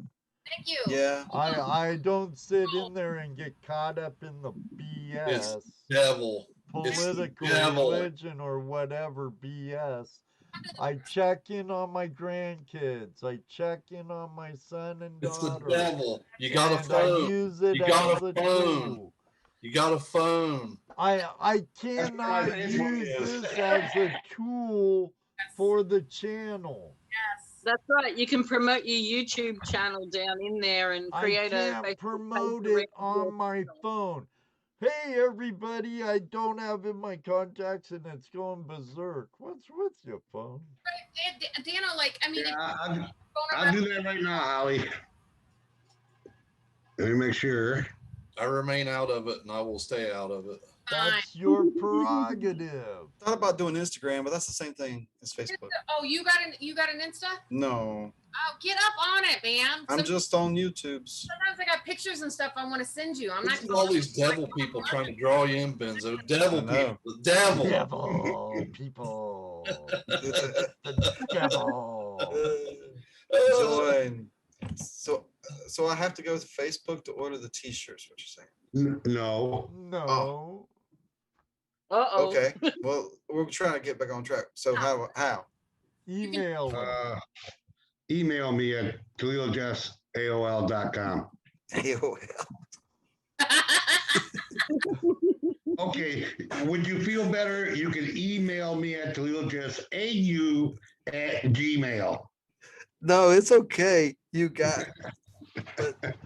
Thank you. Yeah. I don't sit in there and get caught up in the BS, Devil. It's the political, devil. religion, or whatever BS. I check in on my grandkids. I check in on my son and It's the daughter. devil. You got a And I phone. use it You got as a a phone. tool. You got a phone. I cannot Facebook use is. this as a tool for the channel. Yes. That's right. You can promote your YouTube channel down in there and I create a can't Facebook promote page it direct to your on my channel. phone. Hey everybody, I don't have in my contacts and it's going berserk. What's with your phone? Dano, like, I mean, Yeah, if you're I'll do that right now, Holly. Let me make sure. I remain out of it, and I will stay out of it. That's your prerogative. Thought about doing Instagram, but that's the same thing as Facebook. Oh, you got an Insta? No, Oh, get up on it, man. I'm just on YouTube's. Sometimes I got pictures and stuff I want to send you. I'm not. Look at all these devil people trying to draw you in, Benzo. Devil I know. people. The devil. Devil people. The devil. Join. So I have to go to Facebook to order the T-shirts. What you're saying? No. No. Uh-oh. Okay. Well, we're trying to get back on track. So how? Email them. Email me at ToledoJess@AOL.com. AOL. Okay. Would you feel better? You can email me at ToledoJess at Gmail. No, it's okay. You got the fact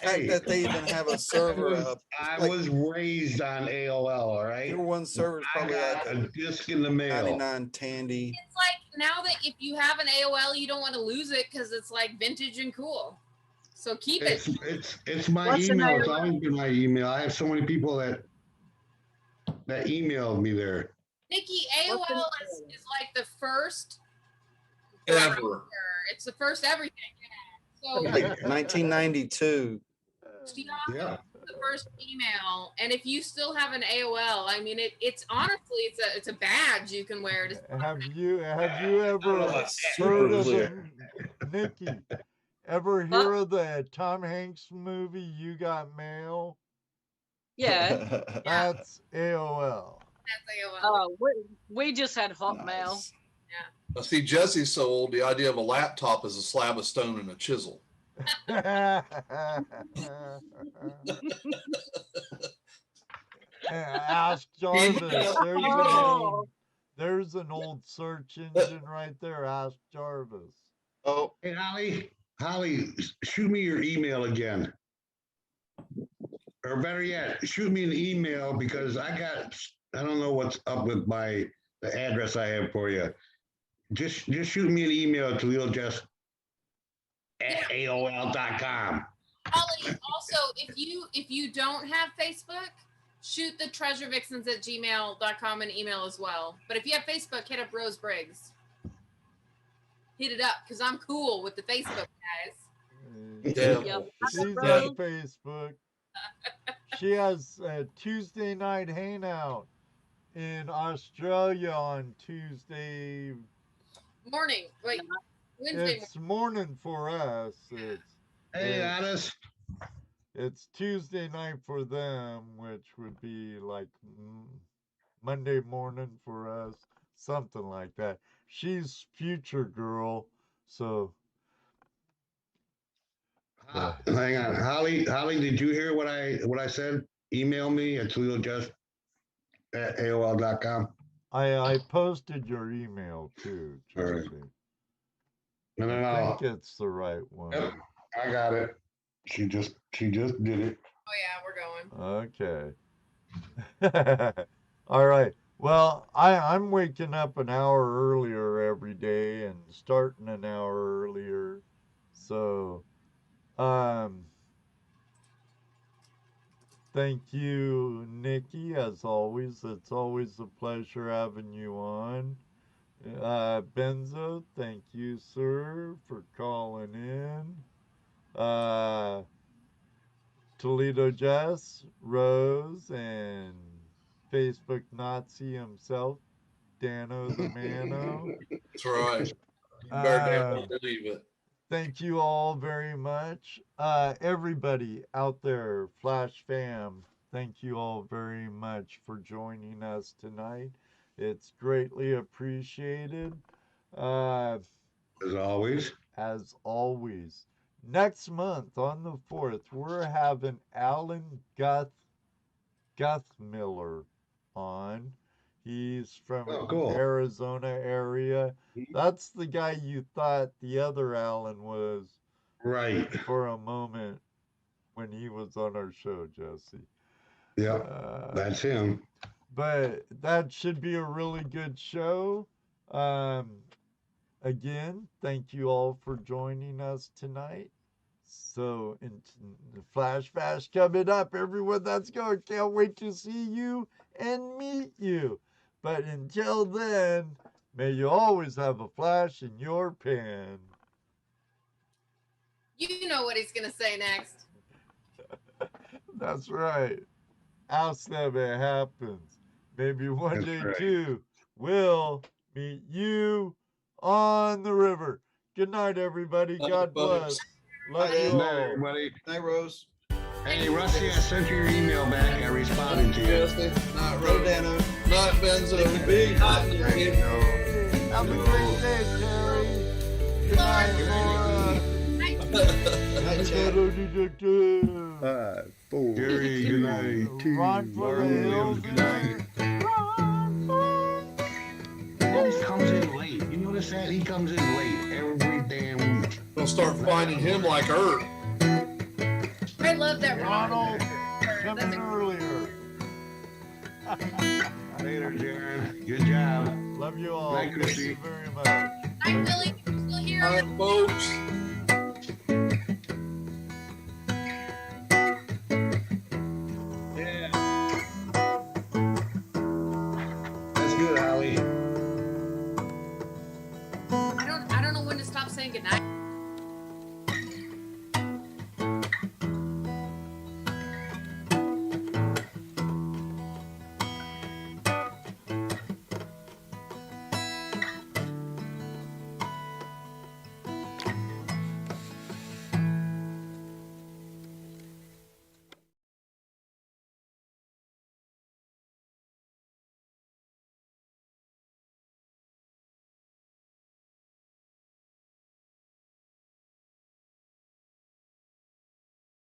Hey. that they even have a server up. I like- was raised on AOL, all right? Your one server is I probably got like a disc in the mail. 99 Tandy. It's like now that if you have an AOL, you don't want to lose it because it's like vintage and cool. So keep it. It's my What's an email. It's AOL? always been my email. I have so many people that emailed me there. Nikki, What's an AOL is like the first Ever. It's the first everything. So Like 1992. Yeah. the first email, and if you still have an AOL, I mean, it's honestly it's a badge you can wear. Have you ever Super heard of clear. Nikki? Ever hear of the Tom Hanks movie You Got Mail? Yeah. That's AOL. That's AOL. Oh, we just had Hotmail. Nice. Now, see, Jesse's so old, the idea of a laptop is a slab of stone and a chisel. Ask Jarvis. Oh. There's an old search engine right there. Ask Jarvis. Oh, Hey, Holly, shoot me your email again. Or better yet, shoot me an email because I don't know what's up with the address I have for you. Just shoot me an email to ToledoJess at AOL.com. Ollie, also, if you don't have Facebook, shoot the treasurevixens@gmail.com an email as well. But if you have Facebook, hit up Rose Briggs. Hit it up because I'm cool with the Facebook guys. Damn. Yep. She's on Bro. Facebook. She has a Tuesday night hangout in Australia on Tuesday. Morning, wait, Wednesday. It's morning for us. Hey, Ottis. It's Tuesday night for them, which would be like Monday morning for us, something like that. She's future girl, so. Hang on, Holly, did you hear what I said? Email me at ToledoJess at AOL.com. I posted your email too. All right. Jesse. No. I think it's the right one. Yep, I got it. She just did it. Oh yeah, we're going. Okay. All right. Well, I'm waking up an hour earlier every day and starting an hour earlier. So, thank you, Nikki, as always. It's always a pleasure having you on. Benzo, thank you, sir, for calling in. ToledoJess, Rose, and Facebook Nazi himself, Dano the Mano. That's right. You better damn believe it. Thank you all very much. Everybody out there, Flash fam, thank you all very much for joining us tonight. It's greatly appreciated. As always. As always. Next month on the 4th, we're having Alan Guthmiller on. He's from cool. Arizona area. That's the guy you thought the other Alan was Right. for a moment when he was on our show, Jesse. Yeah, that's him. But that should be a really good show. Again, thank you all for joining us tonight. So, in the Flash coming up, everyone that's going. Can't wait to see you and meet you. But until then, may you always have a flash in your pan. You know what he's gonna say next. That's right. Ask them, it happens. Maybe one That's day right. too, we'll meet you on the river. Good night, everybody. God bless. Love you Good night, all. everybody. night, Rose. Hey, Rusty, I sent you your email back. I responded to you. Jesse, not Rose. Rodano. Not Benzo. Big hot Have a great day, Terry. Good night, Laura. Night, Chad. Detective. 5, 4, Gary, good night. 2, Run for the hills Good night. and run. comes in late. You notice that? He comes in late every damn week. We'll start finding him like Earth. I love that Ronald, That's coming a- earlier. Later, Jaron. Good job. Love you all. Bye, Thank Chrissy. you very much. Hi, Billy. You still here? All right, folks.